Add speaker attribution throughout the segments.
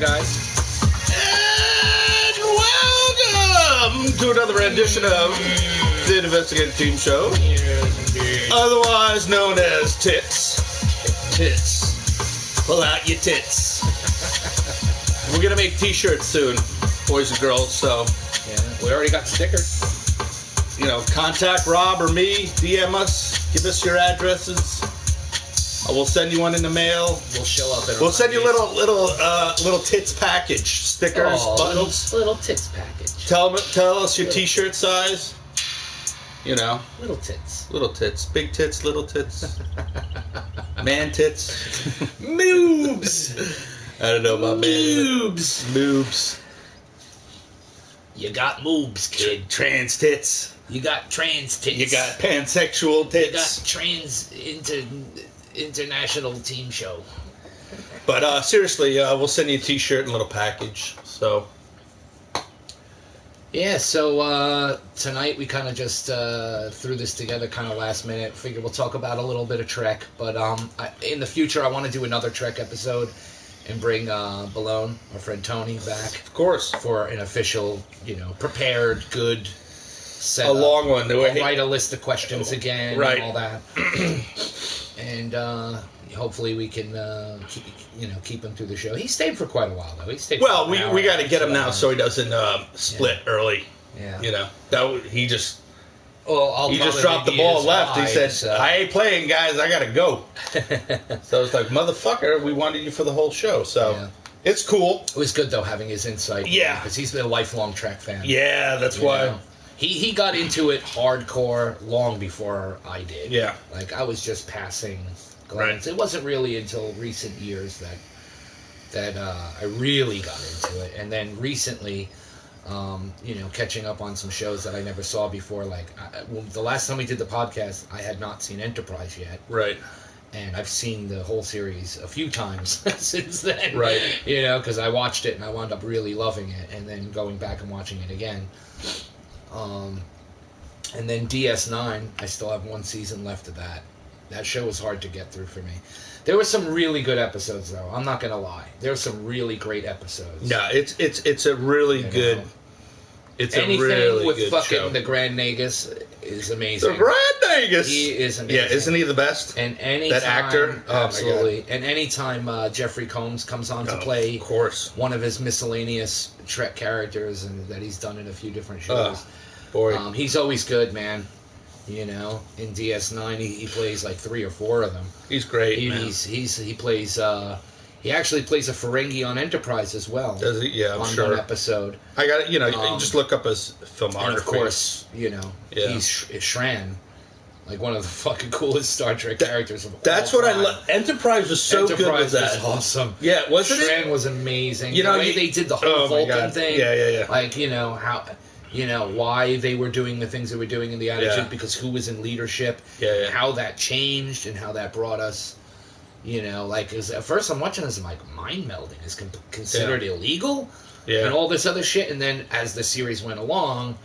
Speaker 1: guys? And welcome to another edition of the Investigative Team Show, otherwise known as Tits. Tits. Pull out your tits. We're going to make t-shirts soon, boys and girls, so
Speaker 2: yeah, we already got stickers.
Speaker 1: You know, contact Rob or me, DM us, give us your addresses. We'll send you one in the mail.
Speaker 2: We'll show up.
Speaker 1: We'll send you little tits package stickers, buttons.
Speaker 2: Little tits package.
Speaker 1: Tell us your t-shirt size. You know,
Speaker 2: little tits,
Speaker 1: big tits, little tits, man tits,
Speaker 2: moobs.
Speaker 1: I don't know about
Speaker 2: moobs. You got moobs, kid.
Speaker 1: Trans tits.
Speaker 2: You got trans tits.
Speaker 1: You got pansexual tits.
Speaker 2: You got international team show.
Speaker 1: But seriously, we'll send you a t-shirt and a little package. So
Speaker 2: yeah, so tonight we kind of just threw this together kind of last minute. Figured we'll talk about a little bit of Trek, but in the future I want to do another Trek episode and bring Balone, our friend Tony, back.
Speaker 1: Of course.
Speaker 2: For an official, prepared, good setup.
Speaker 1: A long one.
Speaker 2: I'll write a list of questions again
Speaker 1: right.
Speaker 2: and all that. And hopefully we can keep him through the show. He stayed for quite a while though. He stayed.
Speaker 1: Well, we got to get him now so he doesn't split early.
Speaker 2: Yeah.
Speaker 1: You know he just.
Speaker 2: Well,
Speaker 1: he just dropped the ball and left. He said, "I ain't playing, guys. I gotta go." So it's like, motherfucker, we wanted you for the whole show. So it's cool.
Speaker 2: It was good though having his insight.
Speaker 1: Yeah,
Speaker 2: because he's been a lifelong Trek fan.
Speaker 1: Yeah, that's why.
Speaker 2: He got into it hardcore long before I did.
Speaker 1: Yeah.
Speaker 2: Like, I was just passing glance. Right. It wasn't really until recent years that I really got into it. And then recently, catching up on some shows that I never saw before. Like, the last time we did the podcast, I had not seen Enterprise yet.
Speaker 1: Right.
Speaker 2: And I've seen the whole series a few times since then.
Speaker 1: Right.
Speaker 2: Because I watched it and I wound up really loving it. And then going back and watching it again. And then DS9, I still have one season left of that. That show was hard to get through for me. There were some really good episodes, though. I'm not gonna lie. There were some really great episodes.
Speaker 1: Yeah, it's a really good. It's
Speaker 2: anything
Speaker 1: a really
Speaker 2: with
Speaker 1: good
Speaker 2: fucking
Speaker 1: show.
Speaker 2: the Grand Nagus is amazing.
Speaker 1: The Grand Nagus.
Speaker 2: He is amazing.
Speaker 1: Yeah, isn't he the best?
Speaker 2: And any
Speaker 1: that actor,
Speaker 2: absolutely. And anytime Jeffrey Combs comes on to play,
Speaker 1: of course,
Speaker 2: one of his miscellaneous Trek characters, and that he's done in a few different shows.
Speaker 1: Boy.
Speaker 2: He's always good, man. In DS9, he plays like 3 or 4 of them.
Speaker 1: He's great, man.
Speaker 2: He plays. He actually plays a Ferengi on Enterprise as well.
Speaker 1: Does he? Yeah, I'm sure.
Speaker 2: On one episode.
Speaker 1: I got it. You can just look up his filmography.
Speaker 2: And of course, he's Shran, like one of the fucking coolest Star Trek characters of all time.
Speaker 1: That's what I love. Enterprise was so good with that.
Speaker 2: Was awesome.
Speaker 1: Yeah, wasn't
Speaker 2: Shran was amazing. The way they did the whole Vulcan thing.
Speaker 1: Yeah.
Speaker 2: Like, how. Why they were doing the things they were doing in the Attitude, because who was in leadership, how that changed, and how that brought us, cause at first I'm watching this, I'm like, mind melding is considered illegal, and all this other shit, and then as the series went along,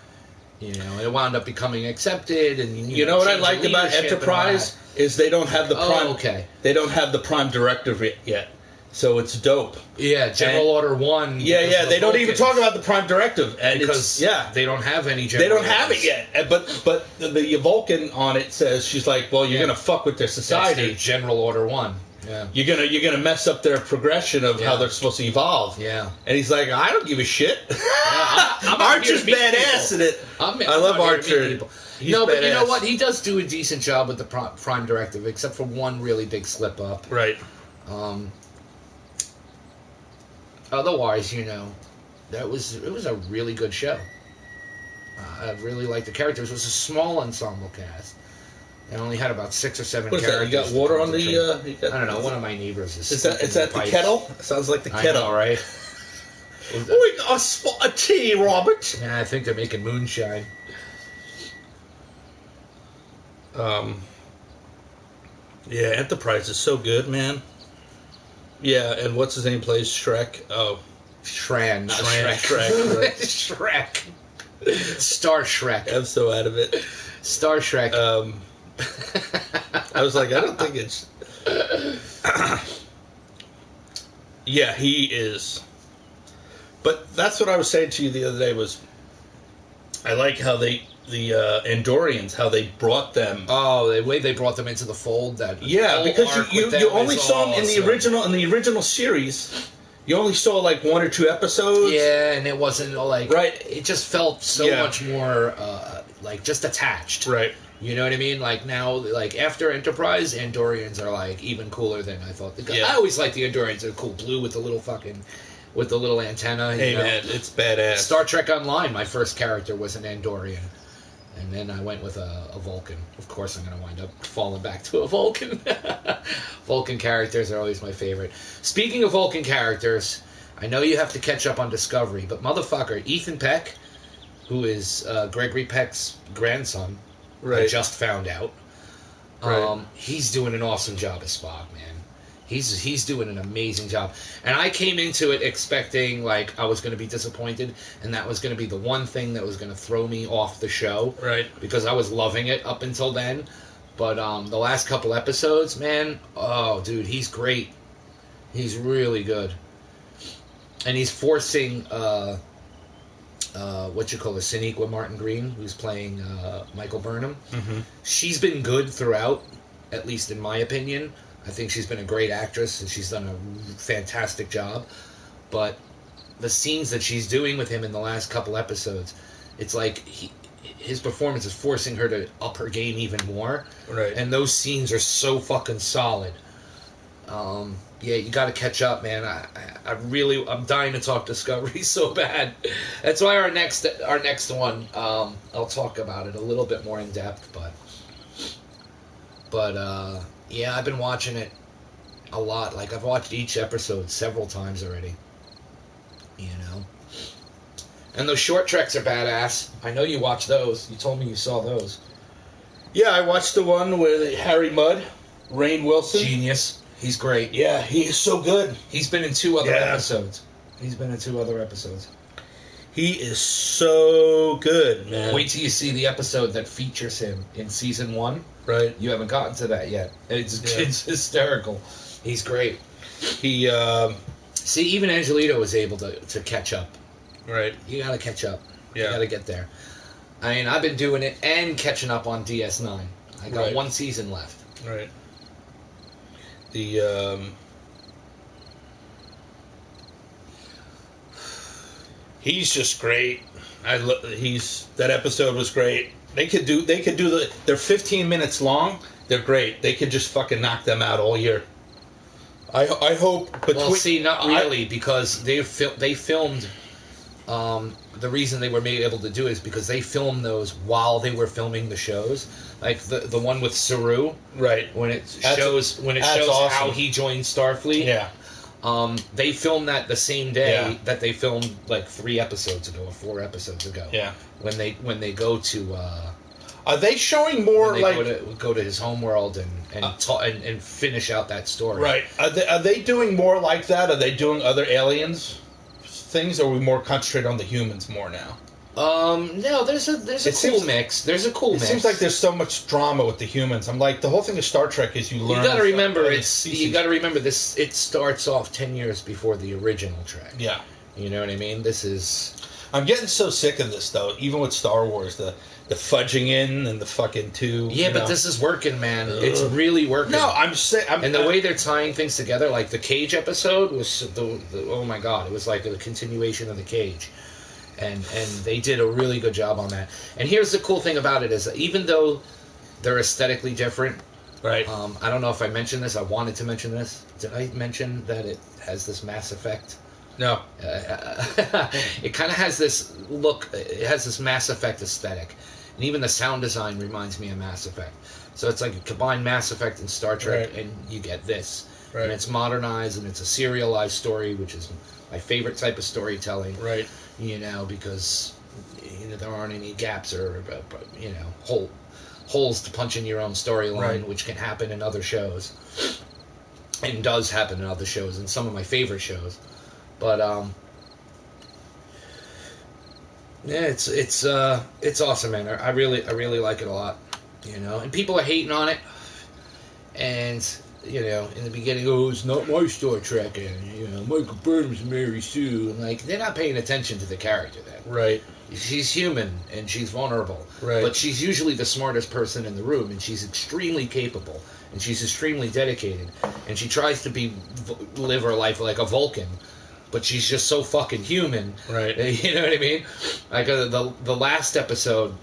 Speaker 2: it wound up becoming accepted, and you know
Speaker 1: what I like about Enterprise is they don't have the prime. They don't have the prime directive yet. So it's dope.
Speaker 2: Yeah, General Order 1.
Speaker 1: Yeah. They don't even talk about the Prime Directive. And
Speaker 2: because they don't have any
Speaker 1: General They don't have it yet. But the Vulcan on it says, she's like, well, you're going to fuck with their society.
Speaker 2: That's General Order 1. Yeah.
Speaker 1: You're gonna mess up their progression of how they're supposed to evolve.
Speaker 2: Yeah.
Speaker 1: And he's like, I don't give a shit.
Speaker 2: I'm
Speaker 1: Archer's badass in it. I love Archer.
Speaker 2: No, but you know what? He does do a decent job with the Prime Directive, except for one really big slip up.
Speaker 1: Right.
Speaker 2: Otherwise, it was a really good show. I really liked the characters. It was a small ensemble cast. It only had about 6 or 7 characters.
Speaker 1: What is that? You got water on the...
Speaker 2: I don't know. One of my neighbors is
Speaker 1: that the kettle? It sounds like the kettle.
Speaker 2: I know, right?
Speaker 1: We got a spot of tea, Robert.
Speaker 2: Yeah, I think they're making moonshine.
Speaker 1: Yeah, Enterprise is so good, man. Yeah, and what's his name plays Shrek? Oh.
Speaker 2: Shran, not Shrek.
Speaker 1: Shrek.
Speaker 2: Star Shrek.
Speaker 1: I'm so out of it.
Speaker 2: Star Shrek.
Speaker 1: I was like, I don't think it's... Yeah, he is But that's what I was saying to you the other day was, I like how the Andorians, how they brought them.
Speaker 2: Oh, the way they brought them into the fold.
Speaker 1: Because you only saw them in the original series. You only saw like 1 or 2 episodes.
Speaker 2: Yeah, and it wasn't like
Speaker 1: right.
Speaker 2: It just felt so much more like just attached.
Speaker 1: Right.
Speaker 2: You know what I mean? Like now, like after Enterprise, Andorians are like even cooler than I thought.
Speaker 1: Yeah.
Speaker 2: I always liked the Andorians. They're cool, blue with the little antenna.
Speaker 1: Hey man, it's badass.
Speaker 2: Star Trek Online, my first character was an Andorian. And then I went with a Vulcan. Of course, I'm going to wind up falling back to a Vulcan. Vulcan characters are always my favorite. Speaking of Vulcan characters, I know you have to catch up on Discovery, but motherfucker, Ethan Peck, who is Gregory Peck's grandson, I just found out. He's doing an awesome job as Spock, man. He's doing an amazing job. And I came into it expecting, like, I was going to be disappointed, and that was going to be the one thing that was going to throw me off the show.
Speaker 1: Right.
Speaker 2: Because I was loving it up until then. But the last couple episodes, man, oh, dude, he's great. He's really good. And he's forcing, Sonequa Martin Green, who's playing Michael Burnham. Mm-hmm. She's been good throughout, at least in my opinion. I think she's been a great actress, and she's done a fantastic job. But the scenes that she's doing with him in the last couple episodes, it's like his performance is forcing her to up her game even more.
Speaker 1: Right.
Speaker 2: And those scenes are so fucking solid. Yeah, you got to catch up, man. I'm dying to talk Discovery so bad. That's why our next one, I'll talk about it a little bit more in depth, but yeah, I've been watching it a lot. Like, I've watched each episode several times already. You know? And those short treks are badass. I know you watch those. You told me you saw those.
Speaker 1: Yeah, I watched the one with Harry Mudd, Rainn Wilson.
Speaker 2: Genius. He's great.
Speaker 1: Yeah, he is so good.
Speaker 2: He's been in 2 other episodes. He is so good, man.
Speaker 1: Wait till you see the episode that features him in season 1.
Speaker 2: Right.
Speaker 1: You haven't gotten to that yet. It's hysterical.
Speaker 2: He's great.
Speaker 1: He,
Speaker 2: see, even Angelito was able to catch up.
Speaker 1: Right.
Speaker 2: You gotta catch up.
Speaker 1: Yeah.
Speaker 2: You gotta get there. I mean, I've been doing it and catching up on DS9. I got 1 season left.
Speaker 1: Right. He's just great. That episode was great. They could do they're 15 minutes long. They're great. They could just fucking knock them out all year. I hope.
Speaker 2: Well, see, not really, because they filmed. The reason they were able to do it is because they filmed those while they were filming the shows. Like the one with Saru,
Speaker 1: right?
Speaker 2: When it shows awesome. How he joined Starfleet.
Speaker 1: Yeah.
Speaker 2: They filmed that the same day that they filmed like 3 episodes ago or 4 episodes ago.
Speaker 1: Yeah.
Speaker 2: When they go to.
Speaker 1: Are they showing more like
Speaker 2: go to his homeworld and finish out that story?
Speaker 1: Right. Are they doing more like that? Are they doing other aliens things, or are we more concentrated on the humans more now?
Speaker 2: No, there's a cool mix. There's a cool mix.
Speaker 1: It seems like there's so much drama with the humans. I'm like, the whole thing of Star Trek is you learn.
Speaker 2: You got to remember this. It starts off 10 years before the original Trek.
Speaker 1: Yeah.
Speaker 2: You know what I mean? This is.
Speaker 1: I'm getting so sick of this though. Even with Star Wars, the fudging in and the fucking two.
Speaker 2: Yeah, but this is working, man. It's really working.
Speaker 1: No, I'm saying.
Speaker 2: And the way they're tying things together, like the Cage episode was oh my god, it was like a continuation of the Cage. And they did a really good job on that. And here's the cool thing about it is that even though they're aesthetically different,
Speaker 1: right?
Speaker 2: I don't know if I mentioned this. I wanted to mention this. Did I mention that it has this Mass Effect?
Speaker 1: No.
Speaker 2: It kind of has this look. It has this Mass Effect aesthetic, and even the sound design reminds me of Mass Effect. So it's like you combine Mass Effect and Star Trek, and you get this. Right. And it's modernized, and it's a serialized story, which is my favorite type of storytelling.
Speaker 1: Right.
Speaker 2: You know, because there aren't any gaps or holes to punch in your own storyline, which can happen in other shows, and does happen in other shows, and some of my favorite shows. But yeah, it's awesome, man. I really like it a lot, you know. And people are hating on it, and you know, in the beginning, oh, it's not my Star Trek, and, you know, Michael Burnham's Mary Sue, and, like, they're not paying attention to the character then.
Speaker 1: Right.
Speaker 2: She's human, and she's vulnerable.
Speaker 1: Right.
Speaker 2: But she's usually the smartest person in the room, and she's extremely capable, and she's extremely dedicated, and she tries to live her life like a Vulcan, but she's just so fucking human.
Speaker 1: Right.
Speaker 2: You know what I mean? Like, the last episode,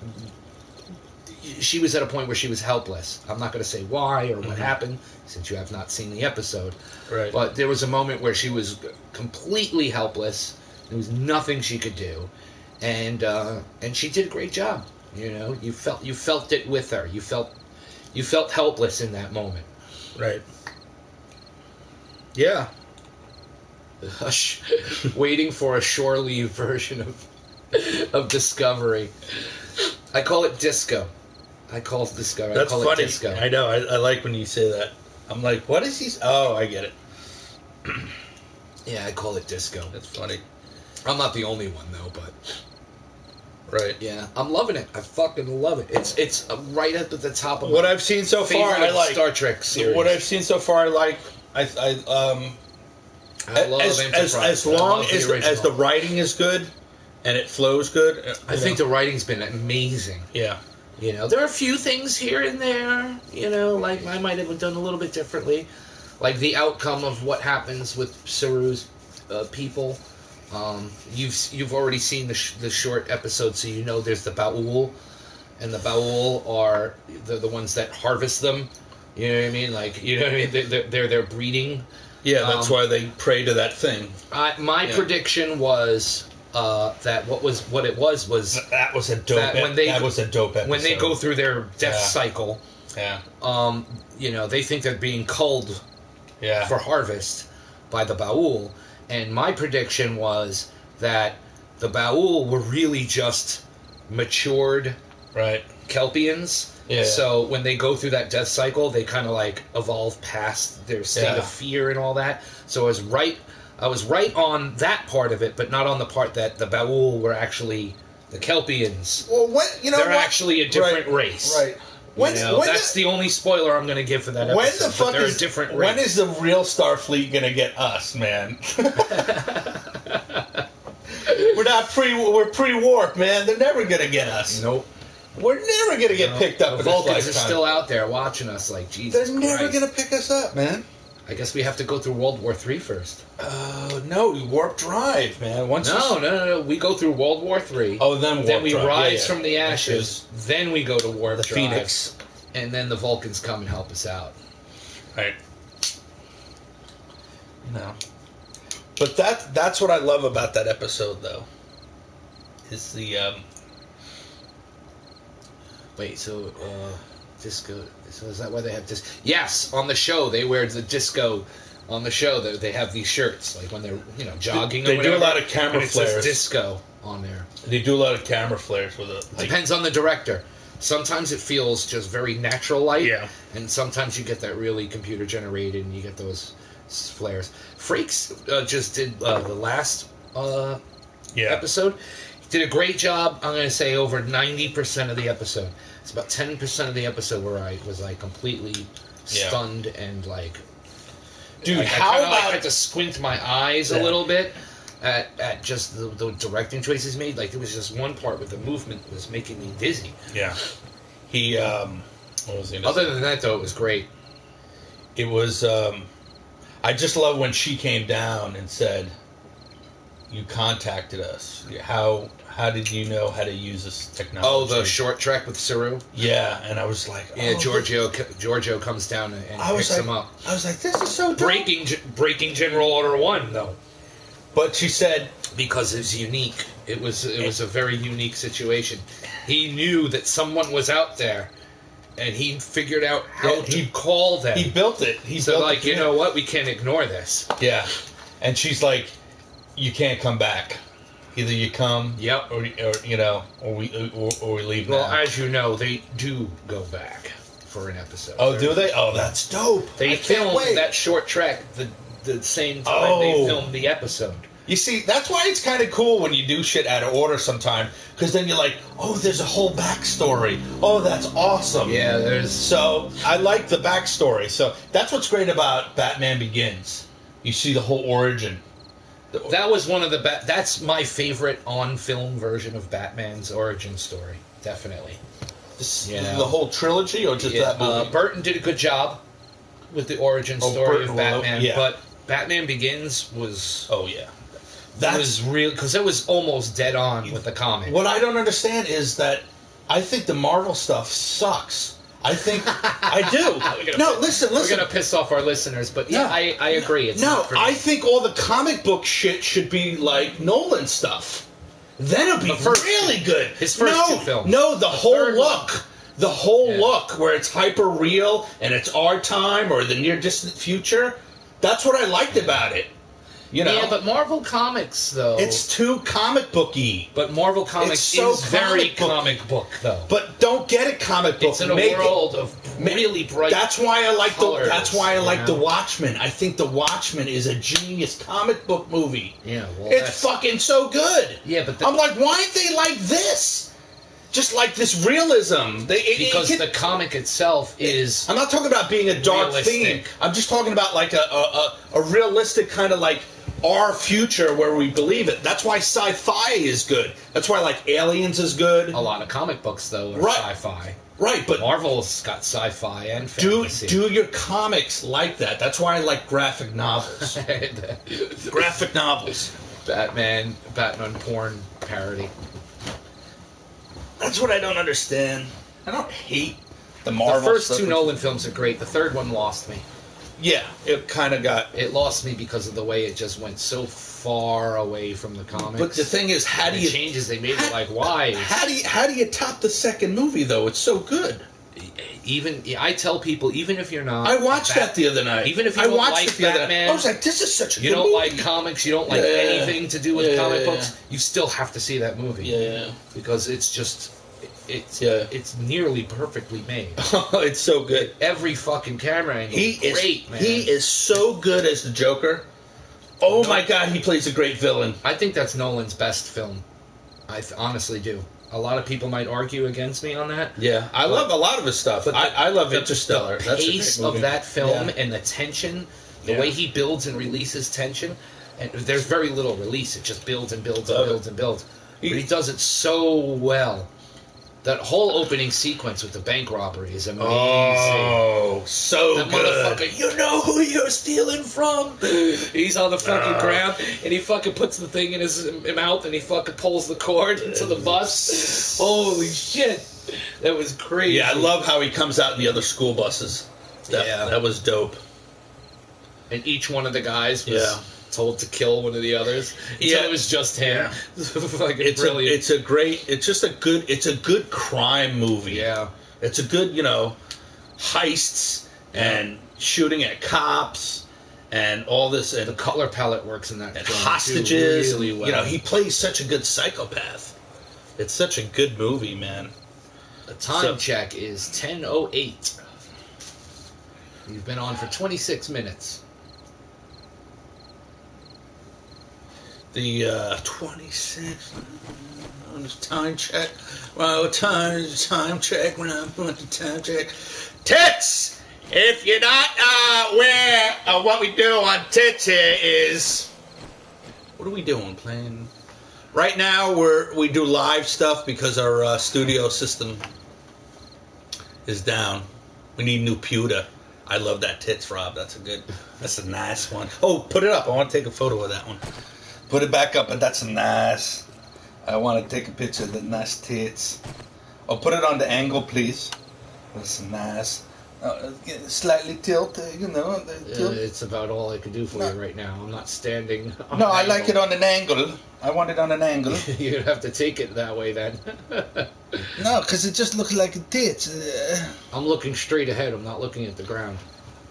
Speaker 2: she was at a point where she was helpless. I'm not going to say why or what happened, since you have not seen the episode.
Speaker 1: Right.
Speaker 2: But there was a moment where she was completely helpless. There was nothing she could do, and she did a great job. You know, you felt it with her. You felt helpless in that moment.
Speaker 1: Right. Yeah.
Speaker 2: Waiting for a shore leave version of Discovery. I call it Disco. I call it Discovery.
Speaker 1: That's
Speaker 2: funny. It Disco.
Speaker 1: I know. I like when you say that. I'm like, what is he? Oh, I get it.
Speaker 2: Yeah, I call it Disco.
Speaker 1: That's funny.
Speaker 2: I'm not the only one though, but
Speaker 1: right.
Speaker 2: Yeah, I'm loving it. I fucking love it. It's right at the top of
Speaker 1: what I've seen so far. I like
Speaker 2: Star Trek series.
Speaker 1: What I've seen so far, I like. I
Speaker 2: love Enterprise.
Speaker 1: As long as the writing is good and it flows good.
Speaker 2: I think the writing's been amazing.
Speaker 1: Yeah.
Speaker 2: You know, there are a few things here and there, you know, like I might have done a little bit differently. Like the outcome of what happens with Saru's people. You've already seen the short episode, so you know there's the Ba'ul, and the Ba'ul are the ones that harvest them. You know what I mean? Like, you know what I mean? They're breeding.
Speaker 1: Yeah, that's why they pray to that thing.
Speaker 2: My prediction was that what it was
Speaker 1: that was a dope. That was a dope episode.
Speaker 2: When they go through their death cycle.
Speaker 1: Yeah.
Speaker 2: You know, they think they're being culled.
Speaker 1: Yeah.
Speaker 2: For harvest by the Ba'ul. And my prediction was that the Ba'ul were really just matured Kelpians. Yeah. So when they go through that death cycle, they kind of like evolve past their state of fear and all that. So I was right on that part of it, but not on the part that the Ba'ul were actually the Kelpians.
Speaker 1: Well, they're
Speaker 2: actually a different race.
Speaker 1: Right.
Speaker 2: That's the only spoiler I'm going to give for that episode.
Speaker 1: When the fuck
Speaker 2: they're a different race.
Speaker 1: When is the real Starfleet going to get us, man? We're pre-warp, man. They're never going to get us.
Speaker 2: Nope.
Speaker 1: We're never going to get picked up.
Speaker 2: The Vulcans are still out there watching us like Jesus
Speaker 1: They're never going to pick us up, man.
Speaker 2: I guess we have to go through World War III first.
Speaker 1: No, warp drive, man.
Speaker 2: No. We go through World War III.
Speaker 1: Oh, then
Speaker 2: we rise from the ashes. Then we go to warp drive.
Speaker 1: Phoenix.
Speaker 2: And then the Vulcans come and help us out.
Speaker 1: Right. No. But that's what I love about that episode, though. Is the
Speaker 2: Wait, so disco. So is that why they have disco? Yes, on the show they wear the disco. On the show they have these shirts, like when they're jogging.
Speaker 1: They
Speaker 2: or whatever,
Speaker 1: do a lot of camera
Speaker 2: and it
Speaker 1: flares.
Speaker 2: says disco on there.
Speaker 1: They do a lot of camera flares with it.
Speaker 2: Depends on the director. Sometimes it feels just very natural light.
Speaker 1: Yeah. And
Speaker 2: sometimes you get that really computer generated, and you get those flares. Freaks just did the last episode. Did a great job. I'm going to say over 90% of the episode. It's about 10% of the episode where I was like completely stunned and like,
Speaker 1: dude,
Speaker 2: I had to squint my eyes a little bit at just the directing choices made. Like there was just one part where the movement was making me dizzy.
Speaker 1: Yeah. He what was he?
Speaker 2: Other than that, though, it was great.
Speaker 1: It was. I just love when she came down and said, "You contacted us. How did you know how to use this technology?"
Speaker 2: Oh, the short trek with Saru?
Speaker 1: Yeah, and I was like...
Speaker 2: Yeah, Giorgio comes down and picks him up.
Speaker 1: I was like, this is so dope.
Speaker 2: Breaking General Order 1, though.
Speaker 1: But she said...
Speaker 2: Because it's unique. It was a very unique situation. He knew that someone was out there, and he figured out how to call them.
Speaker 1: He built it.
Speaker 2: You know what? We can't ignore this.
Speaker 1: Yeah. And she's like, you can't come back. Either you come, or we leave.
Speaker 2: Well, as you know, they do go back for an episode.
Speaker 1: Oh, do they? Oh, that's dope.
Speaker 2: They filmed that short trek the same time they filmed the episode.
Speaker 1: You see, that's why it's kind of cool when you do shit out of order sometime, because then you're like, oh, there's a whole backstory. Oh, that's awesome.
Speaker 2: Yeah, there's...
Speaker 1: So, I like the backstory. So, that's what's great about Batman Begins. You see the whole origin.
Speaker 2: That was one of the... That's my favorite on-film version of Batman's origin story. Definitely.
Speaker 1: The whole trilogy, or just that movie?
Speaker 2: Burton did a good job with the origin story of Batman, but Batman Begins was...
Speaker 1: Oh, yeah.
Speaker 2: That was real, because it was almost dead on with the comic.
Speaker 1: What I don't understand is that I think the Marvel stuff sucks. I think I do. No, listen.
Speaker 2: We're gonna piss off our listeners, but yeah, I agree. It's not for me.
Speaker 1: I think all the comic book shit should be like Nolan stuff. Then it'll be really good.
Speaker 2: His first two films.
Speaker 1: No, the whole look. The whole look, where it's hyper real and it's our time or the near distant future. That's what I liked about it. You know?
Speaker 2: Yeah, but Marvel Comics, though...
Speaker 1: It's too comic booky.
Speaker 2: But Marvel Comics is very comic book, though.
Speaker 1: But don't get it comic book.
Speaker 2: It's in a world of really bright
Speaker 1: That's why I like
Speaker 2: colors,
Speaker 1: That's why I like The Watchmen. I think The Watchmen is a genius comic book movie.
Speaker 2: Yeah, well,
Speaker 1: it's fucking so good.
Speaker 2: Yeah, but...
Speaker 1: I'm like, why aren't they like this? Just like this realism.
Speaker 2: Because the comic itself is...
Speaker 1: I'm not talking about being a dark theme. I'm just talking about like a realistic kind of like our future where we believe it. That's why sci-fi is good. That's why like Aliens is good.
Speaker 2: A lot of comic books, though, are sci-fi.
Speaker 1: Right, but...
Speaker 2: Marvel's got sci-fi and fantasy.
Speaker 1: Do your comics like that. That's why I like graphic novels. Graphic novels.
Speaker 2: Batman porn parody.
Speaker 1: That's what I don't understand. I don't hate the Marvel
Speaker 2: The first
Speaker 1: stuff.
Speaker 2: two Nolan films are great. The third one lost me.
Speaker 1: Yeah, it kind of got...
Speaker 2: It lost me because of the way it just went so far away from the comics.
Speaker 1: But the thing is, how do you...
Speaker 2: The changes they made it like, why?
Speaker 1: How do you top the second movie, though? It's so good.
Speaker 2: I tell people, even if you're not...
Speaker 1: I watched that the other night.
Speaker 2: Even if you don't like Batman...
Speaker 1: I was like, this is such a good movie.
Speaker 2: You don't like comics, you don't like anything to do with comic books, you still have to see that movie.
Speaker 1: Yeah.
Speaker 2: Because it's just... It's nearly perfectly made.
Speaker 1: It's so good.
Speaker 2: Every fucking camera angle is great, man.
Speaker 1: He is so good as the Joker. Oh my God, he plays a great villain.
Speaker 2: I think that's Nolan's best film. I honestly do. A lot of people might argue against me on that.
Speaker 1: Yeah, I love a lot of his stuff. But I love Interstellar.
Speaker 2: The pace of that film and the tension, the way he builds and releases tension, and there's very little release. It just builds and builds and builds and builds. But he does it so well. That whole opening sequence with the bank robbery is amazing.
Speaker 1: Oh, so
Speaker 2: that
Speaker 1: good.
Speaker 2: Motherfucker, you know who you're stealing from? He's on the fucking ground, and he fucking puts the thing in his mouth, and he fucking pulls the cord into the bus. Holy shit. That was crazy.
Speaker 1: Yeah, I love how he comes out in the other school buses. That was dope.
Speaker 2: And each one of the guys was... told to kill one of the others. It was just him.
Speaker 1: Yeah.
Speaker 2: It's brilliant.
Speaker 1: It's a good crime movie.
Speaker 2: Yeah.
Speaker 1: It's a good, heists and shooting at cops and all this. And
Speaker 2: the color palette works in that film
Speaker 1: hostages.
Speaker 2: Really well.
Speaker 1: He plays such a good psychopath. It's such a good movie, man.
Speaker 2: The time check is 10:08. You've been on for 26 minutes.
Speaker 1: The 26 on the time check. Well, time check. When I put the time check. Tits. If you're not aware of what we do on Tits here is, what are we doing? Playing. Right now we do live stuff because our studio system is down. We need new pewter. I love that Tits, Rob. That's a nice one. Oh, put it up. I want to take a photo of that one. Put it back up, but that's a nice... I want to take a picture of the nice tits. Oh, put it on the angle, please. That's nice. Slightly tilt, tilt.
Speaker 2: It's about all I can do for you right now. I'm not standing on
Speaker 1: No, I like it on an angle. I want it on an angle.
Speaker 2: You'd have to take it that way, then.
Speaker 1: No, because it just looks like a tits.
Speaker 2: I'm looking straight ahead. I'm not looking at the ground.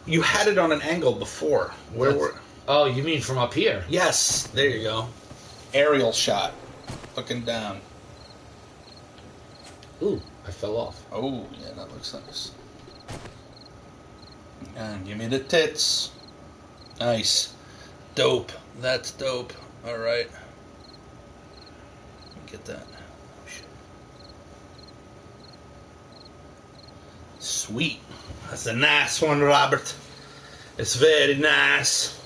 Speaker 1: You had it on an angle before. Where were...
Speaker 2: Oh, you mean from up here?
Speaker 1: Yes, there you go. Aerial shot. Looking down.
Speaker 2: Ooh, I fell off.
Speaker 1: Oh, yeah, that looks nice. And give me the tits. Nice. Dope. That's dope. All right. Get that. Sweet. That's a nice one, Robert. It's very nice.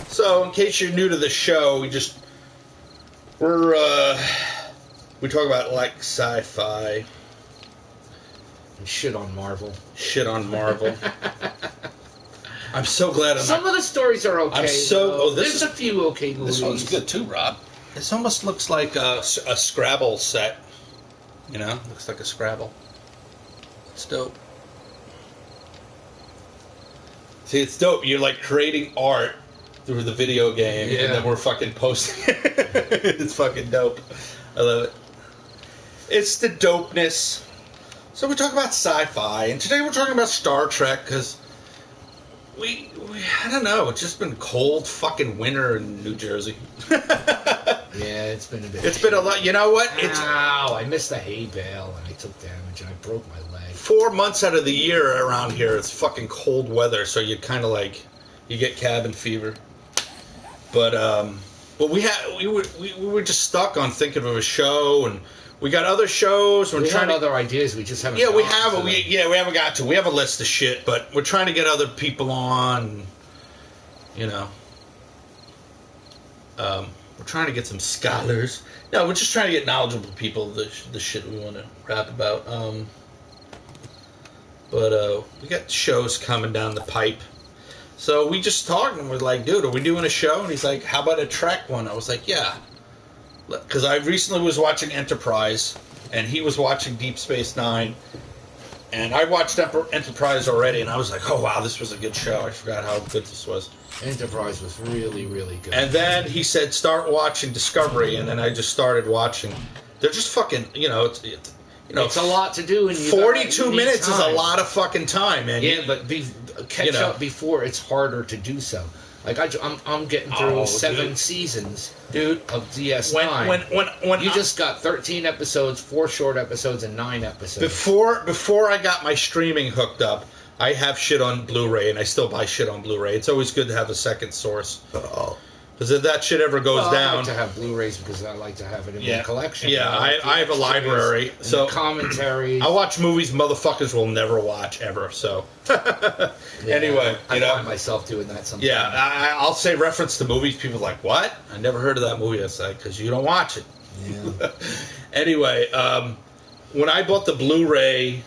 Speaker 1: So, in case you're new to the show, we talk about like sci-fi.
Speaker 2: And shit on Marvel.
Speaker 1: Shit on Marvel. I'm so glad.
Speaker 2: Some of the stories are okay. There's a few okay movies.
Speaker 1: This one's good too, Rob. This almost looks like a Scrabble set. You know, looks like a Scrabble. It's dope. See, it's dope. You're like creating art through the video game, and then we're fucking posting it. It's fucking dope. I love it. It's the dopeness. So we talk about sci-fi, and today we're talking about Star Trek because we I don't know. It's just been cold fucking winter in New Jersey.
Speaker 2: Yeah, it's been a bit.
Speaker 1: It's been a lot. You know what?
Speaker 2: Ow! I missed the hay bale and I took damage and I broke my leg.
Speaker 1: 4 months out of the year around here, it's fucking cold weather, so you kind of like you get cabin fever. But we were just stuck on thinking of a show, and we got other shows.
Speaker 2: We have other ideas. We just haven't.
Speaker 1: Yeah, we have. We haven't got to. We have a list of shit, but we're trying to get other people on. You know, we're trying to get some scholars. No, we're just trying to get knowledgeable people. The shit we want to rap about. But we got shows coming down the pipe. So we just talked and we're like, dude, are we doing a show? And he's like, how about a Trek one? I was like, yeah. Because I recently was watching Enterprise, and he was watching Deep Space Nine. And I watched Enterprise already, and I was like, oh, wow, this was a good show. I forgot how good this was.
Speaker 2: Enterprise was really, really good.
Speaker 1: And then he said, start watching Discovery, and then I just started watching. They're just fucking,
Speaker 2: it's a lot to do. And
Speaker 1: 42 minutes is a lot of fucking time, man.
Speaker 2: Yeah, but catch up before it's harder to do so. Like I'm getting through 7 seasons, dude, of DS9. When you just got 13 episodes, 4 short episodes, and 9 episodes.
Speaker 1: Before I got my streaming hooked up, I have shit on Blu-ray, and I still buy shit on Blu-ray. It's always good to have a second source. Because if that shit ever goes down...
Speaker 2: I like to have Blu-rays because I like to have it in my collection.
Speaker 1: Yeah, I have a library. So
Speaker 2: the commentaries.
Speaker 1: I watch movies motherfuckers will never watch, ever. So anyway,
Speaker 2: I find myself doing that sometimes.
Speaker 1: Yeah, I'll say reference to movies. People are like, what? I never heard of that movie. I say, because you don't watch it.
Speaker 2: Yeah.
Speaker 1: Anyway, when I bought the Blu-ray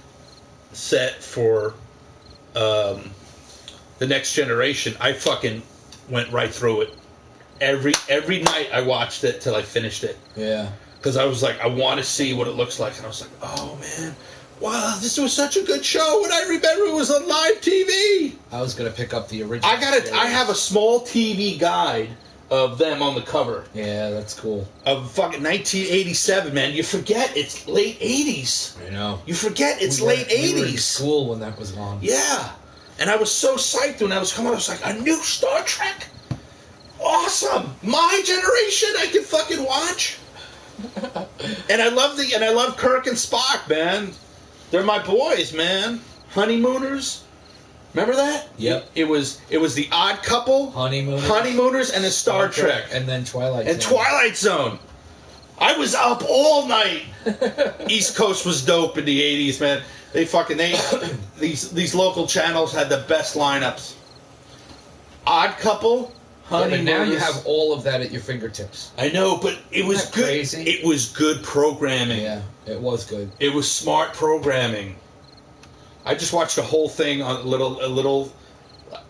Speaker 1: set for The Next Generation, I fucking went right through it. Every night I watched it till I finished it.
Speaker 2: Yeah.
Speaker 1: Because I was like, I want to see what it looks like. And I was like, oh, man. Wow, this was such a good show. And I remember it was on live TV.
Speaker 2: I was going to pick up the original.
Speaker 1: I have a small TV guide of them on the cover.
Speaker 2: Yeah, that's cool.
Speaker 1: Of fucking 1987, man. You forget it's late 80s.
Speaker 2: I know.
Speaker 1: You forget it's late 80s.
Speaker 2: We were in school when that was on.
Speaker 1: Yeah. And I was so psyched when I was coming. I was like, a new Star Trek? Awesome! My generation, I can fucking watch. And I love Kirk and Spock, man. They're my boys, man. Honeymooners. Remember that?
Speaker 2: Yep.
Speaker 1: It was the Odd Couple, Honeymooners, and then Star Trek,
Speaker 2: and then Twilight
Speaker 1: Zone. And Twilight Zone. I was up all night. East Coast was dope in the 80s, man. These local channels had the best lineups. Odd Couple.
Speaker 2: Yeah, but now you have all of that at your fingertips.
Speaker 1: I know, but it was good.
Speaker 2: Crazy?
Speaker 1: It was good programming.
Speaker 2: Yeah, it was good.
Speaker 1: It was smart programming. I just watched the whole thing on a little.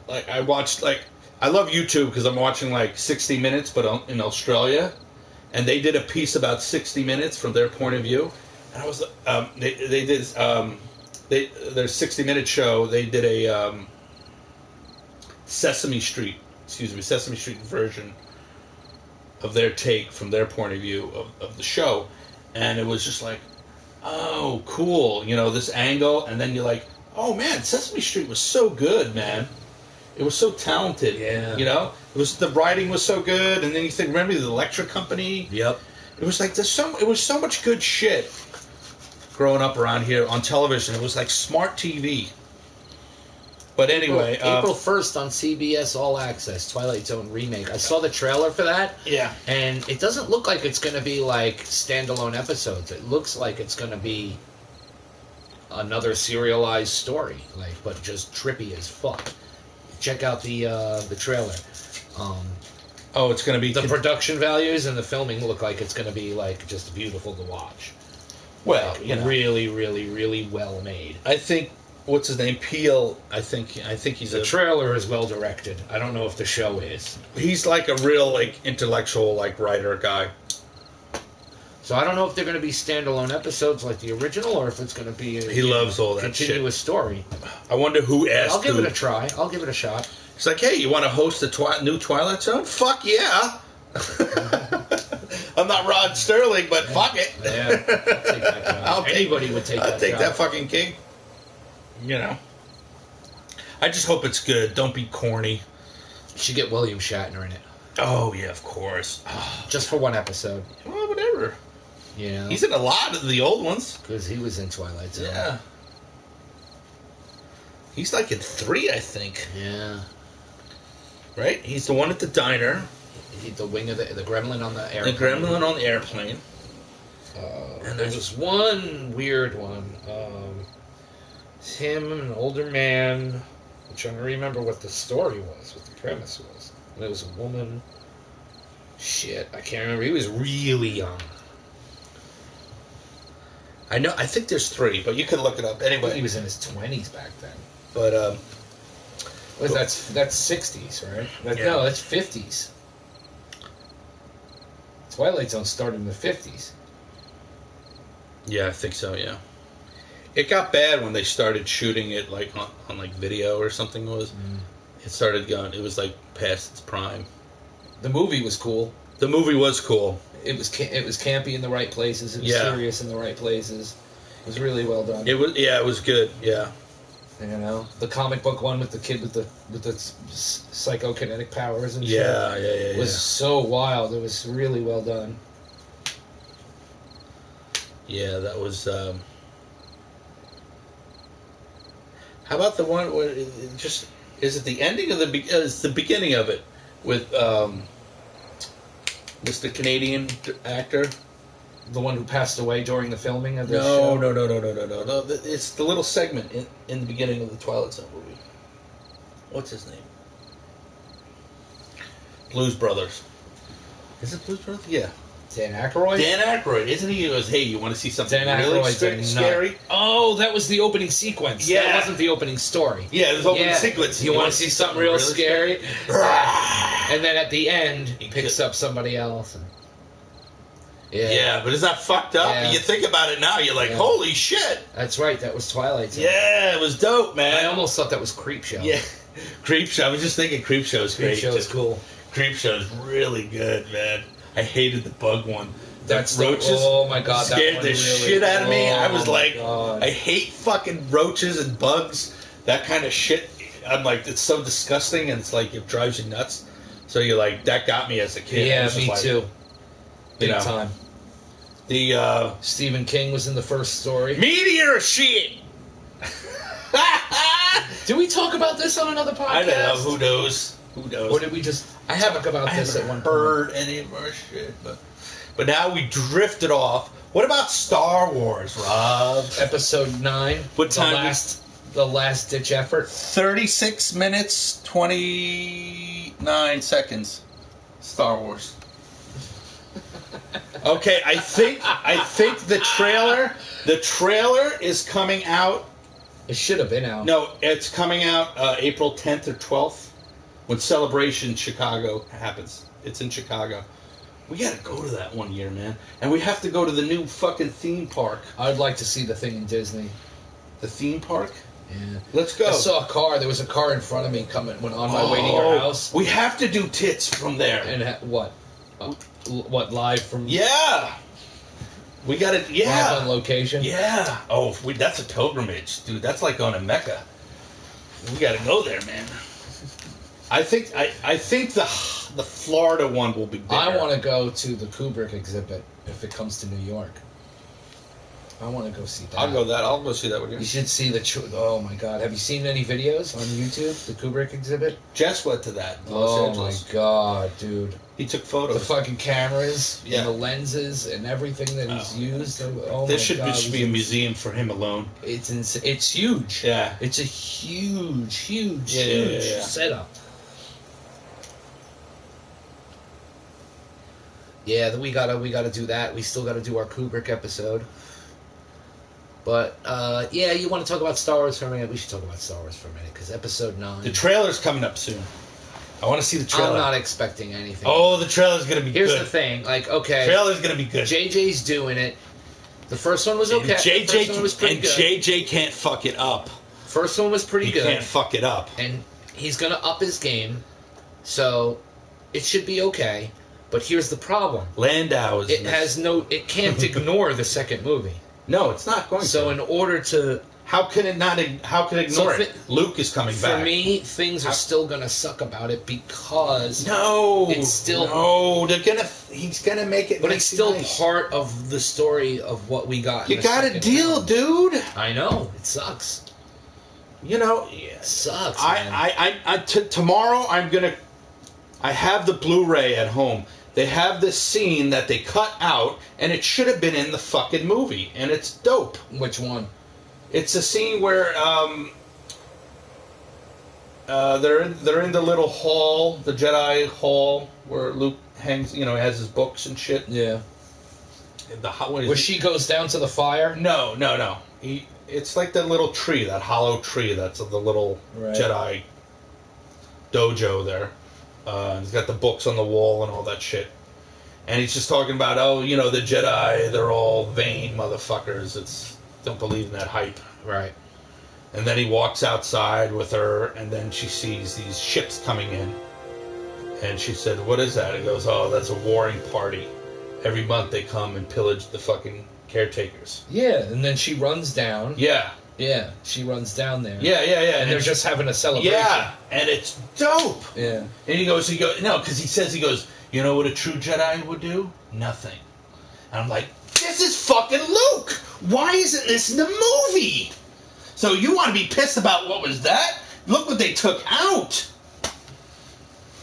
Speaker 1: Like I watched I love YouTube because I'm watching 60 Minutes, but in Australia, and they did a piece about 60 Minutes from their point of view, and I was they did their 60 Minute show. They did a Sesame Street version of their take from their point of view of the show. And it was just like, oh, cool, this angle. And then you're like, oh, man, Sesame Street was so good, man. It was so talented.
Speaker 2: Yeah.
Speaker 1: The writing was so good. And then you think, remember the Electric Company?
Speaker 2: Yep.
Speaker 1: It was like, it was so much good shit growing up around here on television. It was like smart TV. But anyway,
Speaker 2: April 1st on CBS All Access, Twilight Zone remake. I saw the trailer for that.
Speaker 1: Yeah.
Speaker 2: And it doesn't look like it's going to be like standalone episodes. It looks like it's going to be another serialized story, like, but just trippy as fuck. Check out the trailer.
Speaker 1: It's going to be
Speaker 2: the production values and the filming look like it's going to be like just beautiful to watch.
Speaker 1: Well,
Speaker 2: like, really, really, really well made.
Speaker 1: I think what's his name? Peel. I think he's
Speaker 2: the trailer is well directed. I don't know if the show is.
Speaker 1: He's like a real like intellectual like writer guy.
Speaker 2: So I don't know if they're going to be standalone episodes like the original, or if it's going to be
Speaker 1: he loves all that
Speaker 2: continuous
Speaker 1: shit.
Speaker 2: Story.
Speaker 1: I wonder who asked.
Speaker 2: I'll give it a try. I'll give it a shot.
Speaker 1: It's like, hey, you want to host a new Twilight Zone? Fuck yeah. I'm not Rod Sterling, but fuck it.
Speaker 2: Yeah, I'll take that job. Anybody would take that job.
Speaker 1: I'll take that fucking gig. You know. I just hope it's good. Don't be corny.
Speaker 2: You should get William Shatner in it.
Speaker 1: Oh, yeah, of course.
Speaker 2: Just for one episode.
Speaker 1: Well, whatever.
Speaker 2: Yeah.
Speaker 1: He's in a lot of the old ones.
Speaker 2: Because he was in Twilight Zone.
Speaker 1: Yeah. He's like in 3, I think.
Speaker 2: Yeah.
Speaker 1: Right? He's the one at the diner.
Speaker 2: The wing of the gremlin on the airplane.
Speaker 1: The gremlin on the airplane.
Speaker 2: And there's this one weird one. It's him, an older man. I'm trying to remember what the story was, what the premise was. And it was a woman. Shit, I can't remember. He was really young.
Speaker 1: I know. I think there's 3, but you can look it up anyway.
Speaker 2: He was in his 20s back then.
Speaker 1: But
Speaker 2: that's 60s, right?
Speaker 1: Yeah.
Speaker 2: No, that's 50s. Twilight Zone started in the 50s.
Speaker 1: Yeah, I think so. Yeah, it got bad when they started shooting it like on like video or something. It started going. It was like past its prime.
Speaker 2: The movie was cool.
Speaker 1: The movie was cool.
Speaker 2: It was campy in the right places. It was serious in the right places. It was really well done.
Speaker 1: It was it was good. Yeah.
Speaker 2: You know, the comic book one with the kid with the psychokinetic powers and shit.
Speaker 1: Yeah.
Speaker 2: Was so wild. It was really well done.
Speaker 1: Yeah, that was. How about the one where it just is it the ending of it's the beginning of it with Mr. Canadian actor?
Speaker 2: The one who passed away during the filming of this show?
Speaker 1: No. It's the little segment in the beginning of the Twilight Zone movie. What's his name? Blues Brothers. Is it Blues Brothers? Yeah.
Speaker 2: Dan Aykroyd?
Speaker 1: Dan Aykroyd. Isn't he? He goes, hey, you want to see something
Speaker 2: really
Speaker 1: scary?
Speaker 2: Oh, that was the opening sequence.
Speaker 1: Yeah.
Speaker 2: That wasn't the opening story.
Speaker 1: Yeah, it was opening sequence.
Speaker 2: You want to see something real scary? And then at the end, he picks up somebody else.
Speaker 1: Yeah, but is that fucked up?
Speaker 2: Yeah.
Speaker 1: You think about it now, you're like, holy shit.
Speaker 2: That's right, that was Twilight Zone.
Speaker 1: Yeah, it was dope, man.
Speaker 2: I almost thought that was Creepshow.
Speaker 1: Yeah, Creepshow. I was just thinking Creepshow's great.
Speaker 2: Creepshow's cool.
Speaker 1: Creepshow's really good, man. I hated the bug one.
Speaker 2: That's
Speaker 1: roaches.
Speaker 2: Oh my god, that
Speaker 1: scared
Speaker 2: one
Speaker 1: the
Speaker 2: really,
Speaker 1: shit out of me. I was like,
Speaker 2: God.
Speaker 1: I hate fucking roaches and bugs. That kind of shit. I'm like, it's so disgusting, and it's like it drives you nuts. So you're like, that got me as a kid.
Speaker 2: Yeah, me too. Big
Speaker 1: know,
Speaker 2: time.
Speaker 1: The
Speaker 2: Stephen King was in the first story.
Speaker 1: meteor shit.
Speaker 2: Did we talk about this on another podcast?
Speaker 1: I don't know. Who knows? Who knows?
Speaker 2: Or did we just talk about this at one point?
Speaker 1: I haven't heard any of our shit, but now we drifted off. What about Star Wars, Rob?
Speaker 2: Episode 9.
Speaker 1: What time?
Speaker 2: The last ditch effort.
Speaker 1: 36 minutes, 29 seconds. Star Wars. Okay, I think the trailer is coming out.
Speaker 2: It should have been out.
Speaker 1: No, it's coming out April 10th or 12th when Celebration Chicago happens. It's in Chicago. We gotta go to that one year, man. And we have to go to the new fucking theme park.
Speaker 2: I'd like to see the thing in Disney.
Speaker 1: The theme park?
Speaker 2: Yeah.
Speaker 1: Let's go.
Speaker 2: I saw a car. There was a car in front of me coming when on my way to your house.
Speaker 1: We have to do tits from there.
Speaker 2: And what? What, live from...
Speaker 1: Yeah. We got to... Yeah.
Speaker 2: Live on location?
Speaker 1: Yeah. Oh, that's a pilgrimage, dude. That's like going to Mecca. We got to go there, man. I think the Florida one will be bigger.
Speaker 2: I want to go to the Kubrick exhibit if it comes to New York. I want to go see that.
Speaker 1: I'll go see that with you.
Speaker 2: You should see oh my god. Have you seen any videos on YouTube? The Kubrick exhibit?
Speaker 1: Jess went to that in Los
Speaker 2: Oh
Speaker 1: Angeles.
Speaker 2: my god, dude.
Speaker 1: He took photos.
Speaker 2: The fucking cameras and the lenses and everything that he's used. Oh
Speaker 1: there
Speaker 2: my
Speaker 1: should
Speaker 2: god.
Speaker 1: be a museum for him alone.
Speaker 2: It's it's huge.
Speaker 1: Yeah.
Speaker 2: It's a huge setup. Yeah, we gotta do that. We still gotta do our Kubrick episode. But yeah, you want to talk about Star Wars for a minute? We should talk about Star Wars for a minute because Episode 9.
Speaker 1: The trailer's coming up soon. I want to see the trailer.
Speaker 2: I'm not expecting anything.
Speaker 1: Oh, the trailer's gonna be good.
Speaker 2: Here's the thing, like, okay,
Speaker 1: trailer's gonna be good.
Speaker 2: JJ's doing it. The first one was okay.
Speaker 1: And
Speaker 2: the first one was pretty good.
Speaker 1: JJ can't fuck it up.
Speaker 2: First one was pretty good.
Speaker 1: He can't fuck it up.
Speaker 2: And he's gonna up his game, so it should be okay. But here's the problem.
Speaker 1: Landau is.
Speaker 2: It can't ignore the second movie.
Speaker 1: No, it's not going to.
Speaker 2: So in order to...
Speaker 1: How can it ignore it? Luke is coming back.
Speaker 2: For me, things are still going to suck about it because...
Speaker 1: It's still... No, he's going to make it...
Speaker 2: But it's still part of the story of what we got.
Speaker 1: You got a deal, dude.
Speaker 2: I know. It sucks.
Speaker 1: It
Speaker 2: sucks,
Speaker 1: tomorrow I'm going to... I have the Blu-ray at home. They have this scene that they cut out, and it should have been in the fucking movie, and it's dope.
Speaker 2: Which one?
Speaker 1: It's a scene where they're in the little hall, the Jedi hall, where Luke hangs. He has his books and shit.
Speaker 2: Yeah. Where she goes down to the fire?
Speaker 1: No. It's like that little tree, that hollow tree. That's the little Jedi dojo there. He's got the books on the wall and all that shit. And he's just talking about, the Jedi, they're all vain motherfuckers. Don't believe in that hype.
Speaker 2: Right.
Speaker 1: And then he walks outside with her, and then she sees these ships coming in. And she said, what is that? He goes, oh, that's a warring party. Every month they come and pillage the fucking caretakers.
Speaker 2: Yeah, and then she runs down.
Speaker 1: Yeah.
Speaker 2: Yeah, she runs down there.
Speaker 1: Yeah.
Speaker 2: And they're just having a celebration.
Speaker 1: Yeah, and it's dope.
Speaker 2: Yeah.
Speaker 1: And he goes, no, because he goes, you know what a true Jedi would do? Nothing. And I'm like, this is fucking Luke. Why isn't this in the movie? So you want to be pissed about what was that? Look what they took out.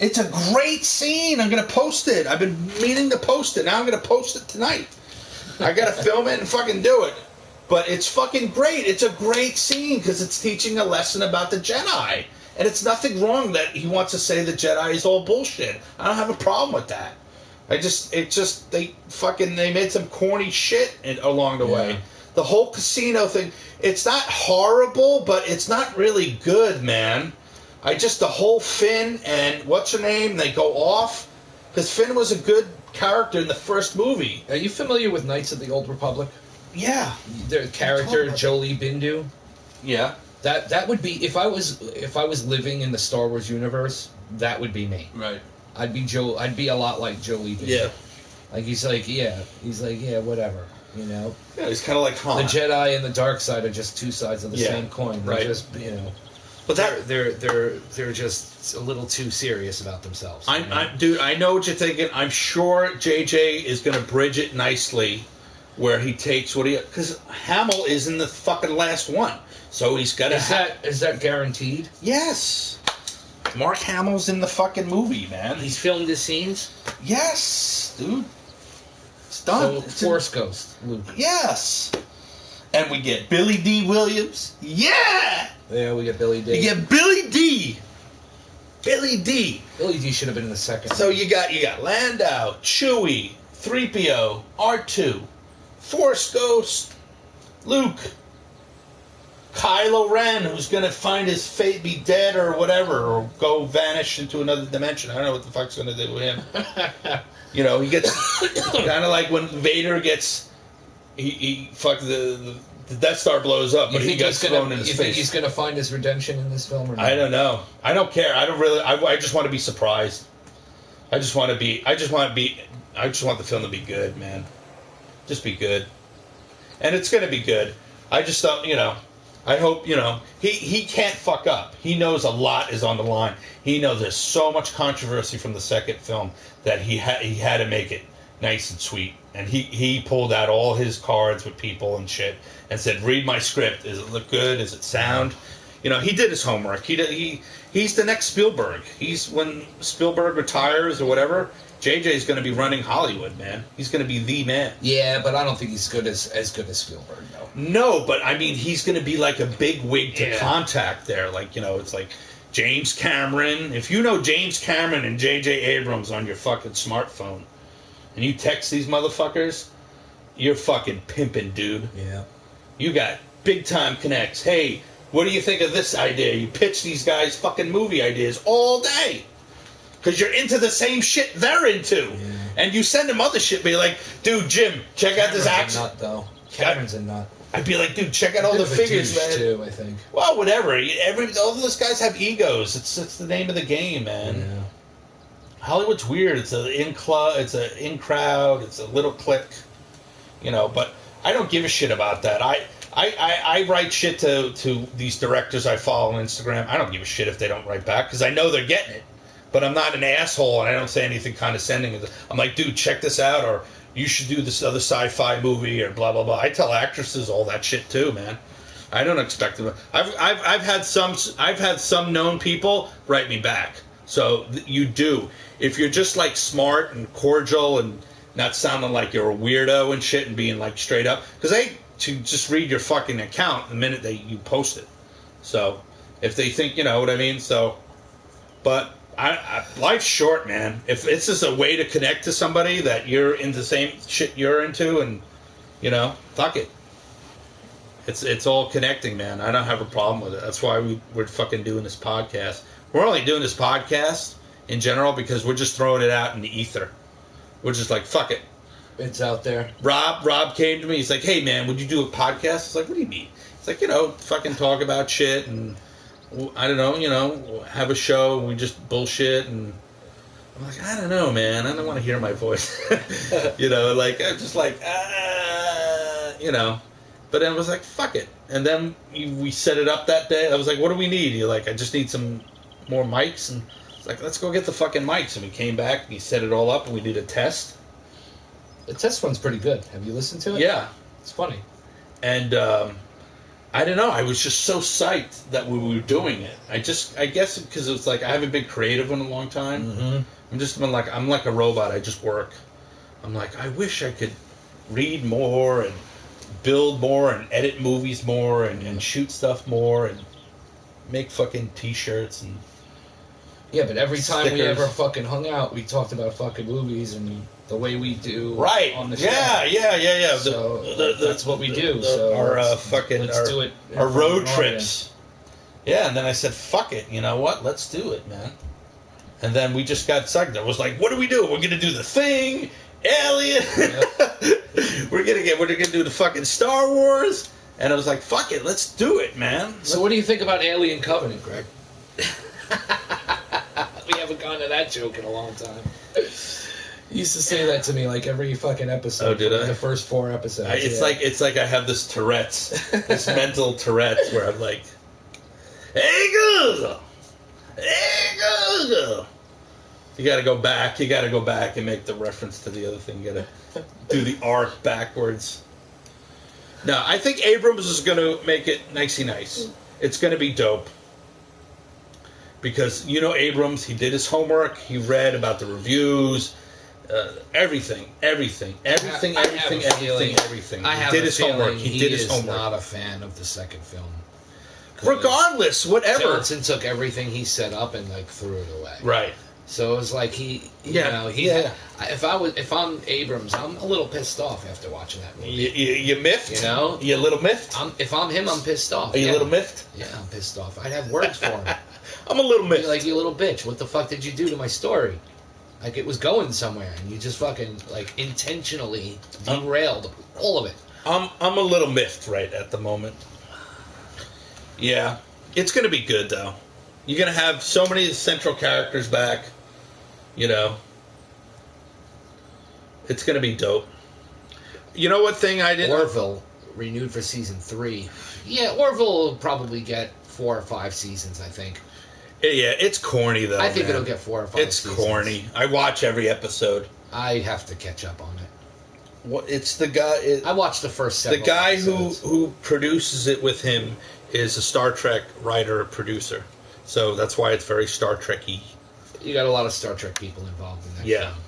Speaker 1: It's a great scene. I'm going to post it. I've been meaning to post it. Now I'm going to post it tonight. I got to film it and fucking do it. But it's fucking great. It's a great scene because it's teaching a lesson about the Jedi. And it's nothing wrong that he wants to say the Jedi is all bullshit. I don't have a problem with that. They made some corny shit along the way. The whole casino thing, it's not horrible, but it's not really good, man. The whole Finn and what's her name, they go off. Because Finn was a good character in the first movie.
Speaker 2: Are you familiar with Knights of the Old Republic?
Speaker 1: Yeah.
Speaker 2: Their character Jolie Bindu.
Speaker 1: Yeah.
Speaker 2: That would be if I was living in the Star Wars universe, that would be me.
Speaker 1: Right.
Speaker 2: I'd be a lot like Jolie Bindu.
Speaker 1: Yeah.
Speaker 2: Like he's like whatever,
Speaker 1: Yeah, he's kind of like Han.
Speaker 2: The Jedi and the dark side are just two sides of the same coin. They're just, But they're just a little too serious about themselves.
Speaker 1: Dude, I know what you're thinking. I'm sure JJ is going to bridge it nicely. Where he takes because Hamill is in the fucking last one, so he's got to.
Speaker 2: Is that guaranteed?
Speaker 1: Yes, Mark Hamill's in the fucking movie, man.
Speaker 2: He's filmed his scenes.
Speaker 1: Yes, dude, it's done.
Speaker 2: So Force Ghost, Luke.
Speaker 1: Yes, and we get Billy D. Williams. Yeah,
Speaker 2: we get Billy D.
Speaker 1: You get Billy D. Billy D.
Speaker 2: Billy D should have been in the second.
Speaker 1: So you got Landau, Chewie, 3PO, R2. Force Ghost, Luke, Kylo Ren, who's going to find his fate, be dead or whatever, or go vanish into another dimension. I don't know what the fuck's going to do with him. He gets kind of like when Vader gets, he fuck the Death Star blows up, but he gets thrown in his face.
Speaker 2: You think he's going to find his redemption in this film or not?
Speaker 1: I don't know. I don't care. I don't really. I just want to be surprised. I just want the film to be good, man. Just be good. And it's going to be good. I just don't, I hope, he can't fuck up. He knows a lot is on the line. He knows there's so much controversy from the second film that he had to make it. nice and sweet. And he pulled out all his cards with people and shit and said, read my script. Does it look good? Does it sound? You know, he did his homework. He's the next Spielberg. When Spielberg retires or whatever, JJ's going to be running Hollywood, man. He's going to be the man.
Speaker 2: Yeah, but I don't think he's as good as Spielberg, though.
Speaker 1: No, but I mean, he's going to be like a big wig to contact there. Like, you know, it's like James Cameron. If you know James Cameron and J.J. Abrams on your fucking smartphone, and you text these motherfuckers, you're fucking pimping, dude.
Speaker 2: Yeah.
Speaker 1: You got big time connects. Hey, what do you think of this idea? You pitch these guys fucking movie ideas all day. Because you're into the same shit they're into. Yeah. And you send them other shit, be like, dude, Jim, check out this action.
Speaker 2: Cameron's a nut, though. Cameron's a nut.
Speaker 1: I'd be like, dude, check out all the figures, man.
Speaker 2: Too, I think.
Speaker 1: Well, whatever. All those guys have egos. It's the name of the game, man.
Speaker 2: Yeah.
Speaker 1: Hollywood's weird. It's an in-club. It's an in-crowd. It's a little clique. You know, but I don't give a shit about that. I write shit to these directors I follow on Instagram. I don't give a shit if they don't write back because I know they're getting it. But I'm not an asshole, and I don't say anything condescending. I'm like, dude, check this out, or you should do this other sci-fi movie, or blah blah blah. I tell actresses all that shit too, man. I don't expect them. I've had some known people write me back. So you do. If you're just like smart and cordial and not sounding like you're a weirdo and shit and being like straight up, because to just read your fucking account the minute that you post it. So if they think, you know what I mean. So, but. Life's short, man. If it's just a way to connect to somebody that you're into the same shit you're into, and you know, fuck it. It's all connecting, man. I don't have a problem with it. That's why we're fucking doing this podcast. We're only doing this podcast in general because we're just throwing it out in the ether. We're just like, fuck it.
Speaker 2: It's out there.
Speaker 1: Rob came to me. He's like, hey, man, would you do a podcast? I was like, what do you mean? It's like, you know, fucking talk about shit and. I don't know, you know, have a show and we just bullshit, and I'm like, I don't know, man, I don't want to hear my voice, you know, like, I'm just like, you know, but then I was like, fuck it, and then we set it up that day. I was like, what do we need? You're like, I just need some more mics, and it's like, let's go get the fucking mics, and we came back, and he set it all up, and we did a test.
Speaker 2: The test one's pretty good. Have you listened to it?
Speaker 1: Yeah.
Speaker 2: It's funny.
Speaker 1: And, I don't know. I was just so psyched that we were doing it. I guess because it's like I haven't been creative in a long time. Mm-hmm. I'm like a robot. I just work. I'm like, I wish I could read more and build more and edit movies more and shoot stuff more and make fucking t-shirts and
Speaker 2: yeah. But every time
Speaker 1: stickers.
Speaker 2: we ever fucking hung out, we talked about fucking movies and the way we do
Speaker 1: on the show. Yeah.
Speaker 2: So that's what we do. Let's do it.
Speaker 1: Our road trips. Yeah, and then I said, fuck it. You know what? Let's do it, man. And then we just got psyched. I was like, what do we do? We're gonna do the Thing, Alien. Yep. We're gonna do the fucking Star Wars. And I was like, fuck it, let's do it, man.
Speaker 2: So what do you think about Alien Covenant, Greg? We haven't gone to that joke in a long time. You used to say that to me like every fucking episode.
Speaker 1: Oh, did I?
Speaker 2: The first 4 episodes.
Speaker 1: It's like I have this Tourette's, this mental Tourette's where I'm like, hey Google, You got to go back. You got to go back and make the reference to the other thing. You got to do the arc backwards. No, I think Abrams is going to make it nicey nice. It's going to be dope. Because, you know, Abrams, he did his homework. He read about the reviews. Everything.
Speaker 2: I have a feeling
Speaker 1: He did his homework. He is
Speaker 2: not a fan of the second film.
Speaker 1: Regardless, whatever.
Speaker 2: Johnson took everything he set up and like threw it away.
Speaker 1: Right.
Speaker 2: So it was like if I'm Abrams, I'm a little pissed off after watching that movie.
Speaker 1: You miffed?
Speaker 2: You know?
Speaker 1: You a little miffed?
Speaker 2: If I'm him, I'm pissed off.
Speaker 1: Are you a little miffed?
Speaker 2: Yeah, I'm pissed off. I'd have words for him.
Speaker 1: I'm a little miffed.
Speaker 2: Like, you little bitch, what the fuck did you do to my story? Like, it was going somewhere, and you just fucking, like, intentionally derailed all of it.
Speaker 1: I'm a little miffed right at the moment. Yeah. It's going to be good, though. You're going to have so many central characters back. You know. It's going to be dope. You know what thing I didn't...
Speaker 2: Orville, renewed for season 3. Yeah, Orville will probably get 4 or 5 seasons, I think.
Speaker 1: Yeah, it's corny, though,
Speaker 2: I think it'll get 4 or 5
Speaker 1: seasons. It's corny. I watch every episode.
Speaker 2: I have to catch up on it.
Speaker 1: What? It's the guy.
Speaker 2: I watched the first 7
Speaker 1: The guy
Speaker 2: episodes.
Speaker 1: who produces it with him is a Star Trek writer producer, so that's why it's very Star Trek-y.
Speaker 2: You got a lot of Star Trek people involved in that.
Speaker 1: Yeah,
Speaker 2: film.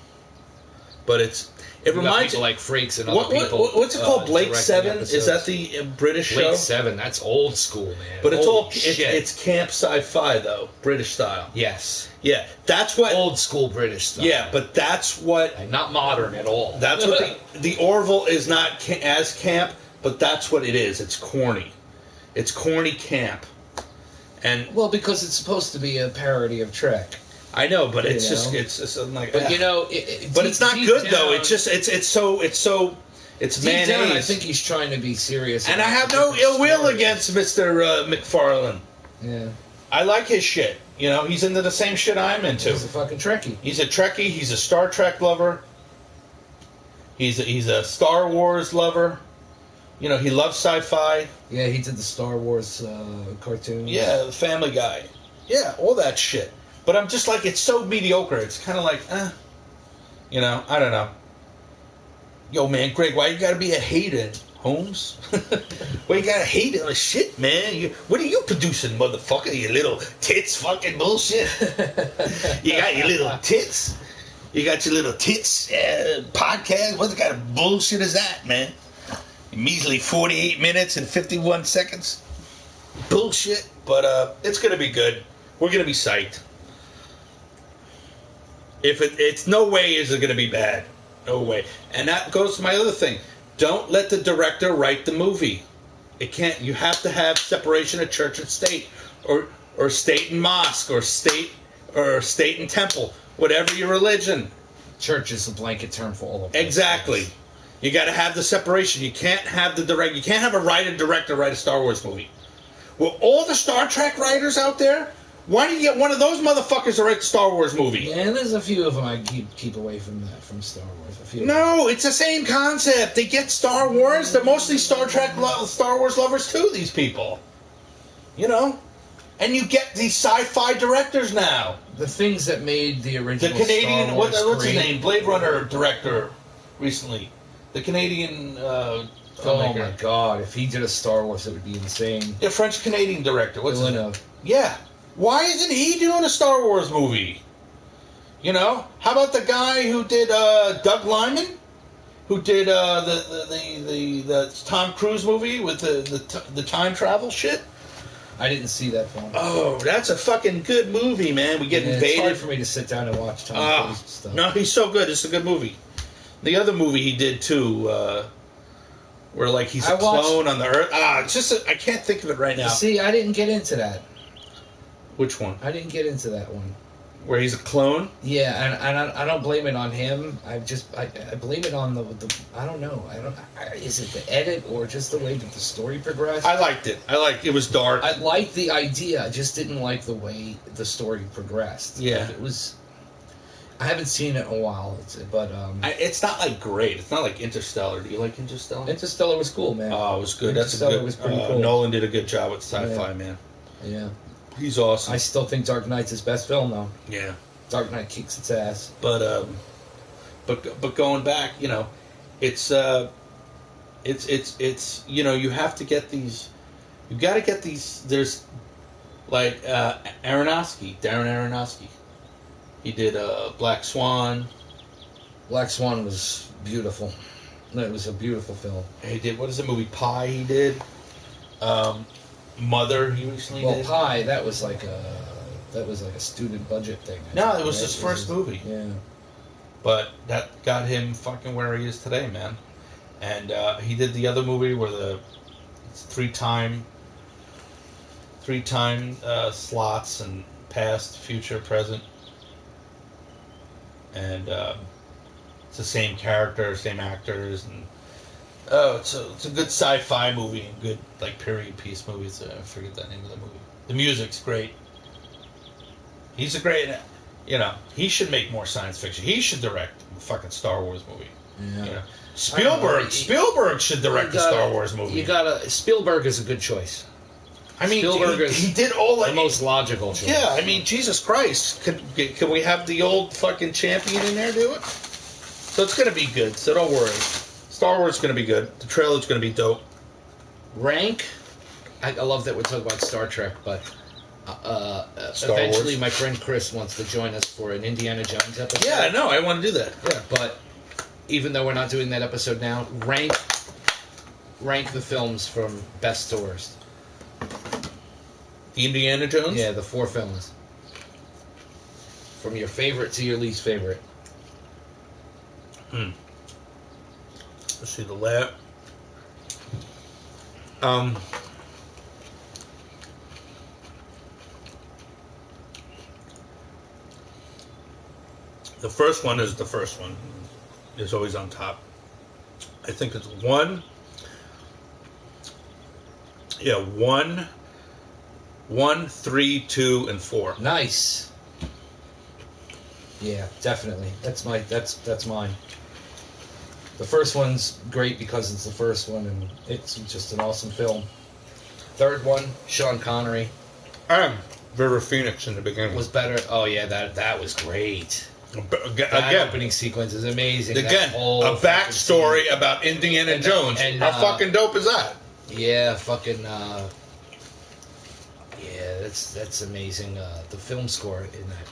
Speaker 1: but it reminds
Speaker 2: people like Frakes and other people.
Speaker 1: What's it called? Blake 7?
Speaker 2: episodes.
Speaker 1: Is that the British show?
Speaker 2: Blake 7. That's old school, man.
Speaker 1: But it's
Speaker 2: Holy shit.
Speaker 1: it's camp sci-fi though, British style.
Speaker 2: Yes.
Speaker 1: Yeah, that's what
Speaker 2: Old school British style.
Speaker 1: Yeah, but that's what
Speaker 2: And not modern at all.
Speaker 1: that's what the Orville is not as camp, but that's what it is. It's corny. It's corny camp. And
Speaker 2: well, because it's supposed to be a parody of Trek.
Speaker 1: I know, but it's
Speaker 2: You
Speaker 1: just
Speaker 2: know?
Speaker 1: it's like.
Speaker 2: But
Speaker 1: but it's not good
Speaker 2: down,
Speaker 1: though. It's just it's
Speaker 2: deep
Speaker 1: mayonnaise.
Speaker 2: down, I think he's trying to be serious.
Speaker 1: And I
Speaker 2: about
Speaker 1: have
Speaker 2: the
Speaker 1: no
Speaker 2: different
Speaker 1: ill will
Speaker 2: stories.
Speaker 1: against Mr. McFarlane.
Speaker 2: Yeah,
Speaker 1: I like his shit. You know, he's into the same shit I'm into.
Speaker 2: he's a fucking Trekkie.
Speaker 1: He's a Trekkie. He's a Star Trek lover. He's a Star Wars lover. You know, he loves sci-fi.
Speaker 2: Yeah, he did the Star Wars cartoon.
Speaker 1: Yeah, the Family Guy. Yeah, all that shit. But I'm just like, it's so mediocre. It's kind of like, you know, I don't know. Yo, man, Greg, why you gotta be a hater, Holmes? Why you gotta hate it? Like, shit, man. What are you producing, motherfucker? You little tits fucking bullshit. You got your little tits. You got your little tits podcast. What kind of bullshit is that, man? Measly 48 minutes and 51 seconds. Bullshit. But it's gonna be good. We're gonna be psyched. It's no way is it gonna be bad. No way. And that goes to my other thing. Don't let the director write the movie. It can't. You have to have separation of church and state, or state and mosque, or state and temple, whatever your religion.
Speaker 2: Church is a blanket term for all of
Speaker 1: them. Exactly. You got to have the separation. You can't have the direct. You can't have a director write a Star Wars movie. Well, all the Star Trek writers out there, why don't you get one of those motherfuckers to write the Star Wars movie?
Speaker 2: Yeah, and there's a few of them I keep away from Star Wars. A few.
Speaker 1: No, it's the same concept. They get Star Wars. They're mostly Star Wars lovers too. These people, you know, and you get these sci-fi directors now.
Speaker 2: The things that made the original
Speaker 1: the Canadian
Speaker 2: Star Wars
Speaker 1: what's his
Speaker 2: great.
Speaker 1: name? Blade Runner director recently. The Canadian.
Speaker 2: Oh my God! If he did a Star Wars, it would be insane.
Speaker 1: The French Canadian director. What's his name?
Speaker 2: Villeneuve.
Speaker 1: Yeah. Why isn't he doing a Star Wars movie? You know? How about the guy who did Doug Liman? Who did the Tom Cruise movie with the time travel shit?
Speaker 2: I didn't see that film.
Speaker 1: Oh, that's a fucking good movie, man. We get invaded.
Speaker 2: It's hard for me to sit down and watch Tom Cruise stuff.
Speaker 1: No, he's so good. It's a good movie. The other movie he did too, where like he's a clone on the Earth. It's just I can't think of it right now.
Speaker 2: See, I didn't get into that.
Speaker 1: Which one?
Speaker 2: I didn't get into that one.
Speaker 1: Where he's a clone?
Speaker 2: Yeah, and I don't blame it on him. I blame it on the I don't know. Is it the edit or just the way that the story progressed?
Speaker 1: I liked it. It was dark.
Speaker 2: I liked the idea. I just didn't like the way the story progressed.
Speaker 1: Yeah.
Speaker 2: It was. I haven't seen it in a while, but
Speaker 1: it's not like great. It's not like Interstellar. Do you like Interstellar?
Speaker 2: Interstellar was cool, man.
Speaker 1: Oh, it was good. Interstellar
Speaker 2: was pretty cool.
Speaker 1: Nolan did a good job with sci-fi, man.
Speaker 2: Yeah.
Speaker 1: He's awesome.
Speaker 2: I still think Dark Knight's his best film, though.
Speaker 1: Yeah.
Speaker 2: Dark Knight kicks its ass.
Speaker 1: But going back, you know, it's you know, you have to get these. You got to get these. There's like Darren Aronofsky. He did Black Swan.
Speaker 2: Black Swan was beautiful. It was a beautiful film.
Speaker 1: He did, what is the movie? Pi, he did. Mother, he recently did.
Speaker 2: Well, Pi, that was like a student budget thing.
Speaker 1: No, it was his first movie.
Speaker 2: Yeah.
Speaker 1: But that got him fucking where he is today, man. And he did the other movie where it's three-time slots and past, future, present. And it's the same character, same actors, and it's a good sci-fi movie and good like period piece movie. I forget the name of the movie. The music's great. He's a great, you know. He should make more science fiction. He should direct a fucking Star Wars movie.
Speaker 2: Yeah.
Speaker 1: You know? Spielberg should direct a Star Wars movie.
Speaker 2: Spielberg is a good choice.
Speaker 1: I mean,
Speaker 2: Spielberg
Speaker 1: he did all
Speaker 2: the most logical choice.
Speaker 1: Yeah, I mean, Jesus Christ, can we have the old fucking champion in there do it? So it's gonna be good. So don't worry. Star Wars is gonna be good. The trailer's gonna be dope.
Speaker 2: Rank. I love that we're talking about Star Trek, but
Speaker 1: Star
Speaker 2: eventually
Speaker 1: Wars.
Speaker 2: my friend Chris wants to join us for an Indiana Jones episode.
Speaker 1: Yeah, I know. I want to do that. Yeah.
Speaker 2: But even though we're not doing that episode now, rank the films from best to worst.
Speaker 1: The Indiana Jones?
Speaker 2: Yeah, the 4 films. From your favorite to your least favorite.
Speaker 1: Let's see the lab. The first one is the first one. It's always on top. I think it's 1. Yeah, 1, 3, 2, and 4.
Speaker 2: Nice. Yeah, definitely. That's mine. The first one's great because it's the first one and it's just an awesome film. Third one, Sean Connery.
Speaker 1: And River Phoenix in the beginning.
Speaker 2: Was better. Oh yeah, that was great.
Speaker 1: Again,
Speaker 2: That opening sequence is amazing.
Speaker 1: Again, a backstory about Indiana Jones.
Speaker 2: and,
Speaker 1: how fucking dope is that?
Speaker 2: Yeah, fucking. Yeah, that's amazing. The film score in that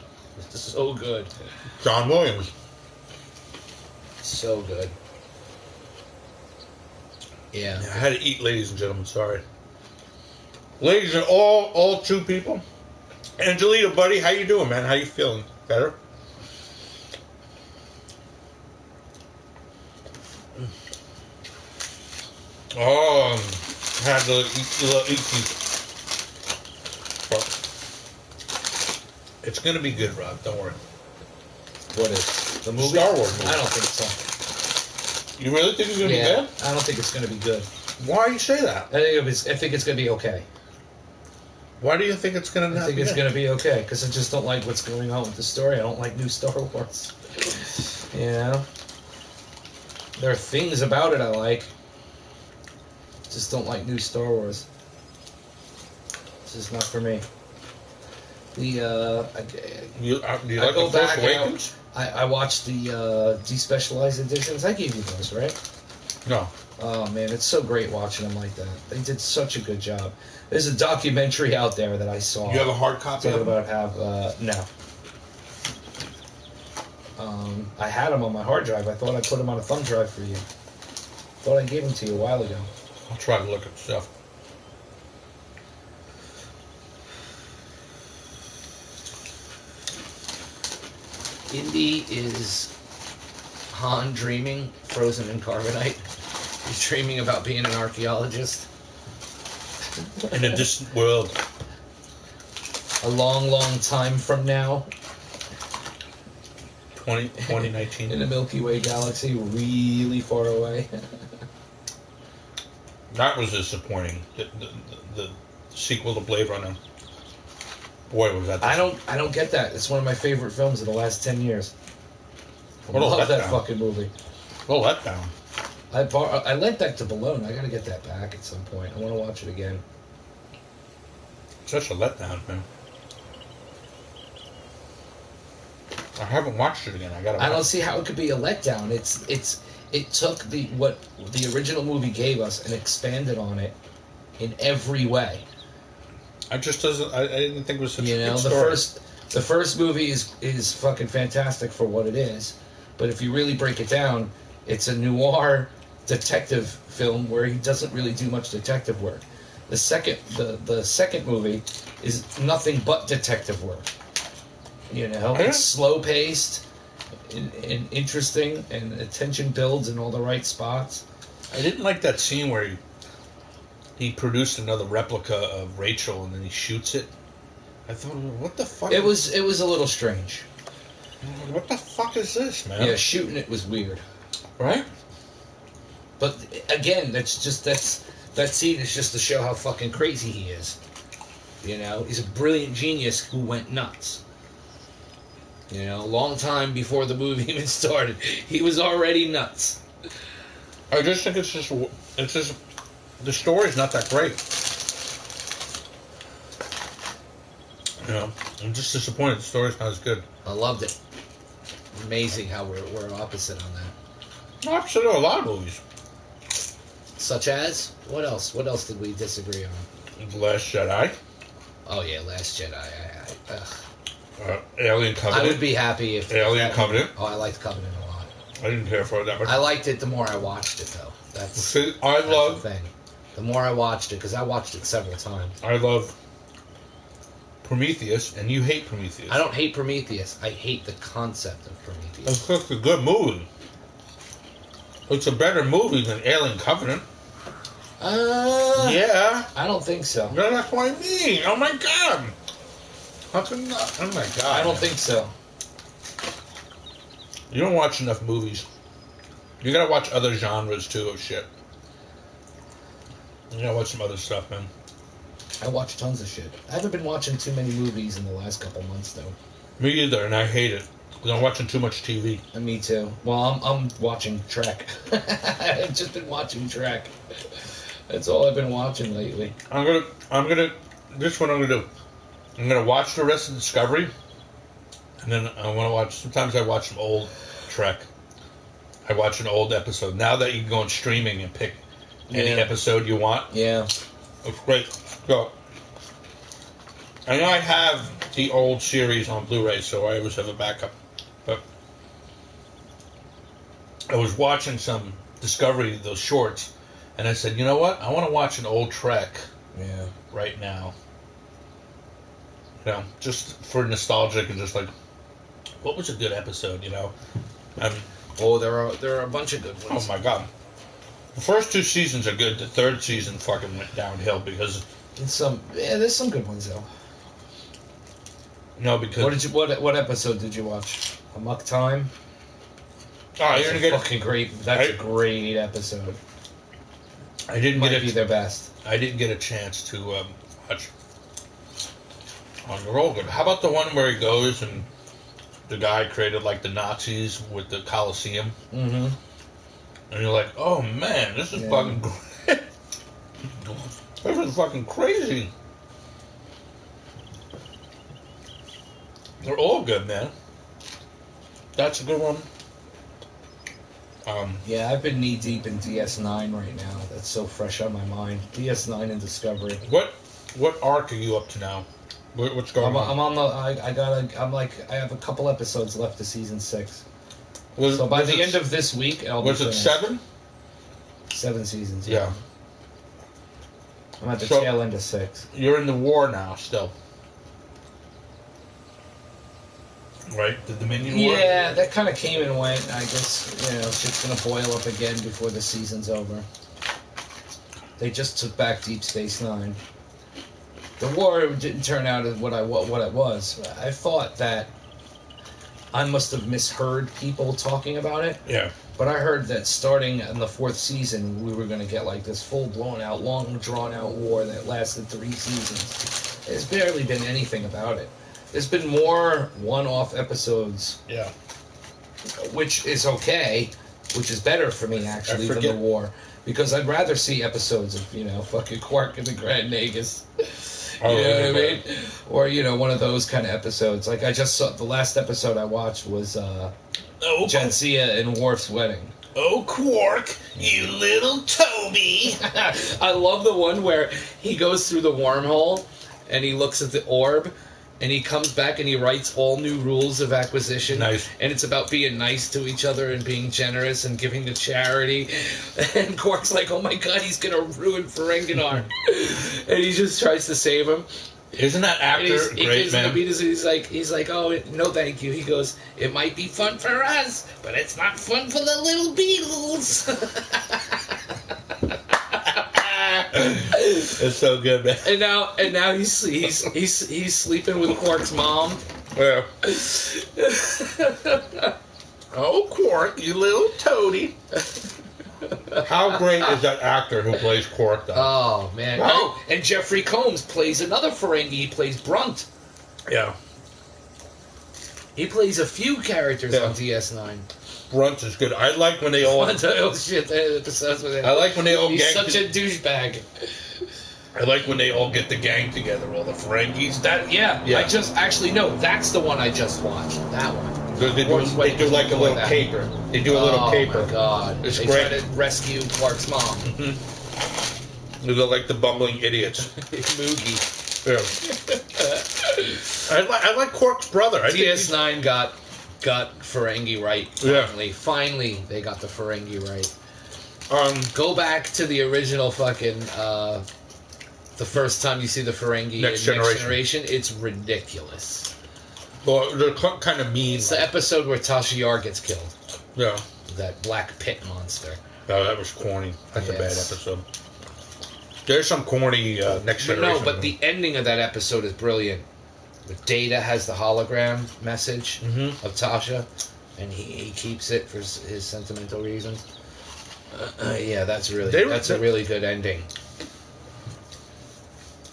Speaker 2: is so good.
Speaker 1: John Williams.
Speaker 2: So good. Yeah.
Speaker 1: I had to eat, ladies and gentlemen. Sorry. Ladies and all 2 people. Angelita, buddy, how you doing, man? How you feeling? Better? Oh, had the little eaky. It's gonna be good, Rob. Don't worry.
Speaker 2: What is the movie?
Speaker 1: Star Wars movie.
Speaker 2: I don't think so.
Speaker 1: You really think it's gonna be good?
Speaker 2: I don't think it's gonna be good.
Speaker 1: Why do you say that?
Speaker 2: I think it's gonna be okay.
Speaker 1: Why do you think it's gonna?
Speaker 2: I think it's gonna be okay because I just don't like what's going on with the story. I don't like new Star Wars. You know, there are things about it I like. Just don't like new Star Wars. It's just not for me. Do you like
Speaker 1: The Force Awakens?
Speaker 2: I watched the despecialized editions. I gave you those, right?
Speaker 1: No.
Speaker 2: Oh man, it's so great watching them like that. They did such a good job. There's a documentary out there that I saw.
Speaker 1: You have a hard copy
Speaker 2: talking
Speaker 1: of them?
Speaker 2: about no. I had them on my hard drive. I thought I put them on a thumb drive for you. Thought I gave them to you a while ago.
Speaker 1: I'll try to look at stuff.
Speaker 2: Indy is Han dreaming, frozen in carbonite. He's dreaming about being an archaeologist.
Speaker 1: In a distant world.
Speaker 2: A long, long time from now.
Speaker 1: 2019.
Speaker 2: In the Milky Way galaxy, really far away.
Speaker 1: That was disappointing. The sequel to Blade Runner. Boy, was that.
Speaker 2: I don't get that. It's one of my favorite films of the last 10 years. I
Speaker 1: What a
Speaker 2: love that
Speaker 1: letdown.
Speaker 2: fucking movie.
Speaker 1: Well, letdown.
Speaker 2: I lent that to Bologna. I gotta get that back at some point. I want to watch it again.
Speaker 1: Such a letdown, man. I haven't watched it again. I don't
Speaker 2: see how it could be a letdown. It took what the original movie gave us and expanded on it in every way.
Speaker 1: I didn't think it was such a good
Speaker 2: the
Speaker 1: story.
Speaker 2: the first movie is fucking fantastic for what it is, but if you really break it down, it's a noir detective film where he doesn't really do much detective work. The second movie is nothing but detective work. It's slow paced and interesting, and attention builds in all the right spots.
Speaker 1: I didn't like that scene where he produced another replica of Rachel and then he shoots it. I thought, what the fuck?
Speaker 2: It was a little strange.
Speaker 1: What the fuck is this, man?
Speaker 2: Yeah, shooting it was weird.
Speaker 1: Right?
Speaker 2: But again, that scene is just to show how fucking crazy he is. He's a brilliant genius who went nuts. A long time before the movie even started, he was already nuts.
Speaker 1: I just think it's just the story's not that great. I'm just disappointed the story's not as good.
Speaker 2: I loved it. Amazing how we're opposite on that.
Speaker 1: Actually, there are a lot of movies.
Speaker 2: Such as? What else? What else did we disagree on?
Speaker 1: The Last Jedi.
Speaker 2: Oh, yeah, Last Jedi.
Speaker 1: Alien Covenant.
Speaker 2: I would be happy if...
Speaker 1: Alien Covenant.
Speaker 2: Oh, I liked Covenant a lot.
Speaker 1: I didn't care for it that much.
Speaker 2: I liked it the more I watched it, though. That's
Speaker 1: the thing.
Speaker 2: The more I watched it, because I watched it several times.
Speaker 1: I love Prometheus, and you hate Prometheus.
Speaker 2: I don't hate Prometheus. I hate the concept of Prometheus.
Speaker 1: It's just a good movie. It's a better movie than Alien Covenant. Yeah.
Speaker 2: I don't think so.
Speaker 1: No, that's what I mean. Oh my god. How can not? Oh my god.
Speaker 2: I don't think so.
Speaker 1: You don't watch enough movies. You gotta watch other genres too of shit. You gotta watch some other stuff, man.
Speaker 2: I watch tons of shit. I haven't been watching too many movies in the last couple months, though.
Speaker 1: Me either, and I hate it. Because I'm watching too much TV.
Speaker 2: And me too. Well, I'm watching Trek. I've just been watching Trek. That's all I've been watching lately.
Speaker 1: This is what I'm gonna do. I'm gonna watch the rest of Discovery, and then I want to watch. Sometimes I watch some old Trek. I watch an old episode. Now that you can go on streaming and pick any episode you want.
Speaker 2: Yeah.
Speaker 1: It's great. So, I know I have the old series on Blu-ray, so I always have a backup. But I was watching some Discovery, those shorts, and I said, you know what? I want to watch an old Trek right now. You know, just for nostalgic and just like, what was a good episode, you know?
Speaker 2: There are a bunch of good ones.
Speaker 1: Oh my god. The first 2 seasons are good. The 3rd season fucking went downhill because...
Speaker 2: there's some good ones, though.
Speaker 1: No, because...
Speaker 2: What episode did you watch? Amok Time?
Speaker 1: Oh, you're gonna get
Speaker 2: fucking great. That's a great episode.
Speaker 1: I didn't
Speaker 2: Might be their best.
Speaker 1: I didn't get a chance to watch. Oh, they're all good. How about the one where he goes and the guy created like the Nazis with the Colosseum?
Speaker 2: Mm-hmm.
Speaker 1: And you're like, oh man, this is fucking great. This is fucking crazy. They're all good, man. That's a good one.
Speaker 2: I've been knee deep in DS9 right now. That's so fresh on my mind. DS9 and Discovery.
Speaker 1: What arc are you up to now? What's going on?
Speaker 2: I'm on the. I have a couple episodes left of season 6. So by the end of this week, I'll be finished.
Speaker 1: 7?
Speaker 2: 7 seasons.
Speaker 1: Yeah.
Speaker 2: I'm at the tail end of 6.
Speaker 1: You're in the war now, still. Right? The Dominion War?
Speaker 2: Yeah, that kind of came and went. I guess, shit's going to boil up again before the season's over. They just took back Deep Space Nine. The war didn't turn out as what it was. I thought that I must have misheard people talking about it.
Speaker 1: Yeah.
Speaker 2: But I heard that starting in the 4th season, we were going to get like this full-blown-out, long, drawn-out war that lasted 3 seasons. There's barely been anything about it. There's been more one-off episodes.
Speaker 1: Yeah.
Speaker 2: Which is okay, which is beter for me, actually, than the war. Because I'd rather see episodes of, fucking Quark and the Grand Nagus. You know what I mean? Or, one of those kind of episodes. Like, I just saw, the last episode I watched was Jadzia and Worf's wedding.
Speaker 1: Oh, Quark, you little Toby.
Speaker 2: I love the one where he goes through the wormhole and he looks at the orb and he comes back and he writes all new rules of acquisition.
Speaker 1: Nice.
Speaker 2: And it's about being nice to each other and being generous and giving to charity. And Quark's like, oh my god, he's going to ruin Ferenginar. And he just tries to save him.
Speaker 1: Isn't that actor great, man?
Speaker 2: He's like, oh, no thank you. He goes, it might be fun for us, but it's not fun for the little beetles.
Speaker 1: It's so good, man.
Speaker 2: And now he's sleeping with Quark's mom.
Speaker 1: Yeah. Oh, Quark, you little toady. How great is that actor who plays Quark, though?
Speaker 2: Oh, man. Right? Oh, and Jeffrey Combs plays another Ferengi. He plays Brunt.
Speaker 1: Yeah.
Speaker 2: He plays a few characters on DS9.
Speaker 1: Brunt is good. I like when they all...
Speaker 2: oh, shit.
Speaker 1: I like when they all
Speaker 2: He's such a douchebag.
Speaker 1: I like when they all get the gang together, all the Ferengis.
Speaker 2: Yeah. I just... Actually, no. That's the one I just watched. That one.
Speaker 1: They do like a little caper. They do a little caper.
Speaker 2: Oh my god!
Speaker 1: It's
Speaker 2: they
Speaker 1: great.
Speaker 2: try to rescue Clark's mom.
Speaker 1: Mm-hmm. They look like the bumbling idiots.
Speaker 2: Moogie.
Speaker 1: Yeah. I like Quark's brother.
Speaker 2: DS9 got Ferengi right. Finally, yeah. Finally, they got the Ferengi right. Go back to the original fucking. The first time you see the Ferengi
Speaker 1: Next
Speaker 2: in Next Generation, it's ridiculous.
Speaker 1: Well, they're kind of mean.
Speaker 2: It's the episode where Tasha Yar gets killed.
Speaker 1: Yeah.
Speaker 2: That black pit monster.
Speaker 1: Oh, that was corny. That's a bad episode. There's some corny Next Generation.
Speaker 2: No, but the ending of that episode is brilliant. Data has the hologram message of Tasha, and he keeps it for his sentimental reasons. Yeah, that's a really good ending.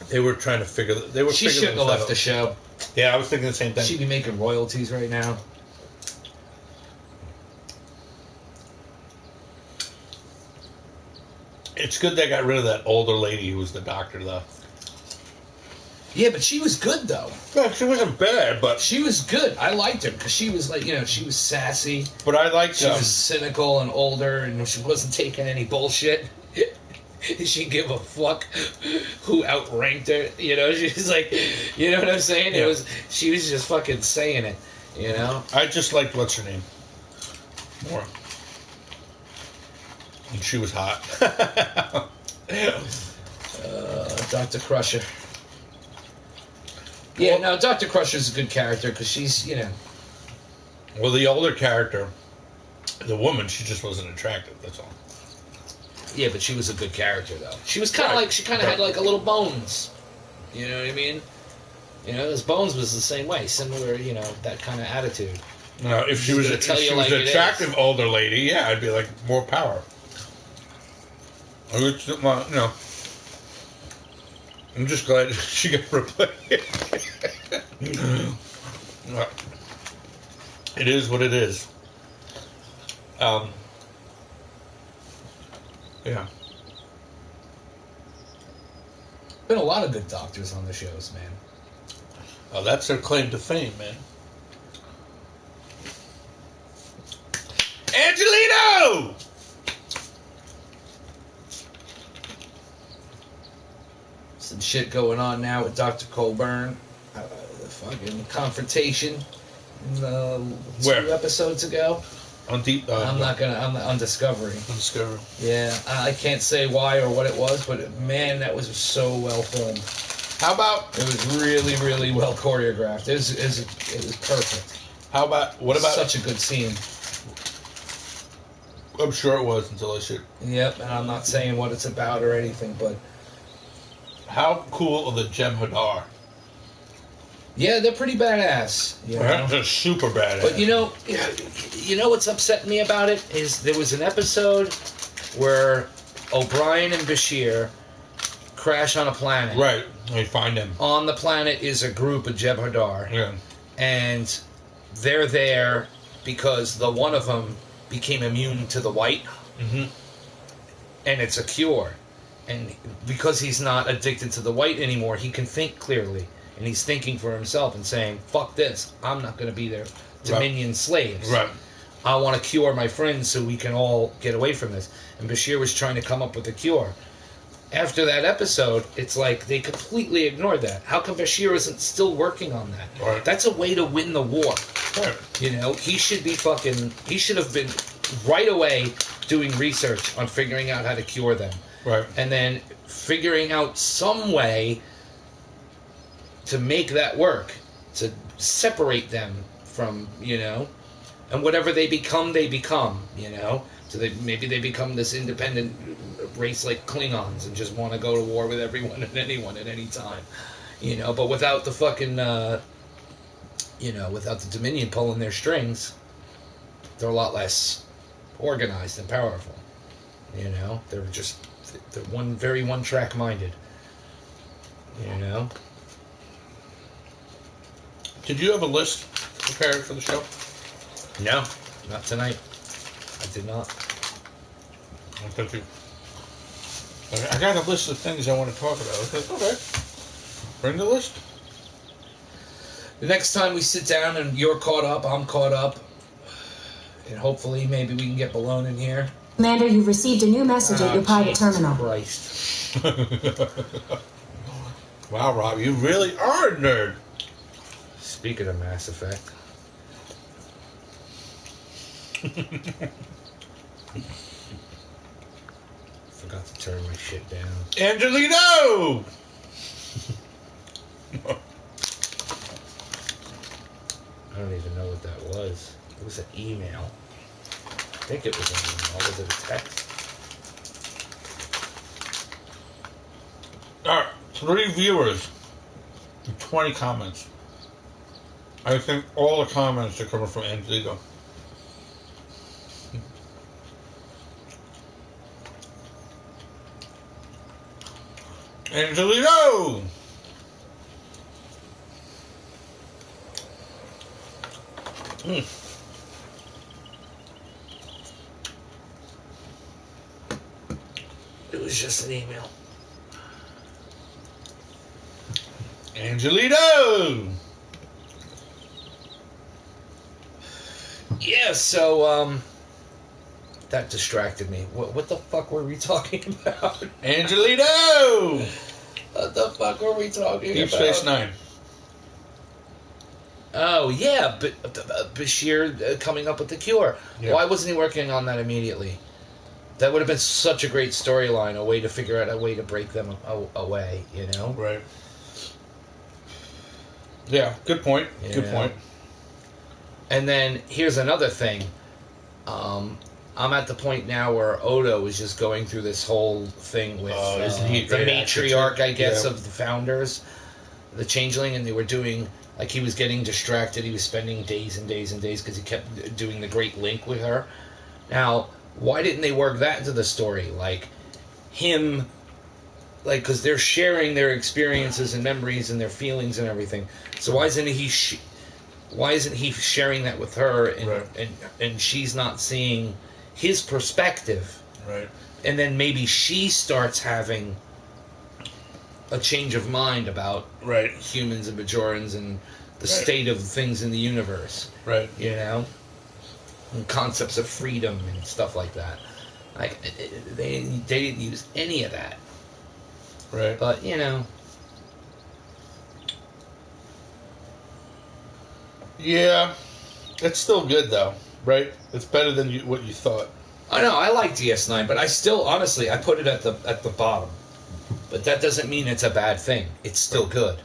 Speaker 1: They were trying to figure.
Speaker 2: She shouldn't have left the show.
Speaker 1: Yeah, I was thinking the same thing.
Speaker 2: She'd be making royalties right now.
Speaker 1: It's good they got rid of that older lady who was the doctor, though.
Speaker 2: Yeah, but she was good, though.
Speaker 1: Yeah, she wasn't bad, but...
Speaker 2: She was good. I liked her, because she was, she was sassy.
Speaker 1: But I liked
Speaker 2: She was cynical and older, and she wasn't taking any bullshit. She give a fuck who outranked her. She's like, you know what I'm saying? Yeah. She was just fucking saying it,
Speaker 1: I just liked, what's her name? More. And she was hot.
Speaker 2: Dr. Crusher. Yeah, no, Dr. Crusher's a good character because she's,
Speaker 1: Well, the older character, the woman, she just wasn't attractive, that's all.
Speaker 2: Yeah, but she was a good character, though. She was kind of had like a little Bones. You know what I mean? His Bones was the same way, similar, that kind of attitude.
Speaker 1: No, if she was an attractive older lady, yeah, I'd be like, more power. I'm just glad she got replaced. It is what it is. Yeah.
Speaker 2: Been a lot of good doctors on the shows, man.
Speaker 1: Oh, that's their claim to fame, man. Angelino!
Speaker 2: Some shit going on now with Dr. Colburn. The fucking confrontation two episodes ago.
Speaker 1: On Deep.
Speaker 2: I'm on Discovery.
Speaker 1: On Discovery.
Speaker 2: Yeah, I can't say why or what it was, but man, that was so well filmed.
Speaker 1: How about?
Speaker 2: It was really, really well choreographed. It was perfect.
Speaker 1: What about?
Speaker 2: Such a good scene.
Speaker 1: I'm sure it was until I shoot.
Speaker 2: Yep, and I'm not saying what it's about or anything, but
Speaker 1: how cool are the Jem'Hadar?
Speaker 2: Yeah, they're pretty badass.
Speaker 1: They're super badass.
Speaker 2: But you know what's upsetting me about it is there was an episode where O'Brien and Bashir crash on a planet.
Speaker 1: Right, they find them.
Speaker 2: On the planet is a group of Jem'Hadar.
Speaker 1: Yeah.
Speaker 2: And they're there because the one of them became immune to the white.
Speaker 1: Mm-hmm.
Speaker 2: And it's a cure. And because he's not addicted to the white anymore, he can think clearly. And he's thinking for himself and saying, fuck this, I'm not going to be their Dominion slaves.
Speaker 1: Right.
Speaker 2: I want to cure my friends so we can all get away from this. And Bashir was trying to come up with a cure. After that episode, it's like they completely ignored that. How come Bashir isn't still working on that?
Speaker 1: Right.
Speaker 2: That's a way to win the war.
Speaker 1: Right.
Speaker 2: He should have been right away doing research on figuring out how to cure them.
Speaker 1: Right.
Speaker 2: And then figuring out some way to make that work, to separate them from, and whatever they become, So maybe they become this independent race like Klingons and just want to go to war with everyone and anyone at any time, But without the fucking, without the Dominion pulling their strings, they're a lot less organized and powerful. They're very one-track minded.
Speaker 1: Did you have a list prepared for the show?
Speaker 2: No, not tonight. I did not.
Speaker 1: I thought you. I got a list of things I want to talk about. I thought, okay, bring the list.
Speaker 2: the next time we sit down and you're caught up, I'm caught up, and hopefully maybe we can get Balone in here.
Speaker 3: Commander, you've received a new message at your private terminal.
Speaker 2: Christ.
Speaker 1: Wow, Rob, you really are a nerd.
Speaker 2: Speaking of Mass Effect. Forgot to turn my shit down.
Speaker 1: Angelino!
Speaker 2: I don't even know what that was. It was an email. I think it was an email. Was it a text?
Speaker 1: Alright, 3 viewers and 20 comments. I think all the comments are coming from Angelino. Angelino!
Speaker 2: It was just an email.
Speaker 1: Angelino!
Speaker 2: Yeah, so, that distracted me. What the fuck were we talking about?
Speaker 1: Angelino!
Speaker 2: What the fuck were we talking
Speaker 1: Deep
Speaker 2: about?
Speaker 1: Space Nine.
Speaker 2: Oh, yeah, but Bashir coming up with the cure.
Speaker 1: Yeah.
Speaker 2: Why wasn't he working on that immediately? That would have been such a great storyline, a way to figure out a way to break them away, you know?
Speaker 1: Right. Yeah, good point.
Speaker 2: You
Speaker 1: Good
Speaker 2: know?
Speaker 1: point.
Speaker 2: And then, here's another thing. I'm at the point now where Odo is just going through this whole thing with
Speaker 1: isn't he a
Speaker 2: the
Speaker 1: great actor,
Speaker 2: matriarch,
Speaker 1: too?
Speaker 2: I guess,
Speaker 1: Yeah.
Speaker 2: of the founders, the Changeling, and they were doing, like, he was getting distracted. He was spending days and days and days because he kept doing the Great Link with her. Now, why didn't they work that into the story? Like, him, like, because they're sharing their experiences and memories and their feelings and everything. So why isn't he sharing that with her, and
Speaker 1: Right.
Speaker 2: and she's not seeing his perspective?
Speaker 1: Right.
Speaker 2: And then maybe she starts having a change of mind about
Speaker 1: Right.
Speaker 2: humans and Bajorans and the
Speaker 1: Right.
Speaker 2: state of things in the universe,
Speaker 1: Right.
Speaker 2: you know? And concepts of freedom and stuff like that. Like, they didn't use any of that.
Speaker 1: Right.
Speaker 2: But, you know...
Speaker 1: Yeah, it's still good though, right? It's better than what you thought.
Speaker 2: I know, I like DS9, but I still, honestly, I put it at the bottom. But that doesn't mean it's a bad thing. It's still good.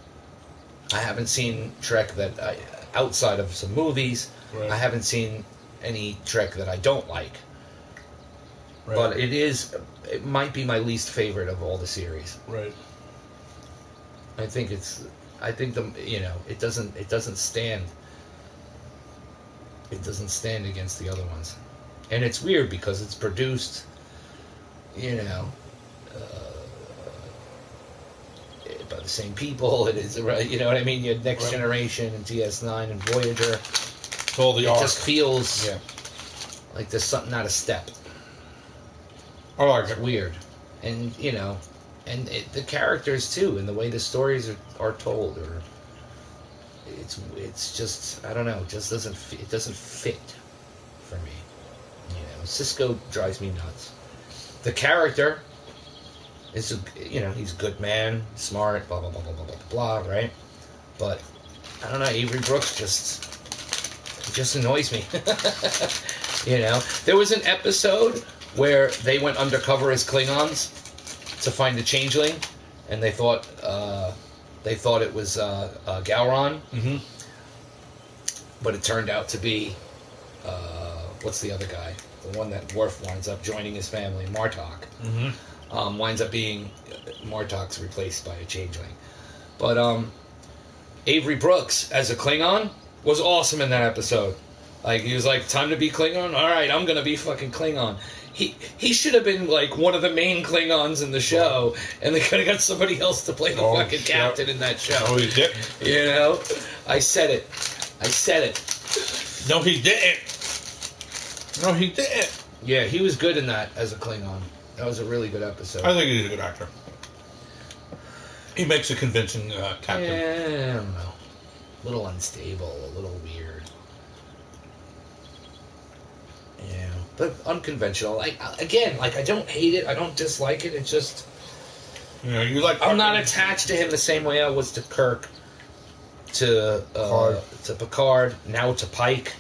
Speaker 2: I haven't seen Trek outside of some movies,
Speaker 1: Right.
Speaker 2: I haven't seen any Trek that I don't like.
Speaker 1: Right.
Speaker 2: But it might be my least favorite of all the series.
Speaker 1: Right.
Speaker 2: I think it doesn't stand. It doesn't stand against the other ones. And it's weird because it's produced, you know, by the same people. It is, you know what I mean? You had Next
Speaker 1: Right.
Speaker 2: Generation and DS9 and Voyager.
Speaker 1: It's all the
Speaker 2: It
Speaker 1: arc.
Speaker 2: just feels
Speaker 1: Yeah.
Speaker 2: like there's something out of step.
Speaker 1: I like
Speaker 2: It's
Speaker 1: it.
Speaker 2: weird. And, you know, and the characters too, and the way the stories are told, or it's just, I don't know, it just doesn't fit for me. You know, Cisco drives me nuts. The character is, you know, he's a good man, smart, blah blah blah blah blah blah blah, right? But I don't know, Avery Brooks just annoys me. You know, there was an episode where they went undercover as Klingons to find the Changeling, and they thought it was Gowron,
Speaker 1: Mm-hmm.
Speaker 2: but it turned out to be what's the other guy? The one that Worf winds up joining his family, Martok.
Speaker 1: Mm-hmm.
Speaker 2: Winds up being Martok's replaced by a Changeling. But Avery Brooks as a Klingon was awesome in that episode. Like, he was like, time to be Klingon? Alright, I'm gonna be fucking Klingon. He should have been like one of the main Klingons in the show, and they could have got somebody else to play the fucking captain in that show.
Speaker 1: Oh, he did.
Speaker 2: You know? I said it.
Speaker 1: No, he didn't. No, he didn't.
Speaker 2: Yeah, he was good in that as a Klingon. That was a really good episode.
Speaker 1: I think he's a good actor. He makes a convincing captain.
Speaker 2: Yeah, I don't know. a little unstable, a little weird. Yeah, but unconventional. I don't hate it. I don't dislike it. It's just,
Speaker 1: you like.
Speaker 2: I'm not attached to him the same way I was to Kirk, to Picard, now to Pike,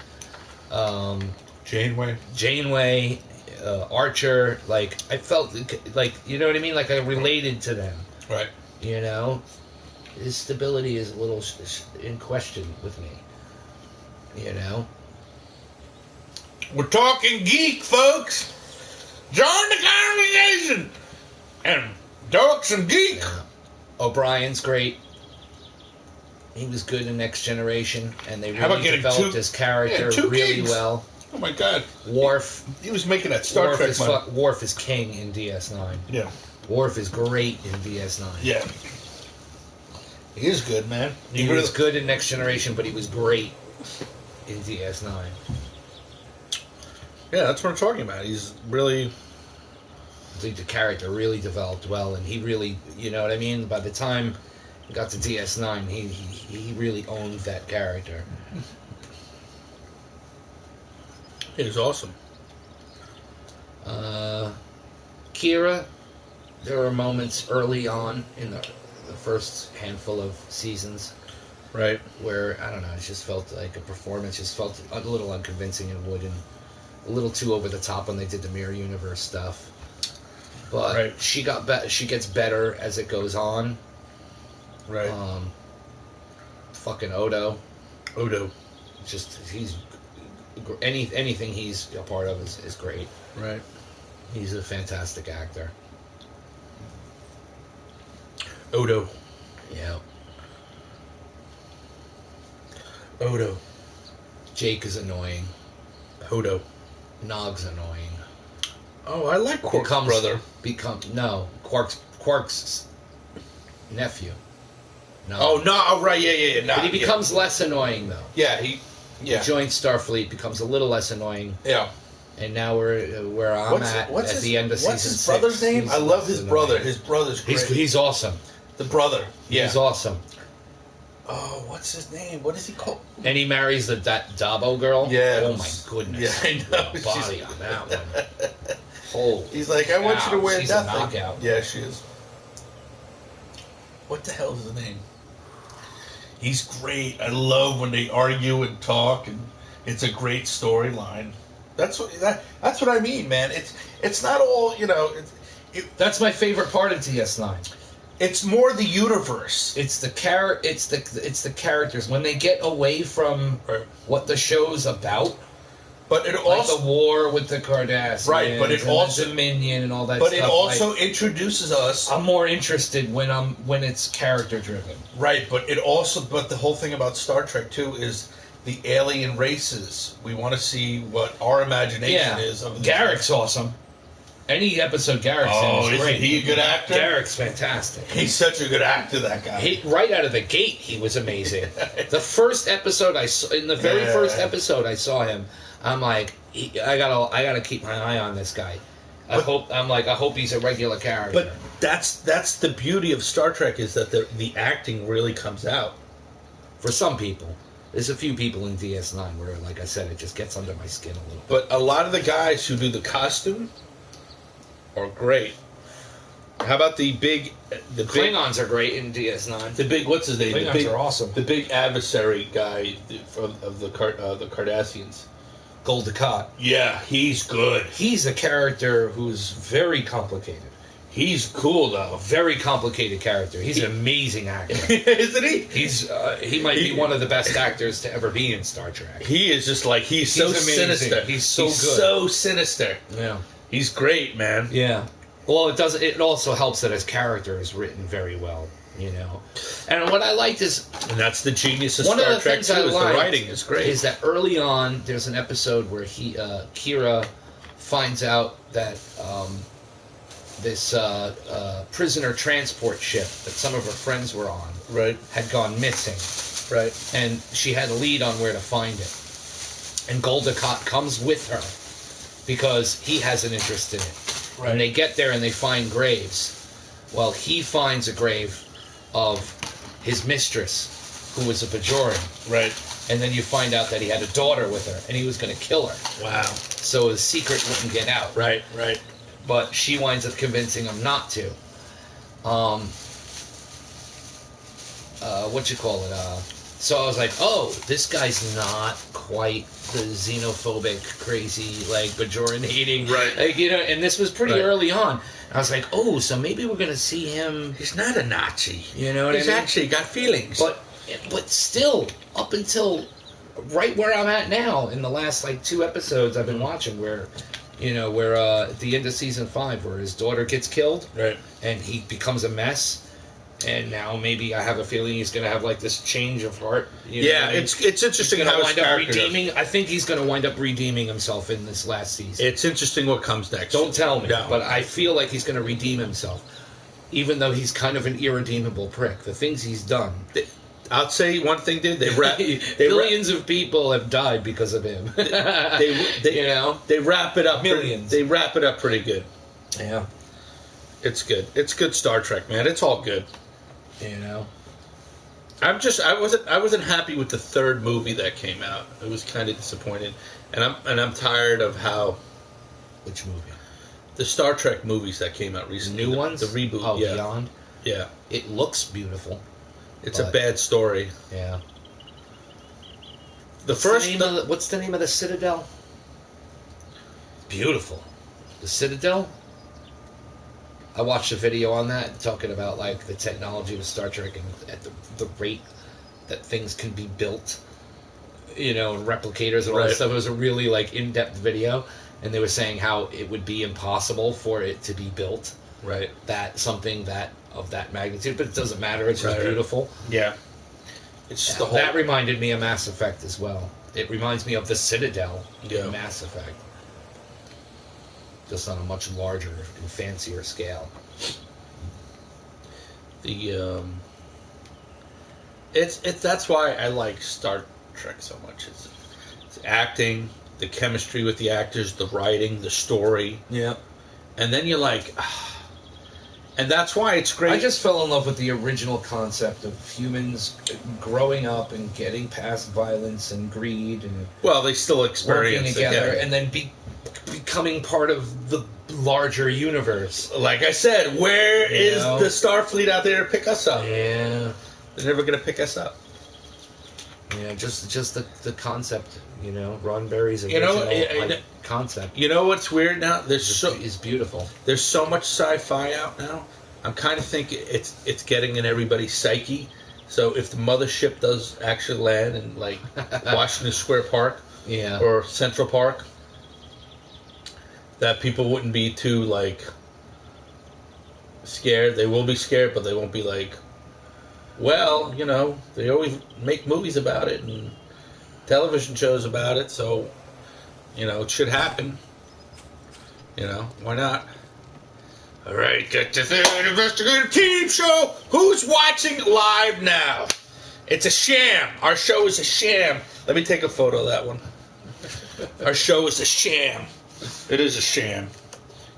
Speaker 2: Janeway, Archer. Like, I felt like, you know what I mean? Like, I related to them.
Speaker 1: Right.
Speaker 2: You know, his stability is a little in question with me. You know.
Speaker 1: We're talking geek, folks. Join the congregation and talk some geek.
Speaker 2: Yeah. O'Brien's great. He was good in Next Generation, and they really developed his character really well.
Speaker 1: Oh my God,
Speaker 2: Worf.
Speaker 1: He was making that Star Trek money.
Speaker 2: Worf is king in DS9.
Speaker 1: Yeah.
Speaker 2: Worf is great in DS9.
Speaker 1: Yeah. He is good, man.
Speaker 2: He was good in Next Generation, but he was great in DS9.
Speaker 1: Yeah, that's what I'm talking about. He's really...
Speaker 2: I think the character really developed well, and he really, you know what I mean? By the time he got to DS9, he really owned that character.
Speaker 1: He was awesome.
Speaker 2: Kira, there were moments early on in the first handful of seasons,
Speaker 1: right,
Speaker 2: where, I don't know, it just felt like a performance, just felt a little unconvincing and wooden. A little too over the top when they did the Mirror Universe stuff, but she gets better as it goes on.
Speaker 1: Right.
Speaker 2: Fucking Odo,
Speaker 1: just
Speaker 2: he's anything he's a part of is great.
Speaker 1: Right.
Speaker 2: He's a fantastic actor.
Speaker 1: Odo.
Speaker 2: Yeah.
Speaker 1: Odo.
Speaker 2: Jake is annoying.
Speaker 1: Odo.
Speaker 2: Nog's annoying.
Speaker 1: Oh, I like Quark's brother.
Speaker 2: Quark's nephew. No.
Speaker 1: Oh, no, oh, right, yeah.
Speaker 2: But he becomes less annoying, though.
Speaker 1: Yeah, he
Speaker 2: joins Starfleet, becomes a little less annoying.
Speaker 1: Yeah.
Speaker 2: And now we're where I'm at the end of season 6.
Speaker 1: What's his brother's name? I love his brother. His brother's great.
Speaker 2: He's awesome.
Speaker 1: The brother. Yeah.
Speaker 2: He's awesome.
Speaker 1: Oh, what's his name? What is he called?
Speaker 2: And he marries that Dabo girl?
Speaker 1: Yeah.
Speaker 2: Oh, my goodness.
Speaker 1: Yeah, I know.
Speaker 2: The body on that one. Holy
Speaker 1: He's like, I want you to wear
Speaker 2: she's
Speaker 1: nothing.
Speaker 2: A knockout.
Speaker 1: Yeah, she is. What the hell is his name? He's great. I love when they argue and talk, and it's a great storyline. That's what I mean, man. It's not all, you know.
Speaker 2: That's my favorite part of DS9.
Speaker 1: It's more the universe.
Speaker 2: It's the characters when they get away from what the show's about.
Speaker 1: But it also
Speaker 2: the war with the Cardassians,
Speaker 1: right? But it also
Speaker 2: the Dominion and all that.
Speaker 1: But
Speaker 2: stuff.
Speaker 1: it also introduces us.
Speaker 2: I'm more interested when it's character driven.
Speaker 1: Right, but the whole thing about Star Trek too is the alien races. We want to see what our imagination is of.
Speaker 2: Garrick's awesome. Any episode Garrick's in is great.
Speaker 1: Isn't he a good actor?
Speaker 2: Garrick's fantastic.
Speaker 1: He's such a good actor, that guy.
Speaker 2: Right out of the gate, he was amazing. The first episode in the very first episode I saw him, I'm like, I gotta keep my eye on this guy. I hope he's a regular character.
Speaker 1: But that's the beauty of Star Trek, is that the acting really comes out.
Speaker 2: For some people. There's a few people in DS9 where, like I said, it just gets under my skin a little bit.
Speaker 1: But a lot of the guys who do the costume are great. How about the
Speaker 2: Klingons are great in DS9.
Speaker 1: The big, what's his name?
Speaker 2: Klingons are awesome.
Speaker 1: The big adversary guy of the Cardassians.
Speaker 2: Gul Dukat.
Speaker 1: Yeah, he's good.
Speaker 2: He's a character who's very complicated.
Speaker 1: He's cool, though.
Speaker 2: Very complicated character. He's an amazing actor.
Speaker 1: Isn't he?
Speaker 2: He might be one of the best actors to ever be in Star Trek.
Speaker 1: He is just like, he's so
Speaker 2: amazing.
Speaker 1: sinister.
Speaker 2: He's so good.
Speaker 1: So sinister.
Speaker 2: Yeah.
Speaker 1: He's great, man.
Speaker 2: Yeah. Well, it also helps that his character is written very well, you know. And what I liked is...
Speaker 1: And that's the genius of
Speaker 2: Star Trek,
Speaker 1: too, is the writing is great.
Speaker 2: Is that early on, there's an episode where Kira finds out that this prisoner transport ship that some of her friends were on had gone missing.
Speaker 1: Right.
Speaker 2: And she had a lead on where to find it. And Gul Dukat comes with her because he has an interest in it. Right. And they get there and they find graves. Well, he finds a grave of his mistress, who was a Bajoran.
Speaker 1: Right.
Speaker 2: And then you find out that he had a daughter with her, and he was going to kill her.
Speaker 1: Wow.
Speaker 2: So his secret wouldn't get out.
Speaker 1: Right.
Speaker 2: But she winds up convincing him not to. So I was like, oh, this guy's not quite the xenophobic, crazy, like, Bajoran hating.
Speaker 1: Right.
Speaker 2: Like, and this was pretty early on. I was like, oh, so maybe we're going to see him.
Speaker 1: He's not a Nazi.
Speaker 2: You know what I mean?
Speaker 1: He's actually got feelings.
Speaker 2: But still, up until right where I'm at now, in the last, like, 2 episodes I've been watching, where at the end of season 5, where his daughter gets killed.
Speaker 1: Right.
Speaker 2: And he becomes a mess. And now maybe I have a feeling he's going to have like this change of heart.
Speaker 1: It's interesting how his character does.
Speaker 2: I think he's going to wind up redeeming himself in this last season.
Speaker 1: It's interesting what comes next.
Speaker 2: Don't tell me,
Speaker 1: no.
Speaker 2: But I feel like he's going to redeem himself, even though he's kind of an irredeemable prick. The things he's done.
Speaker 1: I'll say one thing, dude.
Speaker 2: Billions of people have died because of him.
Speaker 1: They wrap it up.
Speaker 2: Millions.
Speaker 1: They wrap it up pretty good.
Speaker 2: Yeah,
Speaker 1: it's good. It's good Star Trek, man. It's all good. I wasn't happy with the 3rd movie that came out. I was kind of disappointed, and I'm tired of how.
Speaker 2: Which movie?
Speaker 1: The Star Trek movies that came out recently.
Speaker 2: The new ones?
Speaker 1: The reboot.
Speaker 2: Oh,
Speaker 1: yeah.
Speaker 2: Beyond.
Speaker 1: Yeah.
Speaker 2: It looks beautiful.
Speaker 1: It's a bad story.
Speaker 2: Yeah. What's the name of the Citadel? Beautiful. The Citadel? I watched a video on that talking about like the technology of Star Trek and at the rate that things can be built, and replicators and all that stuff. It was a really like in-depth video, and they were saying how it would be impossible for it to be built.
Speaker 1: Right.
Speaker 2: That something of that magnitude, but it doesn't matter. It's just beautiful.
Speaker 1: Yeah. It's just
Speaker 2: that reminded me of Mass Effect as well. It reminds me of the Citadel in Mass Effect. Just on a much larger and fancier scale.
Speaker 1: That's why I like Star Trek so much. It's acting, the chemistry with the actors, the writing, the story.
Speaker 2: Yeah.
Speaker 1: And then you're like, and that's why it's great.
Speaker 2: I just fell in love with the original concept of humans growing up and getting past violence and greed and
Speaker 1: they still experience
Speaker 2: working together and then becoming part of the larger universe.
Speaker 1: Like I said, where is the Starfleet out there to pick us up?
Speaker 2: Yeah.
Speaker 1: They're never going to pick us up.
Speaker 2: Yeah, just the concept, Roddenberry's original concept.
Speaker 1: You know what's weird now?
Speaker 2: It's beautiful.
Speaker 1: There's so much sci-fi out now. I'm kind of thinking it's getting in everybody's psyche. So if the mothership does actually land in like Washington Square Park, or Central Park, that people wouldn't be too like scared. They will be scared, but they won't be like, well, they always make movies about it and television shows about it, so it should happen. Why not? All right, get to the Investigative Team Show. Who's watching live now? It's a sham. Our show is a sham. Let me take a photo of that one. Our show is a sham. It is a sham.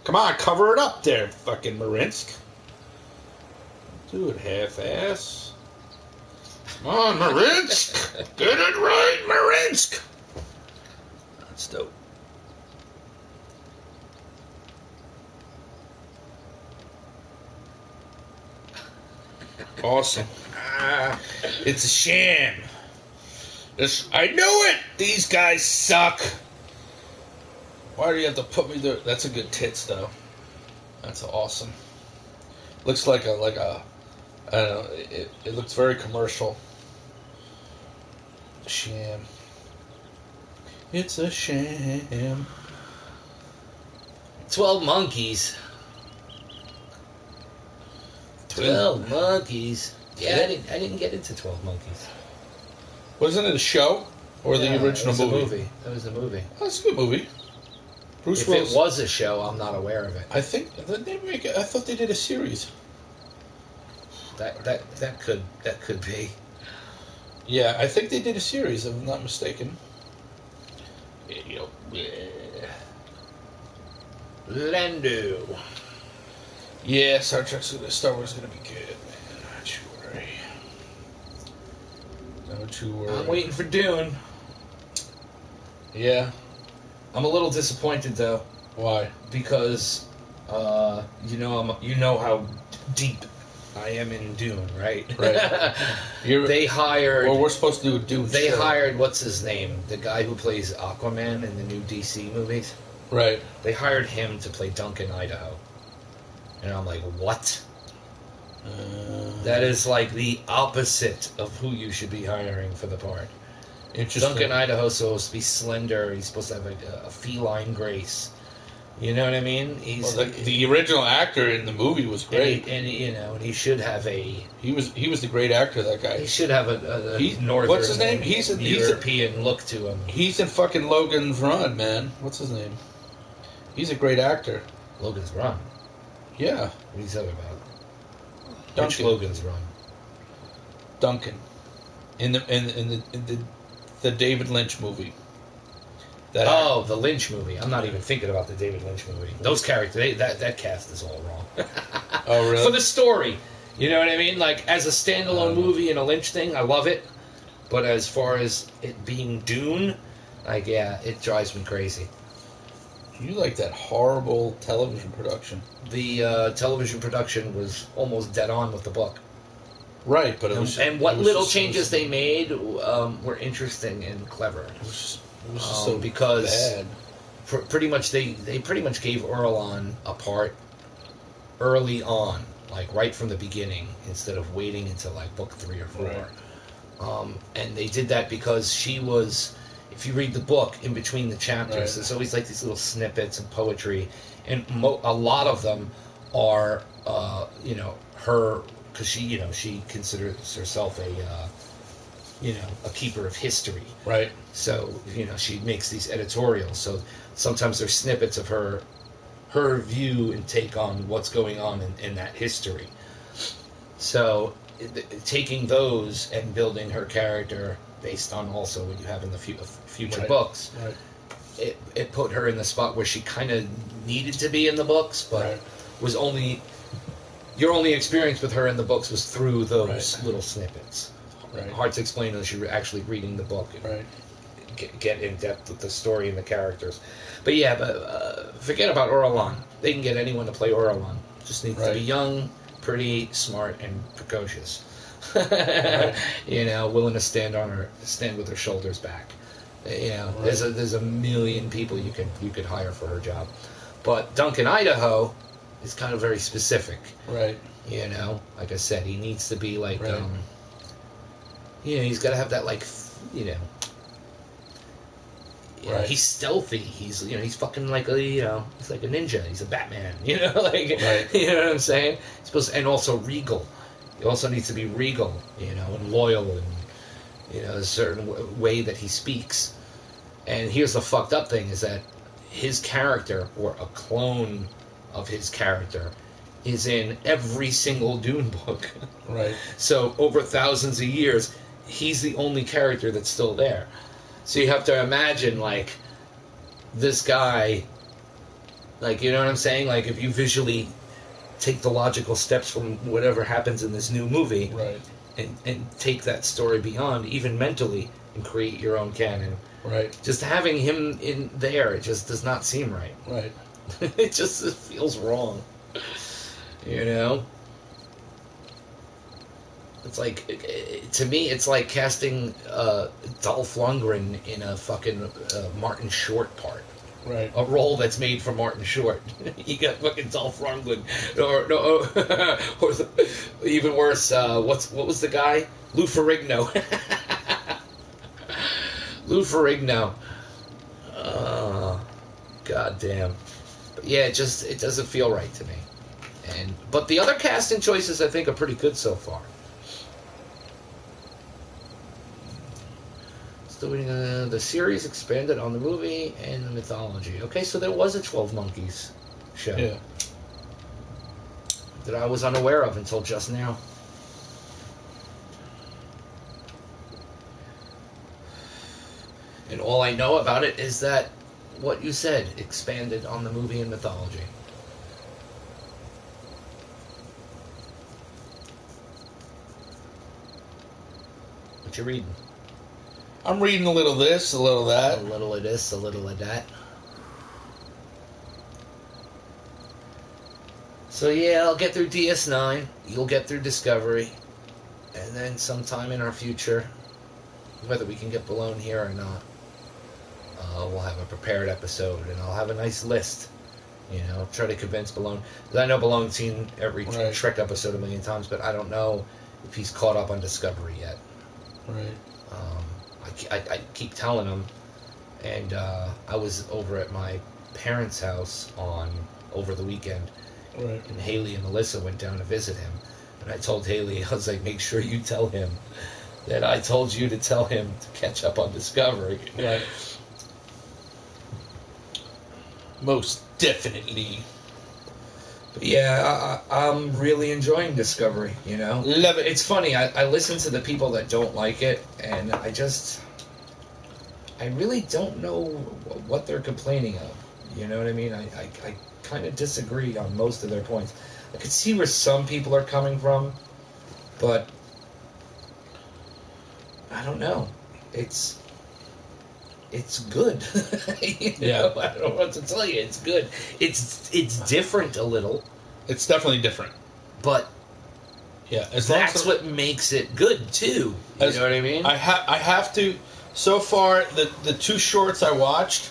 Speaker 1: Come on, cover it up there, fucking Marinsk. Do it half-ass. Come on, Marinsk. Get it right, Marinsk. That's dope. Awesome. It's a sham. I knew it. These guys suck. Why do you have to put me there? That's a good tits, though. That's awesome. Looks like a I don't know. It looks very commercial. Sham. It's a sham.
Speaker 2: 12 Monkeys. 12 Monkeys. Yeah, I didn't get into 12 Monkeys.
Speaker 1: Wasn't it a show or the original movie?
Speaker 2: That was the movie.
Speaker 1: Oh, that's a good movie. Bruce
Speaker 2: If
Speaker 1: Willis.
Speaker 2: it was a show, I'm not aware of it.
Speaker 1: I think I thought they did a series.
Speaker 2: That could be.
Speaker 1: Yeah, I think they did a series, if I'm not mistaken.
Speaker 2: Lando.
Speaker 1: Yeah, Star Wars is gonna be good, man. Sure. Don't you worry.
Speaker 2: I'm waiting for Dune.
Speaker 1: Yeah.
Speaker 2: I'm a little disappointed though.
Speaker 1: Why?
Speaker 2: Because you know how deep I am in Dune, right?
Speaker 1: Right.
Speaker 2: They hired.
Speaker 1: Well, we're supposed to do a Dune.
Speaker 2: They
Speaker 1: show.
Speaker 2: hired what's his name, the guy who plays Aquaman in the new DC movies.
Speaker 1: Right.
Speaker 2: They hired him to play Duncan Idaho, and I'm like, what? That is like the opposite of who you should be hiring for the part. Duncan Idaho's supposed to be slender. He's supposed to have a feline grace. You know what I mean? He's
Speaker 1: the original actor in the movie was great,
Speaker 2: and he should have a.
Speaker 1: He was the great actor. That guy.
Speaker 2: He should have a northern.
Speaker 1: What's his name? He's a
Speaker 2: European look to him.
Speaker 1: He's in fucking Logan's Run, man. What's his name? He's a great actor.
Speaker 2: Logan's Run.
Speaker 1: Yeah.
Speaker 2: What are you talking about?
Speaker 1: Duncan.
Speaker 2: Which Logan's Run?
Speaker 1: Duncan. In the David Lynch movie.
Speaker 2: The Lynch movie. I'm not even thinking about the David Lynch movie. Those characters, that cast is all wrong.
Speaker 1: Oh, really?
Speaker 2: For the story. You know what I mean? Like, as a standalone movie and a Lynch thing, I love it. But as far as it being Dune, like, yeah, it drives me crazy.
Speaker 1: You like that horrible television production.
Speaker 2: The television production was almost dead on with the book.
Speaker 1: Right, but it was...
Speaker 2: And what little changes they made were interesting and clever.
Speaker 1: It was just so
Speaker 2: because
Speaker 1: bad.
Speaker 2: Pretty much they pretty much gave Orlan a part early on, like right from the beginning, instead of waiting until like book 3 or 4. Right. And they did that because she was... If you read the book, in between the chapters, right, there's always like these little snippets and poetry, and a lot of them are, her, because she considers herself a keeper of history.
Speaker 1: Right.
Speaker 2: So, she makes these editorials. So sometimes there's snippets of her view and take on what's going on in that history. So taking those and building her character based on also what you have in the future
Speaker 1: right,
Speaker 2: books,
Speaker 1: right,
Speaker 2: it put her in the spot where she kind of needed to be in the books, but
Speaker 1: right,
Speaker 2: was your only experience with her in the books was through those
Speaker 1: right,
Speaker 2: little snippets.
Speaker 1: Right.
Speaker 2: Hard to explain unless you're actually reading the book and
Speaker 1: right,
Speaker 2: get in depth with the story and the characters. But yeah, forget about Orlan. They can get anyone to play Orlan. Just needs to be young, pretty, smart, and precocious. Right. Willing to stand with her shoulders back. Right. There's a million people you could hire for her job. But Duncan Idaho is kind of very specific.
Speaker 1: Right.
Speaker 2: Like I said, he needs to be like,
Speaker 1: right,
Speaker 2: he's got to have that like,
Speaker 1: right,
Speaker 2: he's stealthy. He's fucking like he's like a ninja. He's a Batman. Right. You know what I'm saying? And also regal. He also needs to be regal, and loyal, and a certain way that he speaks. And here's the fucked up thing: is that his character, or a clone of his character, is in every single Dune book.
Speaker 1: Right. So
Speaker 2: over thousands of years, he's the only character that's still there. So you have to imagine, like, this guy, like, you know what I'm saying? Like, if you visually take the logical steps from whatever happens in this new movie,
Speaker 1: right,
Speaker 2: and take that story beyond, even mentally, and create your own canon.
Speaker 1: Right. Just
Speaker 2: having him in there, it just does not seem right.
Speaker 1: Right.
Speaker 2: It feels wrong. It's like, to me, it's like casting Dolph Lundgren in a fucking Martin Short part.
Speaker 1: Right.
Speaker 2: A role that's made for Martin Short. You got fucking Dolph Lundgren, or even worse. What was the guy? Lou Ferrigno. Lou Ferrigno. God damn. But yeah, it doesn't feel right to me. But the other casting choices, I think, are pretty good so far. The series expanded on the movie and the mythology. Okay, so there was a 12 Monkeys show.
Speaker 1: Yeah.
Speaker 2: That I was unaware of until just now. And all I know about it is that what you said, expanded on the movie and mythology. What you reading?
Speaker 1: I'm reading a little of this, a little of that.
Speaker 2: A little of this, a little of that. So yeah, I'll get through DS9. You'll get through Discovery. And then sometime in our future, whether we can get Balone here or not, we'll have a prepared episode, and I'll have a nice list. You know, try to convince Balone. Because I know Balone's seen every Trek episode a million times, but I don't know if he's caught up on Discovery yet.
Speaker 1: Right.
Speaker 2: I keep telling him, and I was over at my parents' house over the weekend, and Haley and Melissa went down to visit him, and I told Haley, I was like, make sure you tell him that I told you to tell him to catch up on Discovery.
Speaker 1: Right. Most definitely.
Speaker 2: But yeah, I'm really enjoying Discovery, you know?
Speaker 1: Love it.
Speaker 2: It's funny, I listen to the people that don't like it, and I really don't know what they're complaining of. You know what I mean? I kind of disagree on most of their points. I can see where some people are coming from, but I don't know. It's good. You know, I don't know what to tell you. It's good. It's different a little.
Speaker 1: It's definitely different.
Speaker 2: But
Speaker 1: yeah,
Speaker 2: that's what makes it good too. You know what I mean?
Speaker 1: I have to. So far, the two shorts I watched,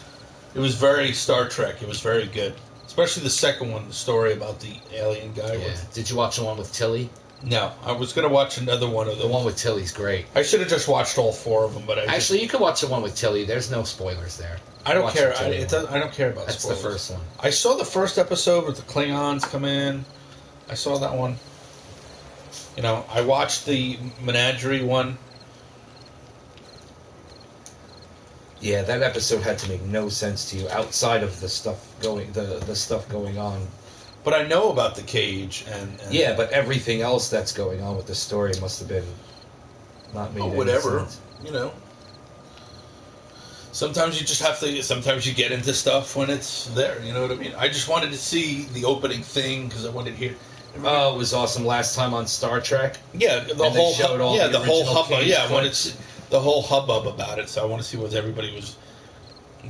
Speaker 1: it was very Star Trek. It was very good, especially the second one, the story about the alien guy.
Speaker 2: Yeah. Did you watch the one with Tilly?
Speaker 1: No, I was going to watch another one of them.
Speaker 2: The one with Tilly's great.
Speaker 1: I should have just watched all four of them, but
Speaker 2: actually, you could watch the one with Tilly. There's no spoilers there.
Speaker 1: I don't care. I don't care about
Speaker 2: That's
Speaker 1: spoilers.
Speaker 2: the first one.
Speaker 1: I saw the first episode with the Klingons come in. I saw that one. You know, I watched the Menagerie one.
Speaker 2: Yeah, that episode had to make no sense to you outside of the stuff going on.
Speaker 1: But I know about the cage and
Speaker 2: yeah, but everything else that's going on with the story must have been not made any sense.
Speaker 1: You know. Sometimes you just have to. Sometimes you get into stuff when it's there. You know what I mean? I just wanted to see the opening thing because I wanted to hear.
Speaker 2: Oh, it was awesome last time on Star Trek.
Speaker 1: Yeah, the whole hubbub. Yeah, when it's the whole hubbub about it. So I want to see what everybody was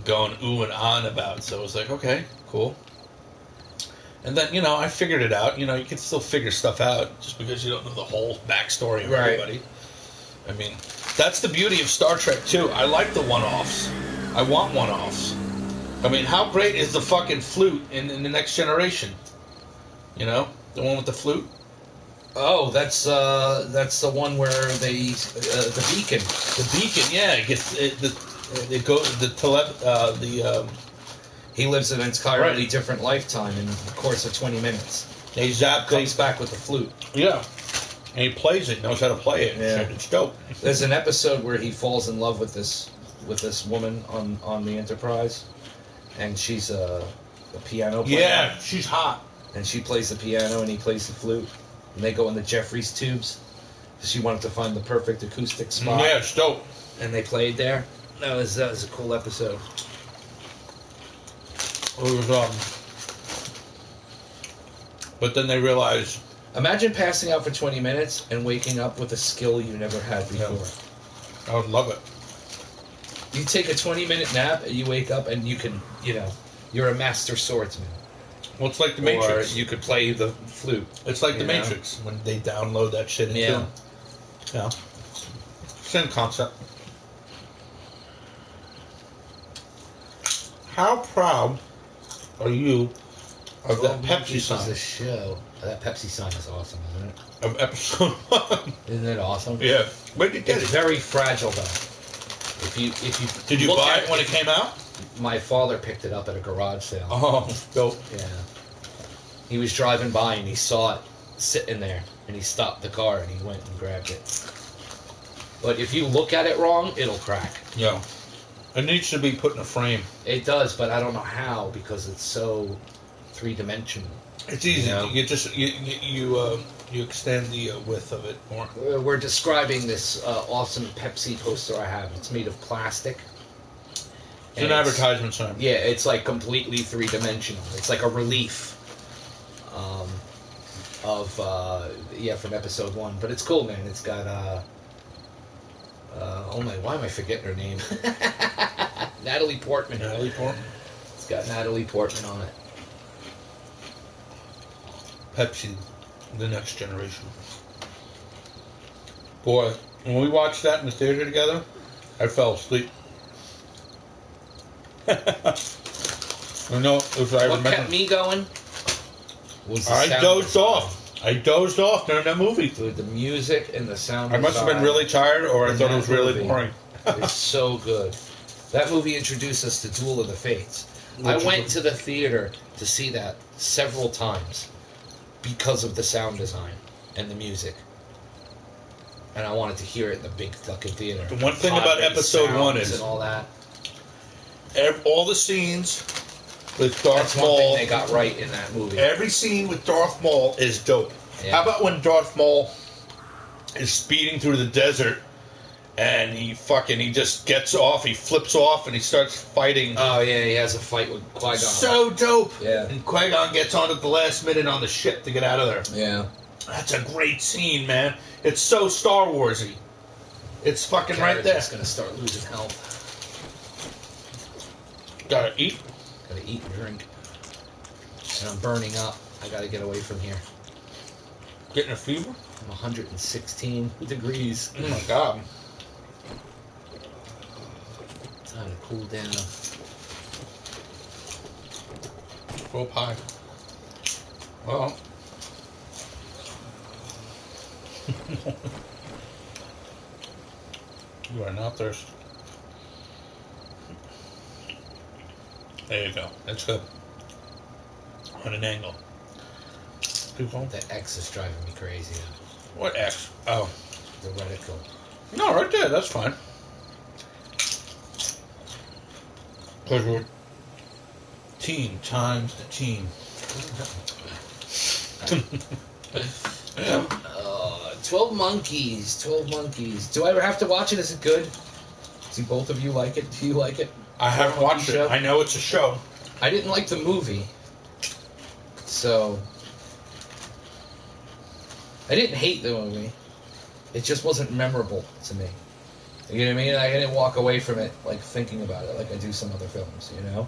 Speaker 1: going ooh and on about. So I was like, okay, cool. And then, you know, I figured it out. You know, you can still figure stuff out just because you don't know the whole backstory of everybody. I mean, that's the beauty of Star Trek, too. I like the one-offs. I want one-offs. I mean, how great is the fucking flute in The Next Generation? You know? The one with the flute?
Speaker 2: Oh, that's the one where the beacon.
Speaker 1: The beacon, yeah. It gets
Speaker 2: he lives an entirely different lifetime in the course of 20 minutes.
Speaker 1: He
Speaker 2: comes back with the flute.
Speaker 1: Yeah. And he plays it, knows how to play it. Yeah. It's dope.
Speaker 2: There's an episode where he falls in love with this woman on the Enterprise, and she's a piano player.
Speaker 1: Yeah, she's hot.
Speaker 2: And she plays the piano and he plays the flute. And they go in the Jeffries tubes. She wanted to find the perfect acoustic spot.
Speaker 1: Yeah, it's dope.
Speaker 2: And they played there. That was a cool episode.
Speaker 1: It was, but then they realized...
Speaker 2: Imagine passing out for 20 minutes and waking up with a skill you never had before.
Speaker 1: Yeah. I would love it.
Speaker 2: You take a 20-minute nap and you wake up and you can, you know, you're a master swordsman.
Speaker 1: Well, it's like the Matrix.
Speaker 2: Or you could play the flute.
Speaker 1: It's like the Matrix when they download that shit into them. Yeah. Same concept. How proud are you of that Pepsi sign?
Speaker 2: This show. That Pepsi sign is awesome, isn't it?
Speaker 1: Of episode 1.
Speaker 2: Isn't it awesome?
Speaker 1: Yeah. Where did you get it?
Speaker 2: It's very fragile, though. If you
Speaker 1: did you buy it when it came out?
Speaker 2: My father picked it up at a garage sale.
Speaker 1: Oh, dope.
Speaker 2: Yeah. He was driving by and he saw it sitting there, and he stopped the car and he went and grabbed it. But if you look at it wrong, it'll crack.
Speaker 1: Yeah. It needs to be put in a frame.
Speaker 2: It does, but I don't know how because it's so three-dimensional.
Speaker 1: It's easy.
Speaker 2: You know?
Speaker 1: You extend the width of it more.
Speaker 2: We're describing this awesome Pepsi poster I have. It's made of plastic.
Speaker 1: It's an advertisement sign.
Speaker 2: Yeah, it's like completely three-dimensional. It's like a relief from episode 1. But it's cool, man. It's got why am I forgetting her name? Natalie Portman.
Speaker 1: Natalie Portman.
Speaker 2: It's got Natalie Portman on it.
Speaker 1: Pepsi, The Next Generation. Boy, when we watched that in the theater together, I fell asleep. I know it was.
Speaker 2: What kept me going was the sound
Speaker 1: dozed
Speaker 2: design.
Speaker 1: off. I dozed off during that movie.
Speaker 2: Dude, the music and the sound
Speaker 1: I must have been
Speaker 2: design
Speaker 1: really tired, or I thought it was really
Speaker 2: movie
Speaker 1: boring.
Speaker 2: It's so good. That movie introduced us to Duel of the Fates. I went to the theater to see that several times because of the sound design and the music. And I wanted to hear it in the big fucking theater.
Speaker 1: The one thing about episode 1 is
Speaker 2: and all that.
Speaker 1: All the scenes with Darth
Speaker 2: That's one thing
Speaker 1: Maul.
Speaker 2: they got right in that movie.
Speaker 1: Every scene with Darth Maul is dope.
Speaker 2: Yeah.
Speaker 1: How about when Darth Maul is speeding through the desert and he just gets off, he flips off and he starts fighting.
Speaker 2: Oh yeah, he has a fight with Qui-Gon.
Speaker 1: So dope.
Speaker 2: Yeah.
Speaker 1: And Qui-Gon gets on at the last minute on the ship to get out of there.
Speaker 2: Yeah.
Speaker 1: That's a great scene, man. It's so Star Warsy. It's fucking right there.
Speaker 2: It's gonna start losing health.
Speaker 1: Gotta eat.
Speaker 2: Gotta eat and drink. And I'm burning up. I gotta get away from here.
Speaker 1: Getting a fever?
Speaker 2: I'm 116 degrees.
Speaker 1: Oh my god.
Speaker 2: Time to cool down.
Speaker 1: Full pie. Well. You are not thirsty. There you go. That's good. On an angle. People.
Speaker 2: The X is driving me crazy.
Speaker 1: What X? Oh.
Speaker 2: The reticle.
Speaker 1: No, right there. That's fine. Because we're team times the team.
Speaker 2: 12 Monkeys. 12 Monkeys. Do I ever have to watch it? Is it good? Do both of you like it? Do you like it?
Speaker 1: I haven't watched it. I know it's a show.
Speaker 2: I didn't like the movie. So I didn't hate the movie. It just wasn't memorable to me. You know what I mean? I didn't walk away from it like thinking about it like I do some other films, you know?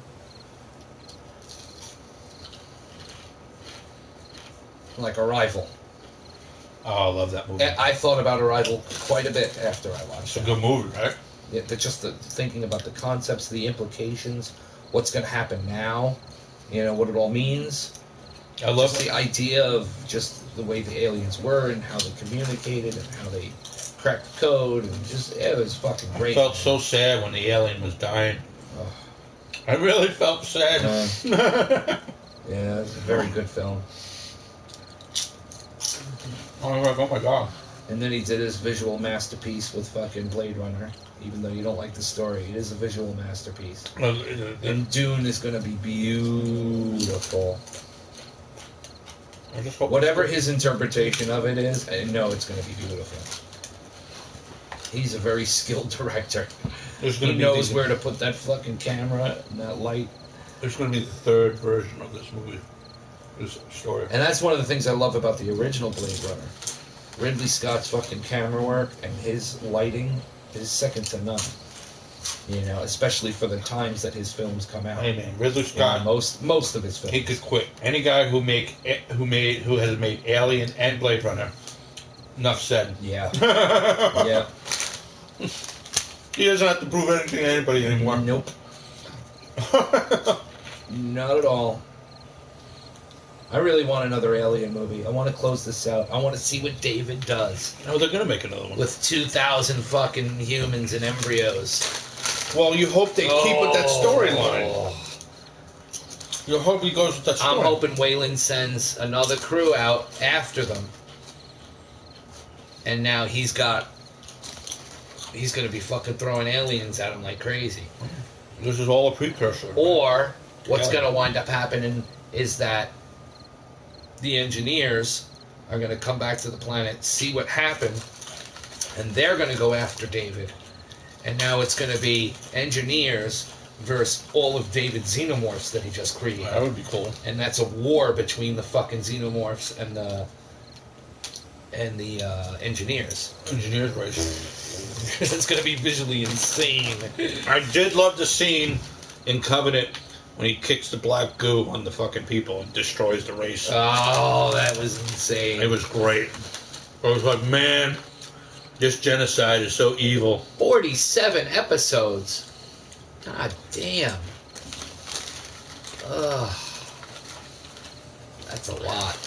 Speaker 2: Like Arrival.
Speaker 1: Oh, I love that movie.
Speaker 2: I thought about Arrival quite a bit after I watched it.
Speaker 1: It's a good movie, right?
Speaker 2: Yeah, but just thinking about the concepts, the implications, what's going to happen now, you know, what it all means.
Speaker 1: I love
Speaker 2: just the idea of just the way the aliens were and how they communicated and how they cracked the code and just it was fucking great.
Speaker 1: I felt so sad when the alien was dying.
Speaker 2: Oh.
Speaker 1: I really felt sad.
Speaker 2: Yeah, it was a very good film.
Speaker 1: Oh my god.
Speaker 2: And then he did his visual masterpiece with fucking Blade Runner. Even though you don't like the story, it is a visual masterpiece. And Dune is going to be beautiful. Whatever his interpretation of it is, I know it's going to be beautiful. He's a very skilled director. He knows where to put that fucking camera and that light.
Speaker 1: There's going to be the third version of this movie. This story.
Speaker 2: And that's one of the things I love about the original Blade Runner. Ridley Scott's fucking camera work and his lighting is second to none. You know, especially for the times that his films come out.
Speaker 1: Hey man, Ridley Scott.
Speaker 2: Yeah, most of his films.
Speaker 1: He could quit. Any guy who has made Alien and Blade Runner. Enough said.
Speaker 2: Yeah. Yeah.
Speaker 1: He doesn't have to prove anything to anybody anymore.
Speaker 2: Nope. Not at all. I really want another Alien movie. I want to close this out. I want to see what David does.
Speaker 1: Oh, they're gonna make another one
Speaker 2: with 2,000 fucking humans and embryos.
Speaker 1: Well, you hope they keep with that storyline. You hope he goes with that story.
Speaker 2: I'm hoping Wayland sends another crew out after them, and now he's going to be fucking throwing aliens at him like crazy.
Speaker 1: This is all a precursor.
Speaker 2: Or what's going to wind up happening is that the engineers are going to come back to the planet, see what happened, and they're going to go after David. And now it's going to be engineers versus all of David's xenomorphs that he just created.
Speaker 1: That would be cool.
Speaker 2: And that's a war between the fucking xenomorphs and the the engineers.
Speaker 1: Engineers race.
Speaker 2: It's going to be visually insane.
Speaker 1: I did love the scene in Covenant when he kicks the black goo on the fucking people and destroys the race.
Speaker 2: Oh, that was insane.
Speaker 1: It was great. I was like, man, this genocide is so evil.
Speaker 2: 47 episodes. God damn. Ugh. That's a lot.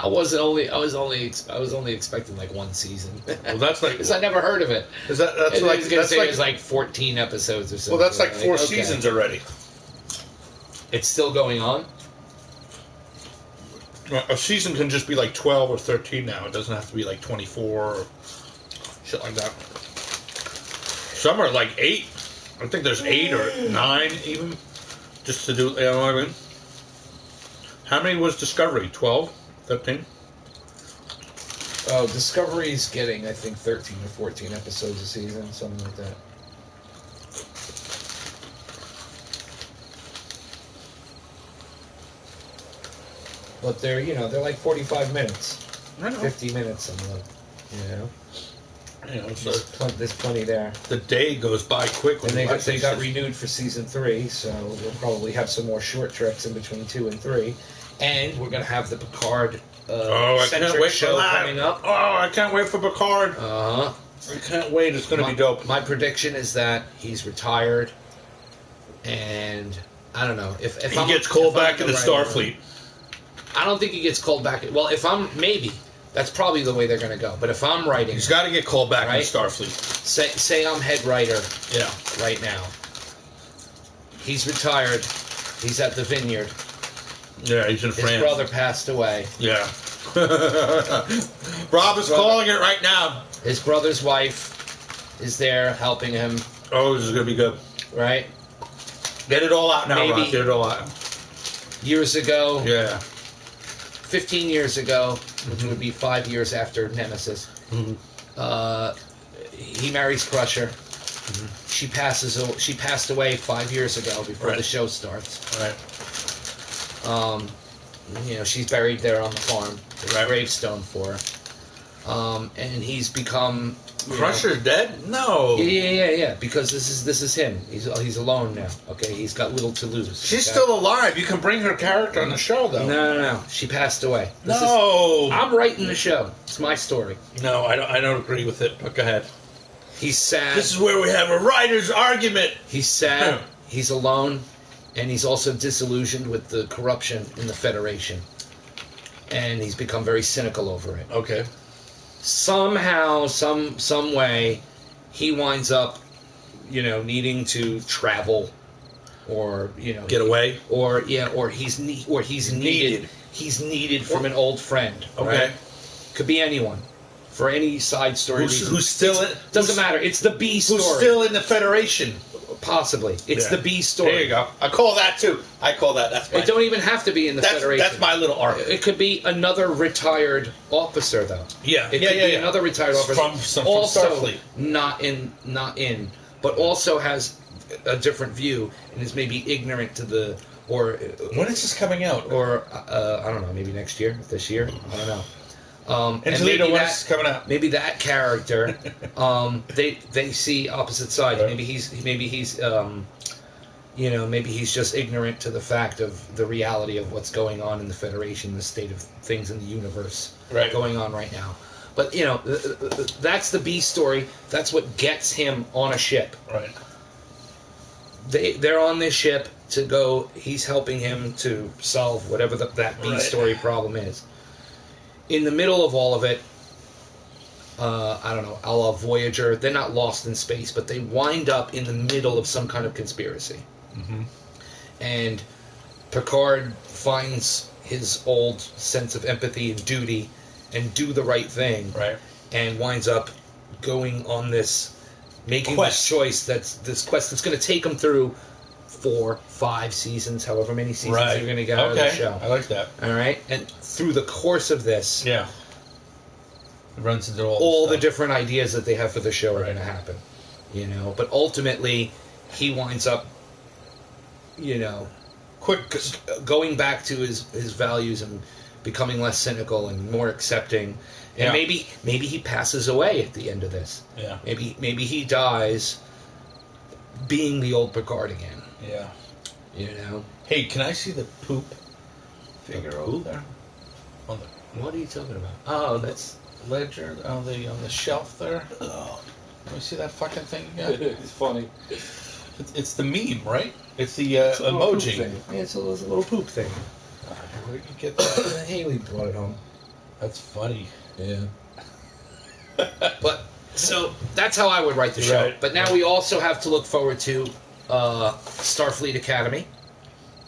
Speaker 2: I was only expecting like one season.
Speaker 1: Well, that's like
Speaker 2: because I never heard of it.
Speaker 1: Is that that's like
Speaker 2: that's like, it was like 14 episodes or something.
Speaker 1: Well, that's like 4 seasons already.
Speaker 2: It's still going on.
Speaker 1: A season can just be like 12 or 13 now. It doesn't have to be like 24 or shit like that. Some are like 8. I think there's 8 or 9 even. Just to do, you know what I mean? How many was Discovery? 12? 13?
Speaker 2: Oh, Discovery's getting, I think, 13 or 14 episodes a season, something like that. But they're like 45 minutes. 50 minutes, something like,
Speaker 1: so
Speaker 2: there's plenty there.
Speaker 1: The day goes by quick.
Speaker 2: And they got renewed for season 3, so we'll probably have some more short treks in between 2 and 3. And we're going to have the Picard centric show coming up.
Speaker 1: Oh, I can't wait for Picard.
Speaker 2: Uh-huh.
Speaker 1: I can't wait. It's going to be dope.
Speaker 2: My prediction is that he's retired, and I don't know if
Speaker 1: he gets called back into Starfleet.
Speaker 2: I don't think he gets called back. Well, maybe. That's probably the way they're going to go. But if I'm writing...
Speaker 1: He's got to get called back into Starfleet.
Speaker 2: Say I'm head writer right now. He's retired. He's at the Vineyard.
Speaker 1: Yeah, he's in France.
Speaker 2: His brother passed away.
Speaker 1: Yeah. Rob is calling it right now.
Speaker 2: His brother's wife is there helping him.
Speaker 1: Oh, this is going to be good.
Speaker 2: Right?
Speaker 1: Get it all out now,
Speaker 2: Maybe
Speaker 1: Rob. Get it all out.
Speaker 2: Years ago...
Speaker 1: Yeah.
Speaker 2: 15 years ago, which would be 5 years after Nemesis, he marries Crusher. She passed away 5 years ago before the show starts.
Speaker 1: Right.
Speaker 2: She's buried there on the farm. There's a gravestone for her. And he's become...
Speaker 1: Crusher's dead? No.
Speaker 2: Yeah. Because this is him. He's alone now. Okay, he's got little to lose.
Speaker 1: She's still alive. You can bring her character on the show, though.
Speaker 2: No. She passed away. I'm writing the show. It's my story.
Speaker 1: No, I don't agree with it. But go ahead.
Speaker 2: He's sad.
Speaker 1: This is where we have a writer's argument.
Speaker 2: He's sad. He's alone, and he's also disillusioned with the corruption in the Federation, and he's become very cynical over it.
Speaker 1: Okay.
Speaker 2: Somehow, some way, he winds up, needing to travel, or
Speaker 1: get away,
Speaker 2: or he's needed. He's needed from an old friend.
Speaker 1: Okay,
Speaker 2: right? Could be anyone. For any side story,
Speaker 1: who's still
Speaker 2: doesn't matter. It's the B story.
Speaker 1: Who's still in the Federation?
Speaker 2: Possibly, it's the B story.
Speaker 1: There you go. I call that too. That's
Speaker 2: it. Don't even have to be in the Federation.
Speaker 1: That's my little arc.
Speaker 2: It could be another retired officer, though.
Speaker 1: Yeah,
Speaker 2: it could be another retired officer
Speaker 1: from Starfleet.
Speaker 2: Not in, but also has a different view and is maybe ignorant to the
Speaker 1: when is this coming out?
Speaker 2: Or I don't know, maybe next year, this year, I don't know.
Speaker 1: Angelina, when's coming out?
Speaker 2: Maybe that character, they see opposite sides. Right. Maybe he's just ignorant to the fact of the reality of what's going on in the Federation, the state of things in the universe going on right now. But that's the B story. That's what gets him on a ship.
Speaker 1: Right.
Speaker 2: They're on this ship to go. He's helping him to solve whatever that B story problem is. In the middle of all of it, I don't know, a la Voyager, they're not lost in space, but they wind up in the middle of some kind of conspiracy. Mm-hmm. And Picard finds his old sense of empathy and duty and do the right thing.
Speaker 1: Right.
Speaker 2: And winds up going on making this choice, this quest that's going to take him through 4, 5 seasons, however many seasons you're going to get out of the show.
Speaker 1: I like that.
Speaker 2: All right? And through the course of this,
Speaker 1: it runs into
Speaker 2: all the different ideas that they have for the show are going to happen. But ultimately, he winds up, going back to his values and becoming less cynical and more accepting. And maybe he passes away at the end of this.
Speaker 4: Yeah.
Speaker 2: Maybe he dies being the old Picard again.
Speaker 4: Yeah.
Speaker 2: You know?
Speaker 4: Hey, can I see the poop figure over there?
Speaker 2: What are you talking about? Oh, that's
Speaker 4: ledger on the shelf there. Oh. Let me see that fucking thing again.
Speaker 2: It's funny.
Speaker 4: It's the meme, right? It's the emoji.
Speaker 2: Yeah, it's a little poop thing.
Speaker 4: Where did you get that?
Speaker 2: Haley brought it home.
Speaker 4: That's funny.
Speaker 2: Yeah. But so that's how I would write the show.
Speaker 4: Right.
Speaker 2: But now we also have to look forward to Starfleet Academy.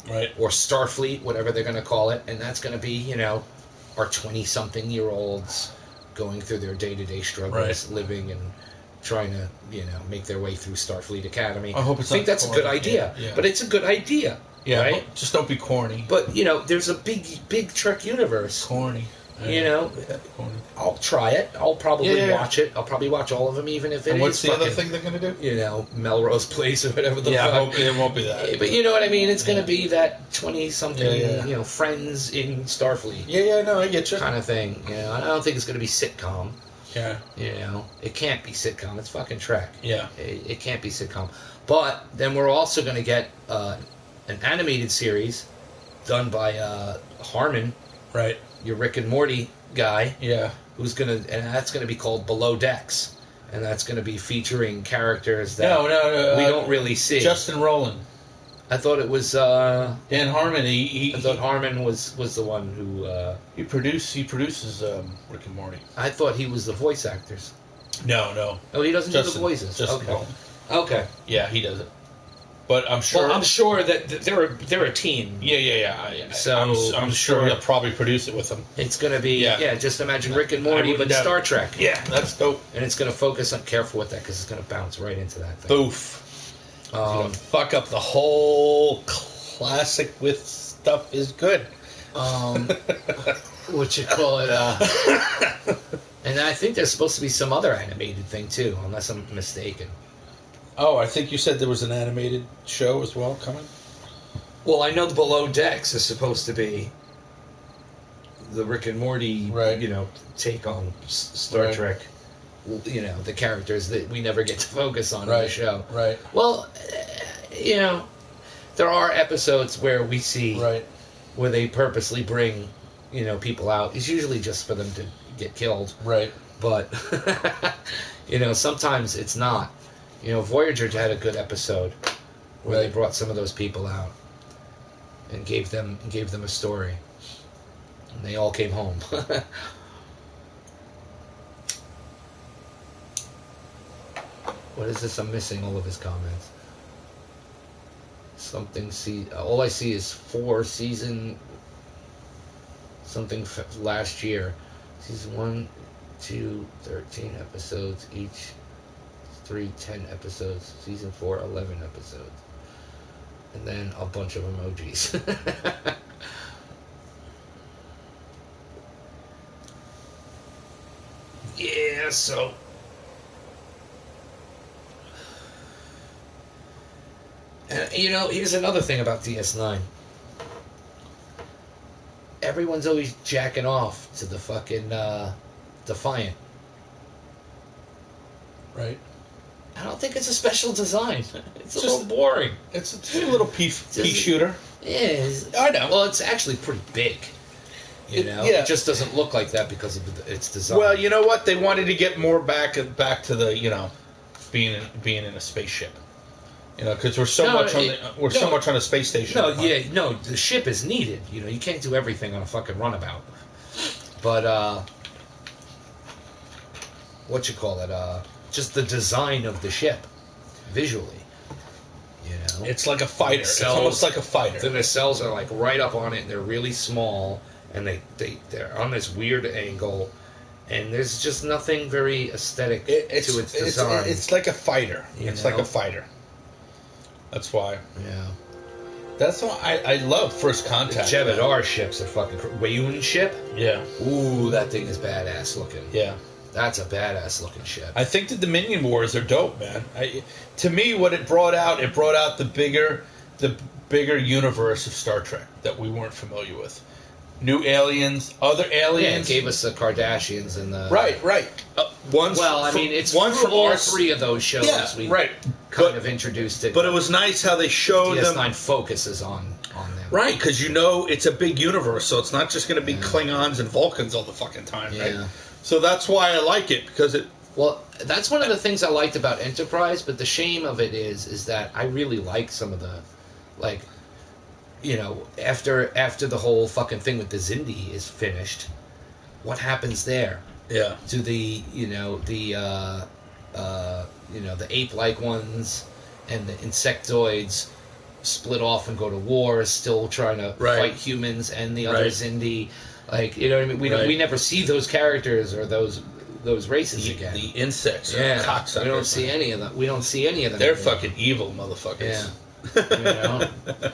Speaker 4: Right.
Speaker 2: Or Starfleet, whatever they're going to call it, and that's going to be, you know, our 20-something-year-olds going through their day-to-day struggles, living and trying to, you know, make their way through Starfleet Academy.
Speaker 4: I think
Speaker 2: that's a good idea.
Speaker 4: Yeah.
Speaker 2: But it's a good idea.
Speaker 4: Yeah,
Speaker 2: right?
Speaker 4: Just don't be corny.
Speaker 2: But, you know, there's a big Trek universe.
Speaker 4: Corny.
Speaker 2: You know,
Speaker 4: corny.
Speaker 2: I'll try it. I'll probably watch it. I'll probably watch all of them, even if it is.
Speaker 4: And what's the other thing they're going to do?
Speaker 2: You know, Melrose Place or whatever the fuck.
Speaker 4: I hope it won't be that.
Speaker 2: But you know what I mean? It's going to be that 20-something, you know, friends in Starfleet.
Speaker 4: Yeah, no, I get you.
Speaker 2: Kind of thing. You know, I don't think it's going to be sitcom.
Speaker 4: Yeah.
Speaker 2: You know, it can't be sitcom. It's fucking Trek.
Speaker 4: Yeah.
Speaker 2: It can't be sitcom. But then we're also going to get an animated series done by Harmon.
Speaker 4: Right.
Speaker 2: Your Rick and Morty guy.
Speaker 4: Yeah.
Speaker 2: And that's going to be called Below Decks. And that's going to be featuring characters that
Speaker 4: no,
Speaker 2: we don't really see.
Speaker 4: Justin Rowland.
Speaker 2: I thought it was
Speaker 4: Dan Harmon.
Speaker 2: I thought Harmon was the one who
Speaker 4: he produces Rick and Morty.
Speaker 2: I thought he was the voice actors.
Speaker 4: No.
Speaker 2: Oh, he doesn't do the voices.
Speaker 4: Justin Rowland.
Speaker 2: Okay.
Speaker 4: Yeah, he does it. But I'm sure.
Speaker 2: Well, I'm sure that they're a team.
Speaker 4: Yeah.
Speaker 2: So
Speaker 4: I'm sure he'll probably produce it with them.
Speaker 2: It's gonna be just imagine Rick and Morty, but Star Trek.
Speaker 4: Yeah, that's dope.
Speaker 2: And it's gonna focus on careful with that because it's gonna bounce right into that thing.
Speaker 4: Boof. Fuck up the whole classic with stuff is good.
Speaker 2: What you call it? And I think there's supposed to be some other animated thing too, unless I'm mistaken.
Speaker 4: Oh, I think you said there was an animated show as well coming?
Speaker 2: Well, I know the Below Decks is supposed to be the Rick and Morty, you know, take on Star Trek. You know, the characters that we never get to focus on in the show.
Speaker 4: Right.
Speaker 2: Well, you know, there are episodes where we see where they purposely bring, you know, people out. It's usually just for them to get killed.
Speaker 4: Right.
Speaker 2: But, you know, sometimes it's not. You know, Voyager had a good episode where they brought some of those people out and gave them a story, and they all came home. What is this? I'm missing all of his comments. All I see is 4 season something last year. Season 1, 2, 13 episodes each. 3, 10 episodes. Season 4, 11 episodes. And then a bunch of emojis. Yeah, so... you know, here's another thing about DS9. Everyone's always jacking off to the fucking Defiant.
Speaker 4: Right.
Speaker 2: I don't think it's a special design. It's a little boring.
Speaker 4: It's a little pea shooter.
Speaker 2: Yeah,
Speaker 4: I know.
Speaker 2: Well, it's actually pretty big. You know, it just doesn't look like that because of its design.
Speaker 4: Well, you know what? They wanted to get more back to the, you know, being in a spaceship. You know, because we're so much on the space station.
Speaker 2: No, the ship is needed. You know, you can't do everything on a fucking runabout. But what you call it? Just the design of the ship, visually. You know,
Speaker 4: it's like a fighter. It's almost like a fighter.
Speaker 2: The nacelles are like right up on it, and they're really small, and they're on this weird angle, and there's just nothing very aesthetic to its design.
Speaker 4: It's like a fighter. Like a fighter. That's why.
Speaker 2: Yeah.
Speaker 4: That's why I love First Contact.
Speaker 2: The Jebediah ships are fucking Wayun ship.
Speaker 4: Yeah.
Speaker 2: Ooh, that thing is badass looking.
Speaker 4: Yeah.
Speaker 2: That's a badass looking ship.
Speaker 4: I think the Dominion Wars are dope, man. To me, what it brought out the bigger universe of Star Trek that we weren't familiar with. New aliens, other aliens.
Speaker 2: Yeah, it gave us the Kardashians and the...
Speaker 4: Right.
Speaker 2: It's one from all three of those shows.
Speaker 4: Yeah,
Speaker 2: we
Speaker 4: right.
Speaker 2: kind of introduced it.
Speaker 4: But it was nice how they showed
Speaker 2: DS9
Speaker 4: them.
Speaker 2: focuses on them.
Speaker 4: Right, because it's a big universe, so it's not just going to be Klingons and Vulcans all the fucking time, right?
Speaker 2: Yeah.
Speaker 4: So that's why I like it, because it...
Speaker 2: Well, that's one of the things I liked about Enterprise, but the shame of it is that I really like some of the, like, after the whole fucking thing with the Xindi is finished, what happens there?
Speaker 4: Yeah.
Speaker 2: To the, the ape-like ones and the insectoids split off and go to war, still trying to fight humans and the other Xindi. Like, you know what I mean? We never see those characters or those races again.
Speaker 4: The insects, cocksuckers.
Speaker 2: We don't see any of them.
Speaker 4: They're fucking evil motherfuckers.
Speaker 2: Yeah.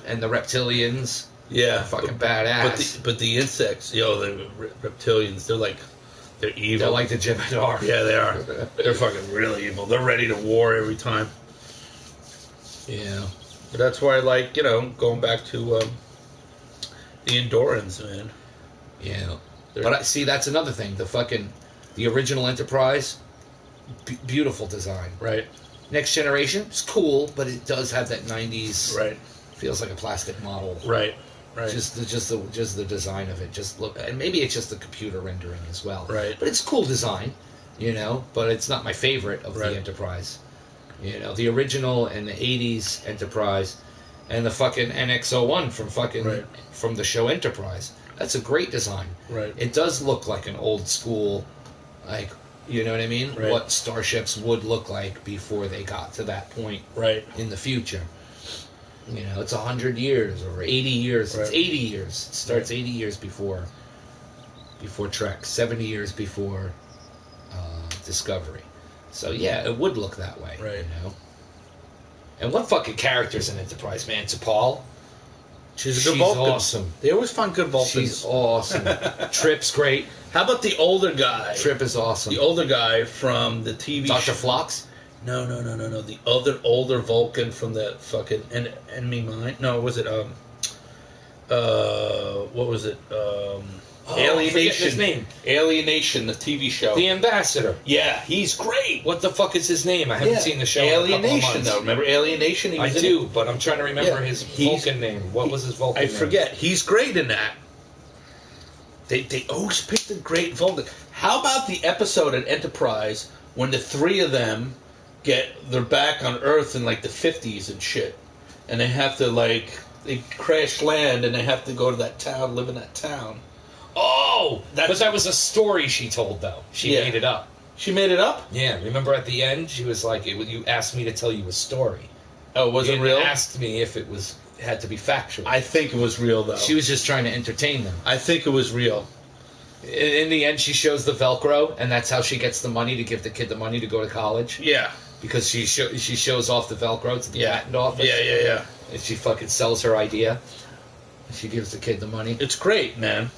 Speaker 2: And the reptilians.
Speaker 4: Yeah.
Speaker 2: Fucking badass.
Speaker 4: But the insects, the reptilians, they're evil.
Speaker 2: They're like the Jem'Hadar.
Speaker 4: Yeah, they are. They're fucking really evil. They're ready to war every time.
Speaker 2: Yeah.
Speaker 4: But that's why I like, going back to the Andorans, man.
Speaker 2: Yeah. But see, that's another thing. The original Enterprise, beautiful design.
Speaker 4: Right.
Speaker 2: Next Generation, it's cool, but it does have that 90s.
Speaker 4: Right.
Speaker 2: Feels like a plastic model.
Speaker 4: Right.
Speaker 2: Just the design of it. Just look, and maybe it's just the computer rendering as well.
Speaker 4: Right.
Speaker 2: But it's cool design, but it's not my favorite of the Enterprise. The original and the 80s Enterprise and the fucking NX-01 from the show Enterprise. That's a great design.
Speaker 4: Right.
Speaker 2: It does look like an old school, like, you know what I mean?
Speaker 4: Right.
Speaker 2: What starships would look like before they got to that point in the future. It's 100 years or 80 years. It's 80 years. It starts 80 years before Trek, 70 years before Discovery. So, yeah, it would look that way.
Speaker 4: Right.
Speaker 2: And what fucking characters in Enterprise, man? T'Pol?
Speaker 4: She's a good Vulcan.
Speaker 2: Awesome.
Speaker 4: They always find good Vulcans.
Speaker 2: She's awesome. Trip's great.
Speaker 4: How about the older guy?
Speaker 2: Trip is awesome.
Speaker 4: The older guy from the TV
Speaker 2: Dr.
Speaker 4: show.
Speaker 2: Phlox?
Speaker 4: No. The other older Vulcan from that fucking Enemy Mine. No, was it what was it? Alienation.
Speaker 2: His name.
Speaker 4: Alienation, the TV show.
Speaker 2: The Ambassador.
Speaker 4: Yeah, he's great.
Speaker 2: What the fuck is his name? I haven't seen the show in a couple of
Speaker 4: Alienation,
Speaker 2: months.
Speaker 4: though. Remember Alienation?
Speaker 2: I do, but I'm trying to remember his Vulcan name. What was his Vulcan name?
Speaker 4: I forget. He's great in that. They always pick the great Vulcan. How about the episode at Enterprise when the three of them they're back on Earth in like the 50s and shit, and they have to they crash land and they have to go to that town, live in that town.
Speaker 2: Oh, but that was a story she told though. She made it up.
Speaker 4: She made it up?
Speaker 2: Yeah. Remember at the end, she was like, "You asked me to tell you a story."
Speaker 4: Oh, was it real?
Speaker 2: Asked me if it had to be factual.
Speaker 4: I think it was real though.
Speaker 2: She was just trying to entertain them.
Speaker 4: I think it was real.
Speaker 2: In the end, she shows the Velcro, and that's how she gets the money to give the kid the money to go to college.
Speaker 4: Yeah.
Speaker 2: Because she shows off the Velcro to the patent office.
Speaker 4: Yeah.
Speaker 2: And she fucking sells her idea. She gives the kid the money.
Speaker 4: It's great, man.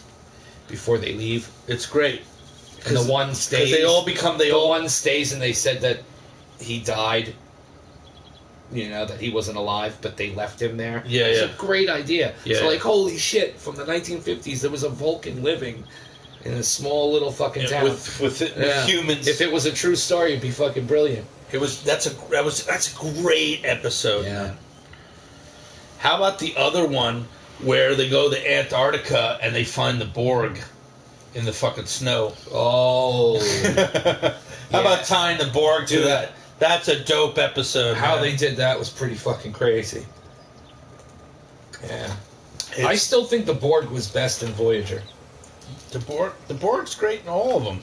Speaker 2: Before they leave.
Speaker 4: It's great.
Speaker 2: And the one stays.
Speaker 4: They all become...
Speaker 2: one stays, and they said that he died. That he wasn't alive, but they left him there.
Speaker 4: Yeah,
Speaker 2: It's a great idea.
Speaker 4: Yeah.
Speaker 2: So, holy shit, from the 1950s, there was a Vulcan living in a small little fucking town.
Speaker 4: With humans.
Speaker 2: If it was a true story, it'd be fucking brilliant.
Speaker 4: That's a great episode.
Speaker 2: Yeah.
Speaker 4: Man. How about the other one where they go to Antarctica and they find the Borg in the fucking snow?
Speaker 2: Oh.
Speaker 4: How about tying the Borg to that? That's a dope episode.
Speaker 2: How they did that was pretty fucking crazy. Yeah. I still think the Borg was best in Voyager.
Speaker 4: The Borg's great in all of them.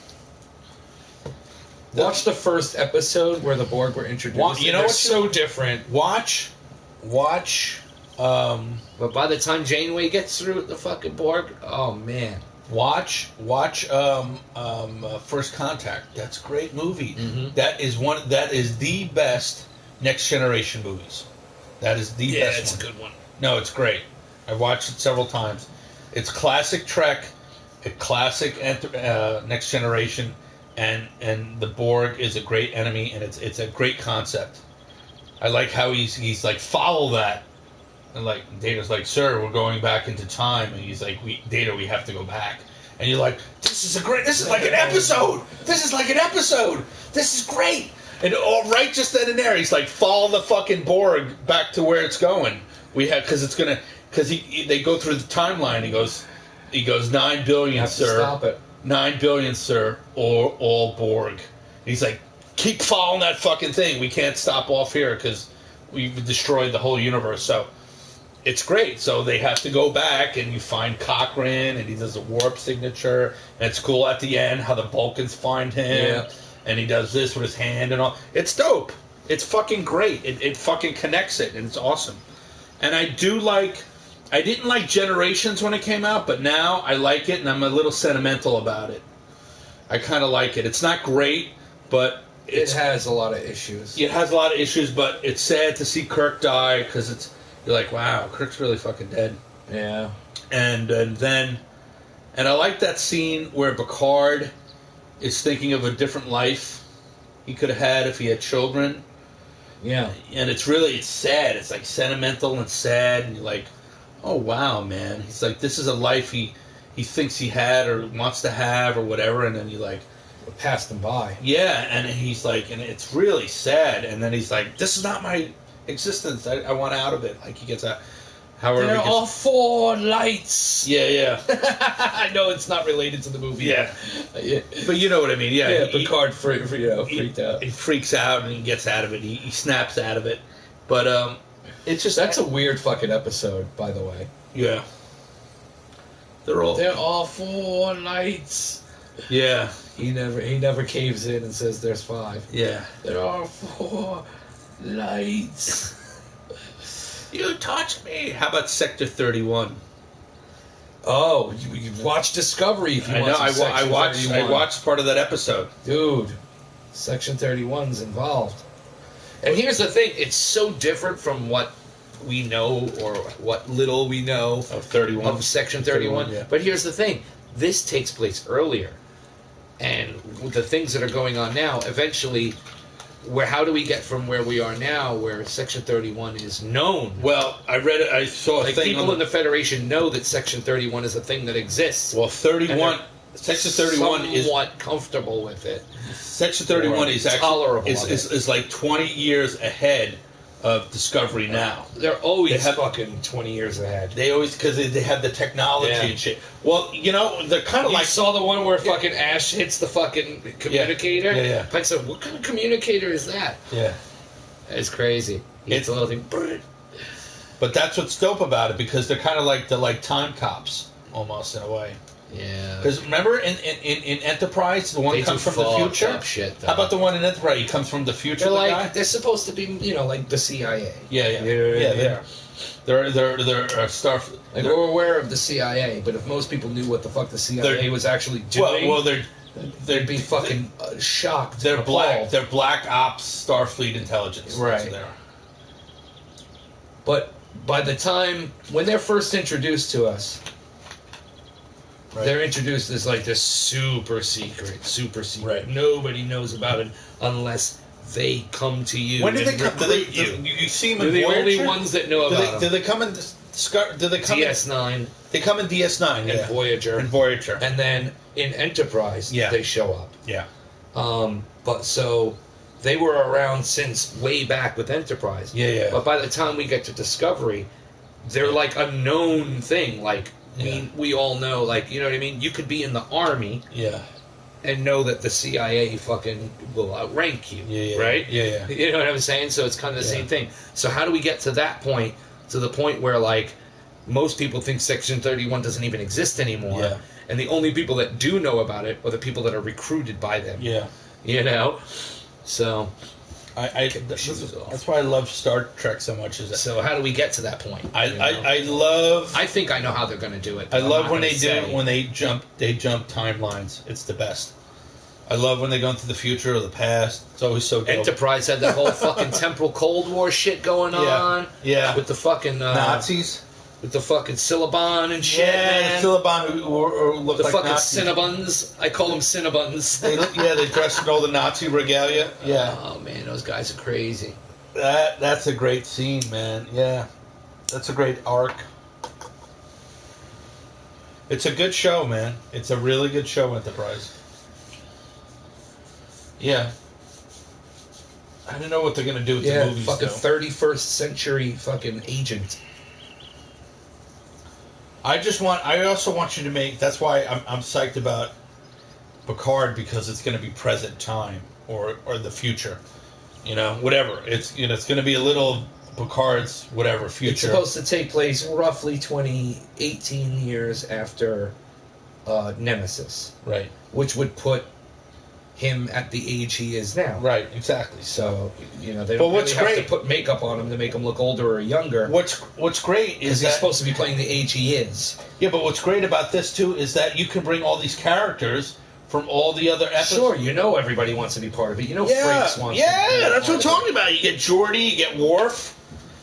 Speaker 2: Watch the first episode where the Borg were introduced. They're so different.
Speaker 4: Watch.
Speaker 2: But by the time Janeway gets through the fucking Borg, oh man.
Speaker 4: Watch First Contact. That's a great movie.
Speaker 2: Mm-hmm.
Speaker 4: That is the best Next Generation movies. That is the best one.
Speaker 2: Yeah, it's a good one.
Speaker 4: No, it's great. I watched it several times. It's classic Trek, a classic Next Generation, and the Borg is a great enemy, and it's a great concept. I like how he's like, follow that. And like Data's like, "Sir, we're going back into time." And he's like, "Data, we have to go back." And you're like, "This is like an episode. This is like an episode. This is great." And right just then and there, he's like, "Follow the fucking Borg back to where it's going. Because they go through the timeline." He goes, 9 billion, sir.
Speaker 2: Stop it.
Speaker 4: 9 billion, sir, or all Borg. And he's like, "Keep following that fucking thing. We can't stop off here because we've destroyed the whole universe." So it's great. So they have to go back, and you find Cochrane, and he does a warp signature. And it's cool at the end how the Vulcans find him.
Speaker 2: Yeah.
Speaker 4: And he does this with his hand and all. It's dope. It's fucking great. It fucking connects it, and it's awesome. And I didn't like Generations when it came out, but now I like it, and I'm a little sentimental about it. I kind of like it. It's not great, but
Speaker 2: it has a lot of issues.
Speaker 4: It has a lot of issues, but it's sad to see Kirk die, because you're like, wow, Kirk's really fucking dead.
Speaker 2: Yeah.
Speaker 4: And I like that scene where Picard is thinking of a different life he could have had if he had children.
Speaker 2: Yeah.
Speaker 4: And it's sad. It's like sentimental and sad, and you're like, oh wow, man. He's like, this is a life he thinks he had or wants to have or whatever, and then you like,
Speaker 2: it passed him by.
Speaker 4: Yeah, and he's like, and it's really sad, and then he's like, this is not my existence. I want out of it. Like he gets out. However,
Speaker 2: there are 4 lights.
Speaker 4: Yeah.
Speaker 2: I know it's not related to the movie.
Speaker 4: Yeah. But you know what I mean. Yeah.
Speaker 2: Picard freaked out.
Speaker 4: He freaks out and he gets out of it. He snaps out of it. But it's just
Speaker 2: that's a weird fucking episode, by the way.
Speaker 4: Yeah. There
Speaker 2: are 4 lights.
Speaker 4: Yeah.
Speaker 2: He never caves in and says there's 5.
Speaker 4: Yeah.
Speaker 2: There are 4 lights.
Speaker 4: You touch me. How about Sector 31?
Speaker 2: Oh, you watch Discovery if you want.
Speaker 4: I watched part of that episode.
Speaker 2: Dude, Section 31's involved. And here's the thing, it's so different from what we know or what little we know of Section 31. Yeah. But here's the thing, this takes place earlier. And the things that are going on now, eventually, how do we get from where we are now, where Section 31 is known?
Speaker 4: Well, I saw a thing.
Speaker 2: People in the Federation know that Section 31 is a thing that exists.
Speaker 4: Well, Section 31 is
Speaker 2: somewhat comfortable with it.
Speaker 4: Section 31 is actually
Speaker 2: tolerable.
Speaker 4: Is like 20 years ahead of Discovery now.
Speaker 2: They're always fucking 20 years ahead.
Speaker 4: They always, because they have the technology and shit. Well, they're kind of like...
Speaker 2: You saw the one where fucking Ash hits the fucking communicator?
Speaker 4: Yeah.
Speaker 2: Pike said, what kind of communicator is that?
Speaker 4: Yeah.
Speaker 2: It's crazy. It's a little thing...
Speaker 4: But that's what's dope about it, because they're kind of like time cops, almost, in a way.
Speaker 2: Yeah.
Speaker 4: Because remember in Enterprise, the one comes from the future?
Speaker 2: Shit,
Speaker 4: how about the one in Enterprise? He comes from the future.
Speaker 2: They're supposed to be, like the CIA.
Speaker 4: Yeah. They're Starfleet.
Speaker 2: Like, we're aware of the CIA, but if most people knew what the fuck the CIA was actually doing, they'd be fucking shocked.
Speaker 4: They're black. They're black ops Starfleet intelligence.
Speaker 2: Right. But by the time when they're first introduced to us. Right. They're introduced as like this super secret.
Speaker 4: Right.
Speaker 2: Nobody knows about it unless they come to you.
Speaker 4: When did they come? You see them in Voyager?
Speaker 2: They're the only ones that know about them.
Speaker 4: Do they come in
Speaker 2: DS9?
Speaker 4: They come in DS9
Speaker 2: and Voyager. And then in Enterprise, they show up.
Speaker 4: Yeah.
Speaker 2: But so they were around since way back with Enterprise.
Speaker 4: Yeah.
Speaker 2: But by the time we get to Discovery, they're like a known thing. Like. We all know, like, you know what I mean? You could be in the Army and know that the CIA fucking will outrank you, right?
Speaker 4: Yeah.
Speaker 2: You know what I'm saying? So it's kind of the same thing. So how do we get to that point, to the point where, like, most people think Section 31 doesn't even exist anymore, and the only people that do know about it are the people that are recruited by them.
Speaker 4: Yeah.
Speaker 2: You know? So...
Speaker 4: that's why I love Star Trek so much.
Speaker 2: So how do we get to that point?
Speaker 4: I
Speaker 2: think I know how they're going to do it.
Speaker 4: I love when they jump timelines. It's the best. I love when they go into the future or the past. It's always so dope.
Speaker 2: Enterprise had that whole fucking temporal Cold War shit going on.
Speaker 4: Yeah.
Speaker 2: With the fucking
Speaker 4: Nazis.
Speaker 2: With the fucking Cinnabon and shit, man.
Speaker 4: Cinnabon who look like Nazis.
Speaker 2: The fucking Cinnabons. I call them Cinnabons.
Speaker 4: They dress in all the Nazi regalia. Yeah.
Speaker 2: Oh, man, those guys are crazy.
Speaker 4: That's a great scene, man. Yeah. That's a great arc. It's a good show, man. It's a really good show, Enterprise. Yeah. I don't know what they're gonna do with the movies.
Speaker 2: Fucking
Speaker 4: though.
Speaker 2: 31st century fucking agent.
Speaker 4: I also want you to make. That's why I'm psyched about Picard, because it's going to be present time or the future. You know, whatever. It's it's going to be a little Picard's whatever future.
Speaker 2: It's supposed to take place roughly 18 years after Nemesis.
Speaker 4: Right.
Speaker 2: Which would put him at the age he is now.
Speaker 4: Right, exactly.
Speaker 2: So, they don't really have to put makeup on him to make him look older or younger.
Speaker 4: What's great is
Speaker 2: he's supposed to be playing the age he is.
Speaker 4: Yeah, but what's great about this, too, is that you can bring all these characters from all the other episodes.
Speaker 2: Sure, everybody wants to be part of it. Frakes wants to be
Speaker 4: that's what I'm talking about. You get Geordi, you get Worf.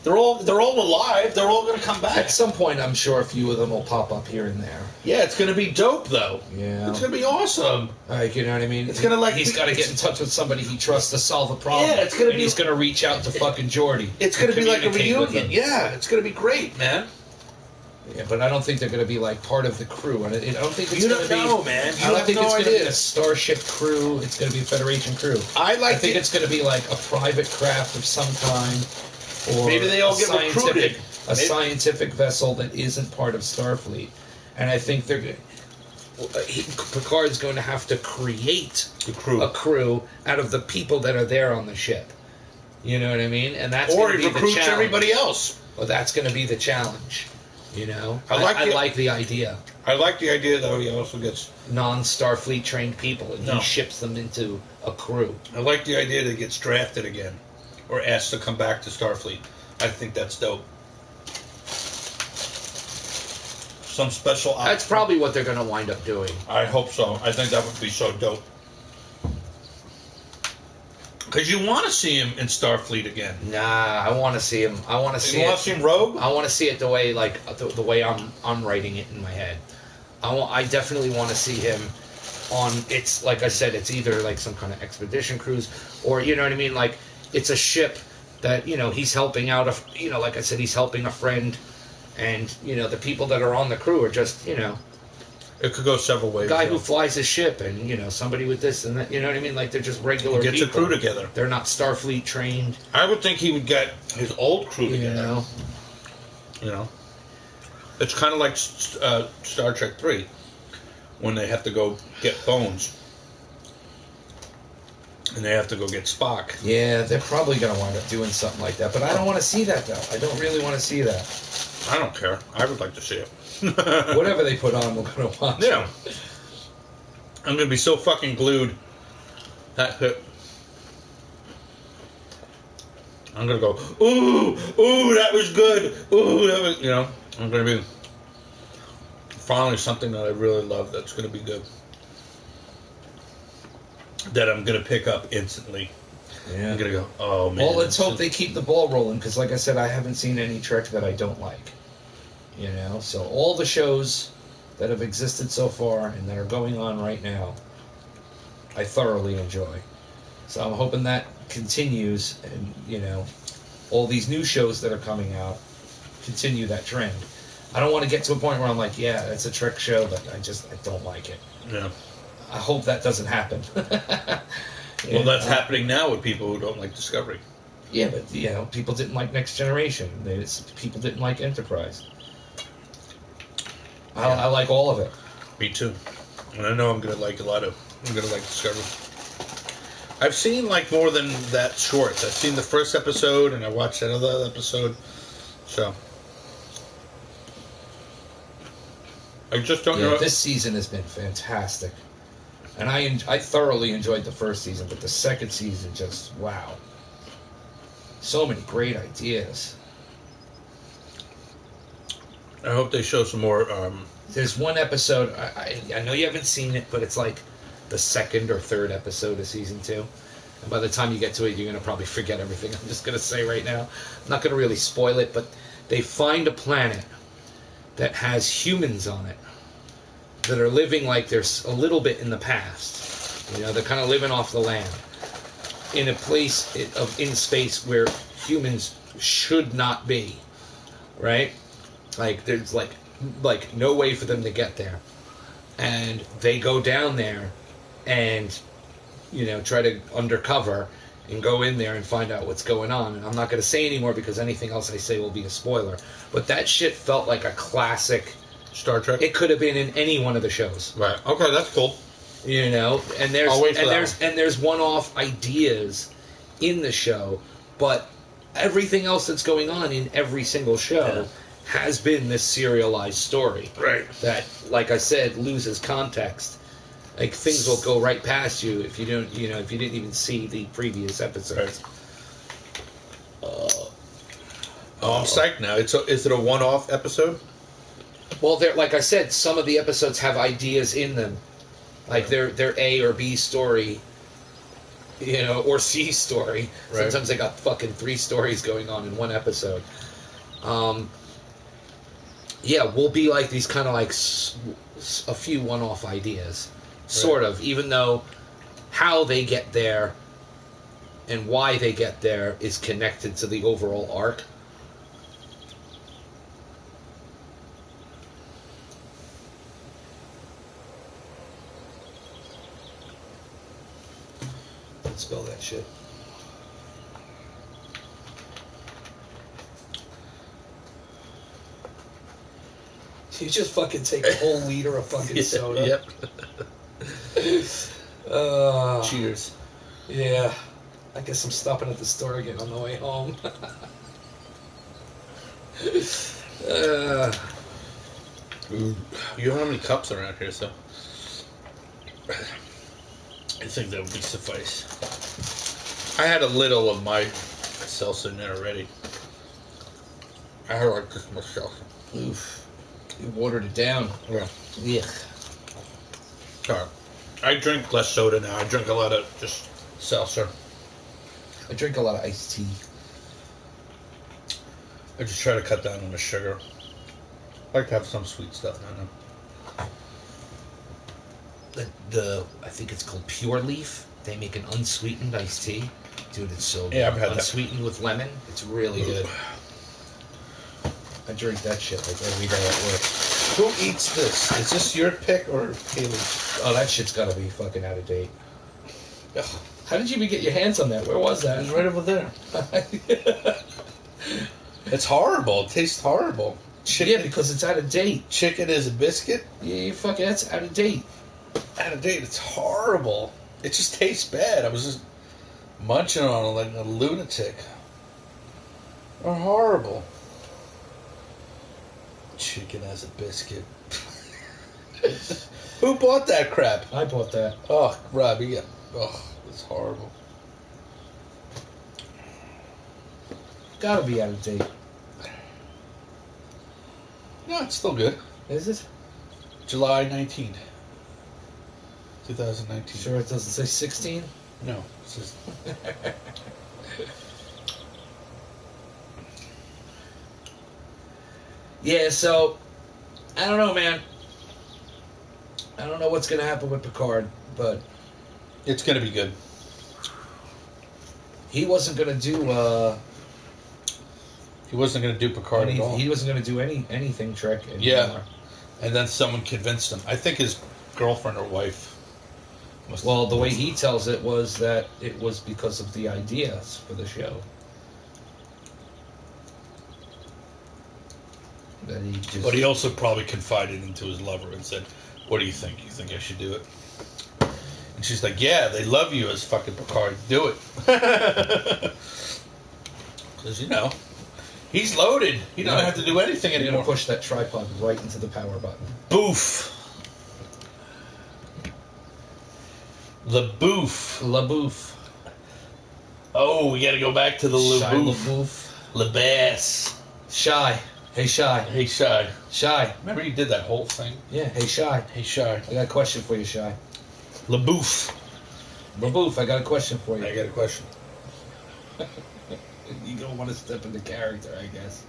Speaker 4: They're all alive. They're all going to come back.
Speaker 2: At some point, I'm sure a few of them will pop up here and there.
Speaker 4: Yeah, it's going to be dope, though.
Speaker 2: Yeah.
Speaker 4: It's going to be awesome.
Speaker 2: You know what I mean?
Speaker 4: It's going to
Speaker 2: he's got to get in touch with somebody he trusts to solve a problem.
Speaker 4: Yeah, it's going to be.
Speaker 2: He's going to reach out to fucking Geordi.
Speaker 4: It's going to be like a reunion. Yeah, it's going to be great, man.
Speaker 2: Yeah, but I don't think they're going to be like part of the crew. I don't think it's going to be.
Speaker 4: You don't know, man.
Speaker 2: I don't think it's going to be a Starship crew. It's going to be a Federation crew. I think it's going to be like a private craft of some kind. Or
Speaker 4: maybe they all get recruited.
Speaker 2: A scientific vessel that isn't part of Starfleet. And I think Picard's going to have to create a crew out of the people that are there on the ship. You know what I mean? And that's going to be the challenge. Or he recruits everybody else. Well, that's going to be the challenge. I like the idea.
Speaker 4: I like the idea, though. He also gets
Speaker 2: non-Starfleet trained people, and he ships them into a crew.
Speaker 4: I like the idea that he gets drafted again, or asked to come back to Starfleet. I think that's dope. Some special option.
Speaker 2: That's probably what they're going to wind up doing.
Speaker 4: I hope so. I think that would be so dope. Because you want to see him in Starfleet again.
Speaker 2: Nah, I want to see him. I want to see.
Speaker 4: You want to see him rogue?
Speaker 2: I want to see it the way the way I'm writing it in my head. I definitely want to see him on. It's like I said. It's either like some kind of expedition cruise, or you know what I mean. Like it's a ship that he's helping out. Like I said, he's helping a friend, and the people that are on the crew are just
Speaker 4: It could go several ways.
Speaker 2: A guy who flies his ship, and somebody with this and that. You know what I mean? Like they're just regular people.
Speaker 4: Gets a crew together.
Speaker 2: They're not Starfleet trained.
Speaker 4: I would think he would get his old crew together. It's kind of like Star Trek 3 when they have to go get Bones. And they have to go get Spock.
Speaker 2: Yeah, they're probably going to wind up doing something like that. But I don't want to see that, though. I don't really want to see that.
Speaker 4: I don't care. I would like to see it.
Speaker 2: Whatever they put on, we're going to watch.
Speaker 4: Yeah. I'm going to be so fucking glued. I'm going to go, ooh, that was good. Ooh, that was, I'm going to be finally something that I really love that's going to be good. That I'm going to pick up instantly. Yeah. I'm going to go, oh, man.
Speaker 2: Well, let's hope they keep the ball rolling, because like I said, I haven't seen any Trek that I don't like. So all the shows that have existed so far and that are going on right now, I thoroughly enjoy. So I'm hoping that continues, and, all these new shows that are coming out continue that trend. I don't want to get to a point where I'm like, yeah, it's a Trek show, but I don't like it.
Speaker 4: Yeah.
Speaker 2: I hope that doesn't happen.
Speaker 4: Well, that's happening now with people who don't like Discovery.
Speaker 2: Yeah, but people didn't like Next Generation. People didn't like Enterprise. I like all of it.
Speaker 4: Me too. And I know I'm gonna like Discovery. I've seen more than that shorts. I've seen the first episode and I watched another episode. So I just don't know.
Speaker 2: This season has been fantastic. And I thoroughly enjoyed the first season, but the second season just, wow. So many great ideas.
Speaker 4: I hope they show some more.
Speaker 2: There's one episode, I know you haven't seen it, but it's like the second or third episode of season 2. And by the time you get to it, you're going to probably forget everything I'm just going to say right now. I'm not going to really spoil it, but they find a planet that has humans on it that are living like they're a little bit in the past. They're kind of living off the land in a place in space where humans should not be. right? Like there's like no way for them to get there, and they go down there, and try to undercover and go in there and find out what's going on. And I'm not going to say anymore because anything else I say will be a spoiler. But that shit felt like a classic
Speaker 4: Star Trek.
Speaker 2: It could have been in any one of the shows.
Speaker 4: Right. Okay, that's cool.
Speaker 2: And there's one-off ideas in the show, but everything else that's going on in every single show has been this serialized story.
Speaker 4: Right.
Speaker 2: That, like I said, loses context. Like things will go right past you if you don't, if you didn't even see the previous episodes.
Speaker 4: Right. I'm psyched now. Is it a one-off episode?
Speaker 2: Well, like I said, some of the episodes have ideas in them, like their A or B story, or C story. Right. Sometimes they got fucking 3 stories going on in one episode. We'll be like these kind of like a few one-off ideas. Sort of, even though how they get there and why they get there is connected to the overall arc. Let's spell that shit. You just fucking take a whole liter of fucking soda.
Speaker 4: Yep.
Speaker 2: Cheers. Yeah. I guess I'm stopping at the store again on the way home.
Speaker 4: You don't have any cups around here, so I think that would be suffice. I had a little of my salsa in there already. I like this myself.
Speaker 2: Oof. You watered it down.
Speaker 4: Yeah.
Speaker 2: Yeah.
Speaker 4: Alright. I drink less soda now. I drink a lot of just seltzer.
Speaker 2: I drink a lot of iced tea.
Speaker 4: I just try to cut down on the sugar. I like to have some sweet stuff now.
Speaker 2: I think it's called Pure Leaf. They make an unsweetened iced tea. Dude, it's so good.
Speaker 4: Yeah, I've had
Speaker 2: unsweetened with lemon. It's really good. I drink that shit like every day at work.
Speaker 4: Who eats this? Is this your pick or Haley's?
Speaker 2: Oh, that shit's gotta be fucking out of date. Ugh. How did you even get your hands on that? Where was that?
Speaker 4: It was right over there. It's horrible. It tastes horrible.
Speaker 2: Chicken, yeah, because it's out of date.
Speaker 4: Chicken is a biscuit?
Speaker 2: Yeah, you fucking, that's out of date.
Speaker 4: Out of date. It's horrible. It just tastes bad. I was just munching on it like a lunatic. They're horrible. Chicken as a biscuit. Who bought that crap?
Speaker 2: I bought that.
Speaker 4: Oh, Robbie. It's horrible.
Speaker 2: Gotta be out of date.
Speaker 4: No, it's still good.
Speaker 2: Is it?
Speaker 4: July 19th. 2019.
Speaker 2: Sure it doesn't say 16?
Speaker 4: No. It says...
Speaker 2: Yeah, so, I don't know, man. I don't know what's going to happen with Picard, but...
Speaker 4: It's going to be good.
Speaker 2: He wasn't going to do,
Speaker 4: He wasn't going to do Picard at all.
Speaker 2: He wasn't going to do anything Trek anymore.
Speaker 4: Yeah. And then someone convinced him. I think his girlfriend or wife.
Speaker 2: Well, the way he tells it was that it was because of the ideas for the show. That he just...
Speaker 4: But he also probably confided into his lover and said, "What do you think? You think I should do it?" And she's like, "Yeah, they love you as fucking Picard. Do it." Because, he's loaded. He don't have to do anything anymore.
Speaker 2: You're going to push that tripod right into the power button.
Speaker 4: Boof. The boof.
Speaker 2: La Bouffe.
Speaker 4: Oh, we got to go back to the La Bouffe.
Speaker 2: La Bouffe.
Speaker 4: La Bass.
Speaker 2: Shy. Hey, Shy.
Speaker 4: Hey, Shy.
Speaker 2: Shy.
Speaker 4: Remember you did that whole thing?
Speaker 2: Yeah, hey, Shy.
Speaker 4: Hey, Shy.
Speaker 2: I got a question for you, Shy.
Speaker 4: La Bouffe.
Speaker 2: La Bouffe, I got a question for you.
Speaker 4: I got a question.
Speaker 2: You don't want to step into character, I guess.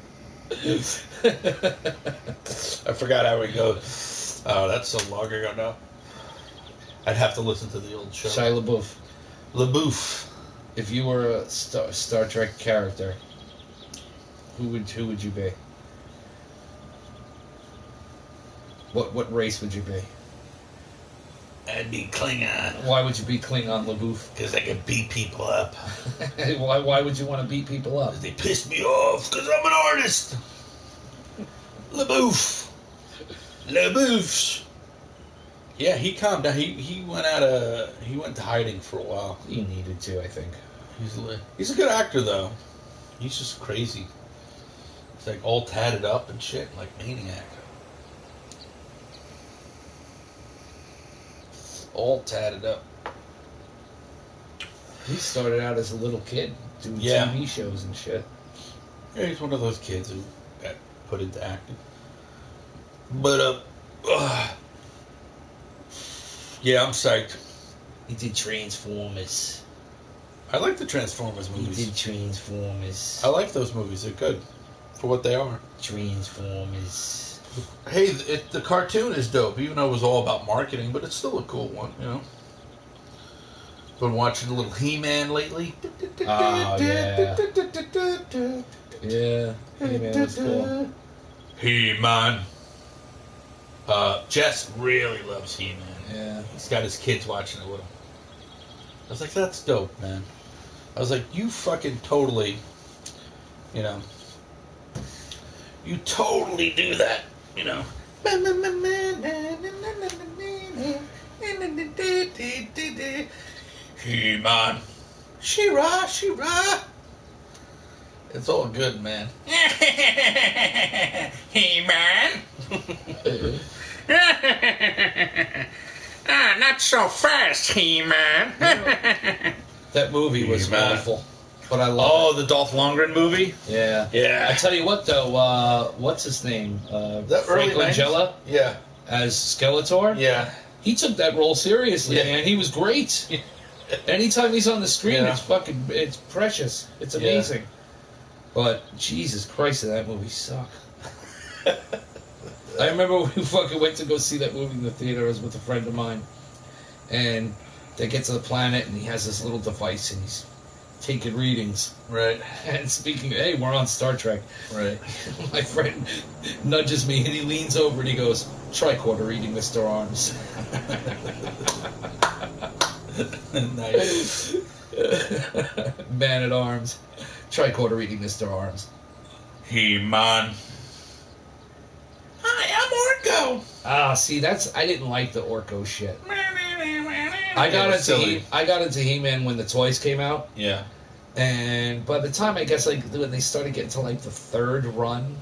Speaker 4: I forgot how it goes. Oh, that's so long ago now. I'd have to listen to the old show.
Speaker 2: Shia LaBeouf.
Speaker 4: LaBeouf.
Speaker 2: If you were a Star Trek character, who would you be? What race would you be?
Speaker 4: I'd be Klingon.
Speaker 2: Why would you be Klingon, LaBouffe?
Speaker 4: Because I can beat people up.
Speaker 2: Why would you want to beat people up?
Speaker 4: Because they piss me off. Because I'm an artist. LaBouffe. LaBouffe. Yeah, he calmed down. He went to hiding for a while.
Speaker 2: He needed to, I think.
Speaker 4: He's a good actor though. He's just crazy. He's like all tatted up and shit, like Maniac. All tatted up.
Speaker 2: He started out as a little kid doing TV shows and shit.
Speaker 4: Yeah, he's one of those kids who got put into acting. But yeah, I'm psyched.
Speaker 2: He did Transformers.
Speaker 4: I like the Transformers movies.
Speaker 2: He did Transformers.
Speaker 4: I like those movies. They're good for what they are.
Speaker 2: Transformers.
Speaker 4: Hey, the cartoon is dope, even though it was all about marketing, but it's still a cool one, you know. Been watching a little He-Man lately.
Speaker 2: Oh, yeah. Yeah, He-Man was cool.
Speaker 4: He-Man. Jess really loves He-Man.
Speaker 2: Yeah.
Speaker 4: He's got his kids watching it with him. I was like, that's dope, man. I was like, you fucking totally, you know, you totally do that, you know. He-Man. She-Ra, She-Ra. It's all good, man. He-Man. Not so fast, He-Man.
Speaker 2: That movie was awful, but I love it.
Speaker 1: Oh, the Dolph Lundgren movie?
Speaker 2: Yeah.
Speaker 4: Yeah.
Speaker 2: I tell you what, though, what's his name? Frank Langella?
Speaker 4: Yeah.
Speaker 2: As Skeletor?
Speaker 4: Yeah.
Speaker 2: He took that role seriously, man. He was great. Anytime he's on the screen, it's precious. It's amazing. But, Jesus Christ, did that movie suck. I remember we fucking went to go see that movie in the theater. I was with a friend of mine. And they get to the planet, and he has this little device, and he's taking readings.
Speaker 4: Right.
Speaker 2: And speaking, hey, we're on Star Trek.
Speaker 4: Right.
Speaker 2: My friend nudges me, and he leans over, and he goes, tricorder reading Mr. Arms.
Speaker 4: Nice.
Speaker 2: Man at Arms. Tricorder reading Mr. Arms.
Speaker 4: He-Man. Hi, I'm Orko.
Speaker 2: Ah, see, I didn't like the Orko shit. I got into He-Man when the toys came out.
Speaker 4: Yeah.
Speaker 2: And by the time, I guess, like, when they started getting to, like, the third run,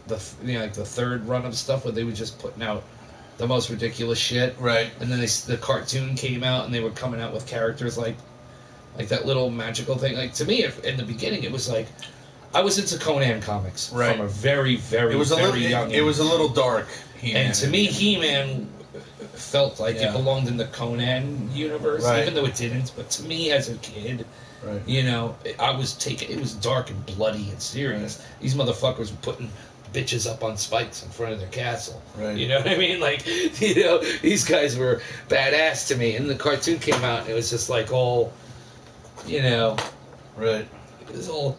Speaker 2: the third run of stuff where they were just putting out the most ridiculous shit.
Speaker 4: Right.
Speaker 2: And then the cartoon came out, and they were coming out with characters like that little magical thing. Like, to me, in the beginning, it was like, I was into Conan comics from a very, very, young age.
Speaker 4: It was a little dark, He-Man.
Speaker 2: And to me, He-Man felt like it belonged in the Conan universe, even though it didn't. But to me, as a kid, you know, it was dark and bloody and serious. Right. These motherfuckers were putting bitches up on spikes in front of their castle. Right. You know what I mean? Like, you know, these guys were badass to me. And the cartoon came out, and it was just like all, you know,
Speaker 4: right.
Speaker 2: It was all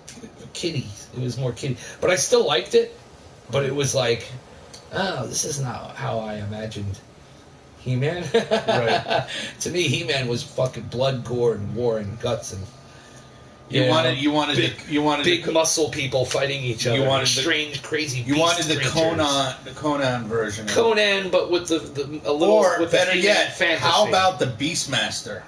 Speaker 2: kiddies. It was more kiddie. But I still liked it. But it was like, oh, this is not how I imagined He-Man. Right. To me, He-Man was fucking blood, gore, and war and guts and
Speaker 4: you wanted
Speaker 2: big muscle people fighting each other.
Speaker 4: You wanted
Speaker 2: strange, crazy.
Speaker 4: You wanted the Conan version.
Speaker 2: Conan, but with a little.
Speaker 4: Or
Speaker 2: with
Speaker 4: better yet,
Speaker 2: fantasy.
Speaker 4: How about the Beastmaster?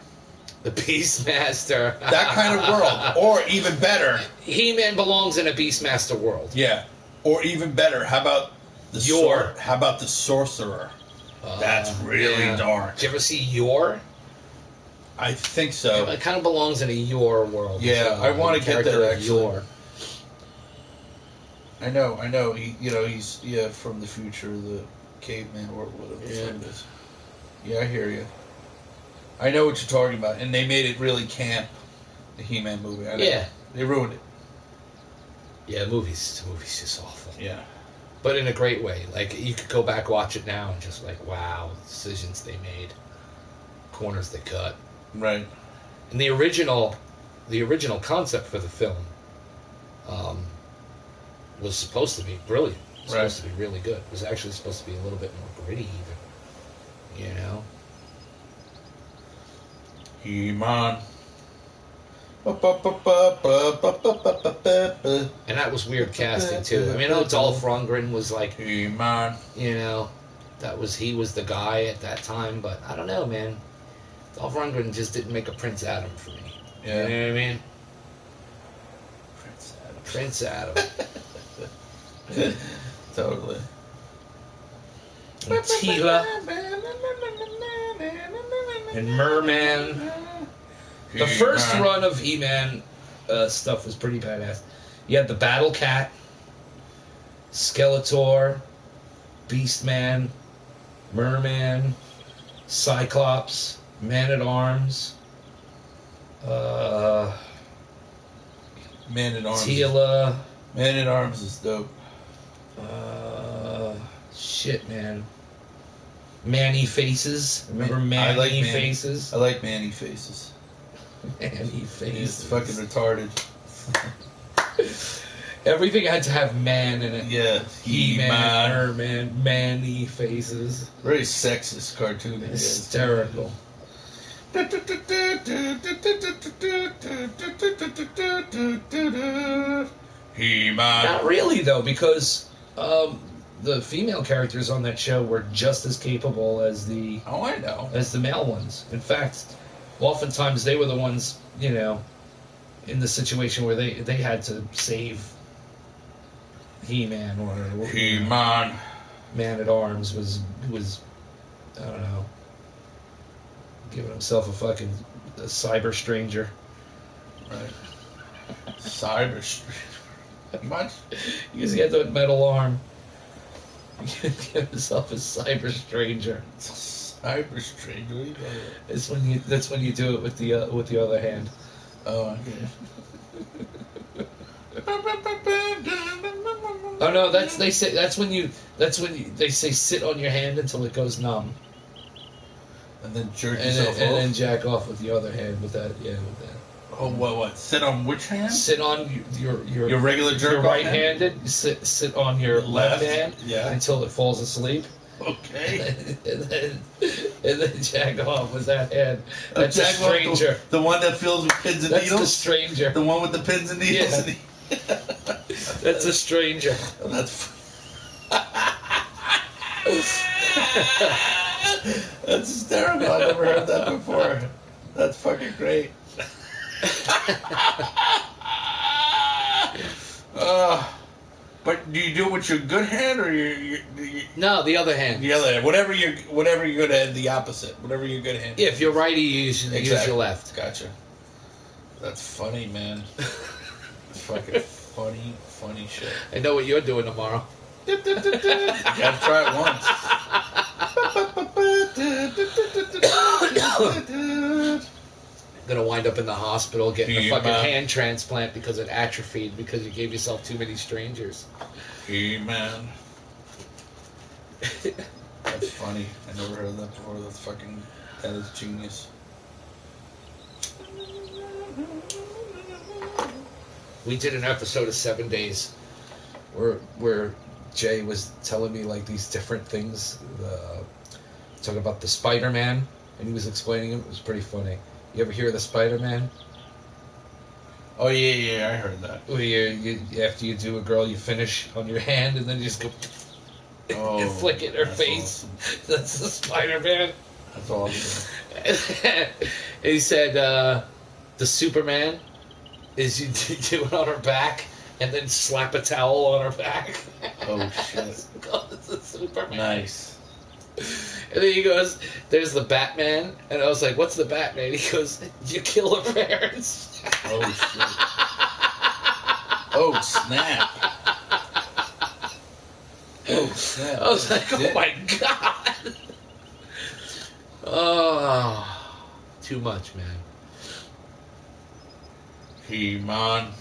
Speaker 2: The Beastmaster.
Speaker 4: That kind of world. Or even better,
Speaker 2: He-Man belongs in a Beastmaster world.
Speaker 4: Yeah. Or even better, how about How about the Sorcerer? That's really dark.
Speaker 2: Did you ever see Yor?
Speaker 4: I think so.
Speaker 2: It kind of belongs in a Yor world.
Speaker 4: Yeah, I want to get there, actually.
Speaker 2: Yor.
Speaker 4: I know. He's from the future, the caveman or whatever it is. Yeah, I hear you. I know what you're talking about, and they made it really camp. The He-Man movie. I know. They ruined it.
Speaker 2: Yeah, the movie's just awful.
Speaker 4: Yeah.
Speaker 2: But in a great way. Like, you could go back, watch it now, and just like, wow, decisions they made, corners they cut.
Speaker 4: Right.
Speaker 2: And the original concept for the film was supposed to be brilliant. was supposed to be really good. It was actually supposed to be a little bit more gritty, even. You know?
Speaker 4: He-Man. And
Speaker 2: that was weird casting, too. I mean, I know Dolph Lundgren was like,
Speaker 4: He-Man.
Speaker 2: You know, he was the guy at that time, but I don't know, man. Dolph Lundgren just didn't make a Prince Adam for me.
Speaker 4: Yeah.
Speaker 2: You know what I mean?
Speaker 4: Prince Adam. Totally.
Speaker 2: And Tila. And Merman. The first run of He-Man stuff was pretty badass. You had the Battle Cat, Skeletor, Beastman, Merman, Cyclops, Man-at-Arms,
Speaker 4: Man-at-Arms.
Speaker 2: Tila.
Speaker 4: Man-at-Arms is dope.
Speaker 2: Shit, man. Manny Faces. Remember Manny Faces?
Speaker 4: I like Manny Faces.
Speaker 2: Manny Faces.
Speaker 4: He's fucking retarded.
Speaker 2: Everything had to have man in it.
Speaker 4: Yeah.
Speaker 2: He-Man, Merman, Manny Faces.
Speaker 4: Very sexist cartoon.
Speaker 2: Hysterical.
Speaker 4: He-Man.
Speaker 2: Not really, though, because the female characters on that show were just as capable as the as the male ones. In fact, oftentimes they were the ones, you know, in the situation where they had to save He-Man or
Speaker 4: He-Man.
Speaker 2: Man-at-Arms was I don't know, giving himself a fucking cyber stranger.
Speaker 4: Right. Cyber stranger. Much?
Speaker 2: Because he had the metal arm. Give himself a cyber stranger.
Speaker 4: Cyber stranger.
Speaker 2: That's when you do it with the other hand.
Speaker 4: Oh, okay.
Speaker 2: Oh no, that's when they say sit on your hand until it goes numb.
Speaker 4: And then jerk yourself off.
Speaker 2: And then jack off with the other hand with that.
Speaker 4: Oh, what? Sit on which hand?
Speaker 2: Sit on your
Speaker 4: regular jerk.
Speaker 2: Your right-handed. Hand? Sit on your left hand.
Speaker 4: Yeah.
Speaker 2: Until it falls asleep.
Speaker 4: Okay.
Speaker 2: and then jack off with that hand. That's a stranger.
Speaker 4: The one that fills with pins and needles.
Speaker 2: That's the stranger.
Speaker 4: The one with the pins and needles.
Speaker 2: Yeah. That's a stranger.
Speaker 4: That's hysterical. I never heard that before. That's fucking great. But do you do it with your good hand or your
Speaker 2: No, the other hand.
Speaker 4: The other hand. Whatever your good hand, the opposite. Whatever your good hand.
Speaker 2: Yeah, if you're righty, you use your left.
Speaker 4: Gotcha. That's funny, man. Fucking funny shit.
Speaker 2: I know what you're doing tomorrow.
Speaker 4: You gotta try it once.
Speaker 2: Gonna wind up in the hospital getting a fucking hand transplant because it atrophied because you gave yourself too many strangers.
Speaker 4: He-Man. That's funny. I never heard of that before. That is genius.
Speaker 2: We did an episode of 7 Days where Jay was telling me like these different things. Talking about the Spider-Man, and he was explaining it. It was pretty funny. You ever hear of the Spider-Man?
Speaker 4: Oh, yeah, I heard that.
Speaker 2: Where you after you do a girl, you finish on your hand, and then you just go and flick it in her face. Awesome. That's the Spider-Man.
Speaker 4: That's awesome.
Speaker 2: And he said the Superman is you do it on her back, and then slap a towel on her back.
Speaker 4: Oh, shit.
Speaker 2: It's the Superman.
Speaker 4: Nice.
Speaker 2: And then he goes, there's the Batman. And I was like, what's the Batman? He goes, you kill her parents.
Speaker 4: Oh, shit. Oh, snap. Oh, snap.
Speaker 2: I was like, oh, my God. Oh, too much, man.
Speaker 4: He-Man.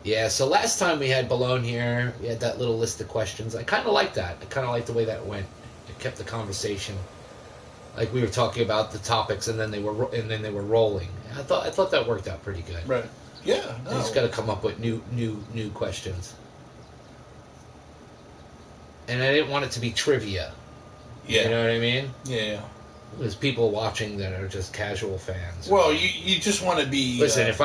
Speaker 2: Yeah, so last time we had Balone here, we had that little list of questions. I kind of like that. I kind of like the way that went. It kept the conversation. Like we were talking about the topics, and then they were rolling I thought that worked out pretty good.
Speaker 4: Right. Yeah. No.
Speaker 2: You just got to come up with new questions. And I didn't want it to be trivia.
Speaker 4: Yeah.
Speaker 2: You know what I mean?
Speaker 4: Yeah.
Speaker 2: There's people watching that are just casual fans.
Speaker 4: Well, you just want to be.
Speaker 2: Listen, if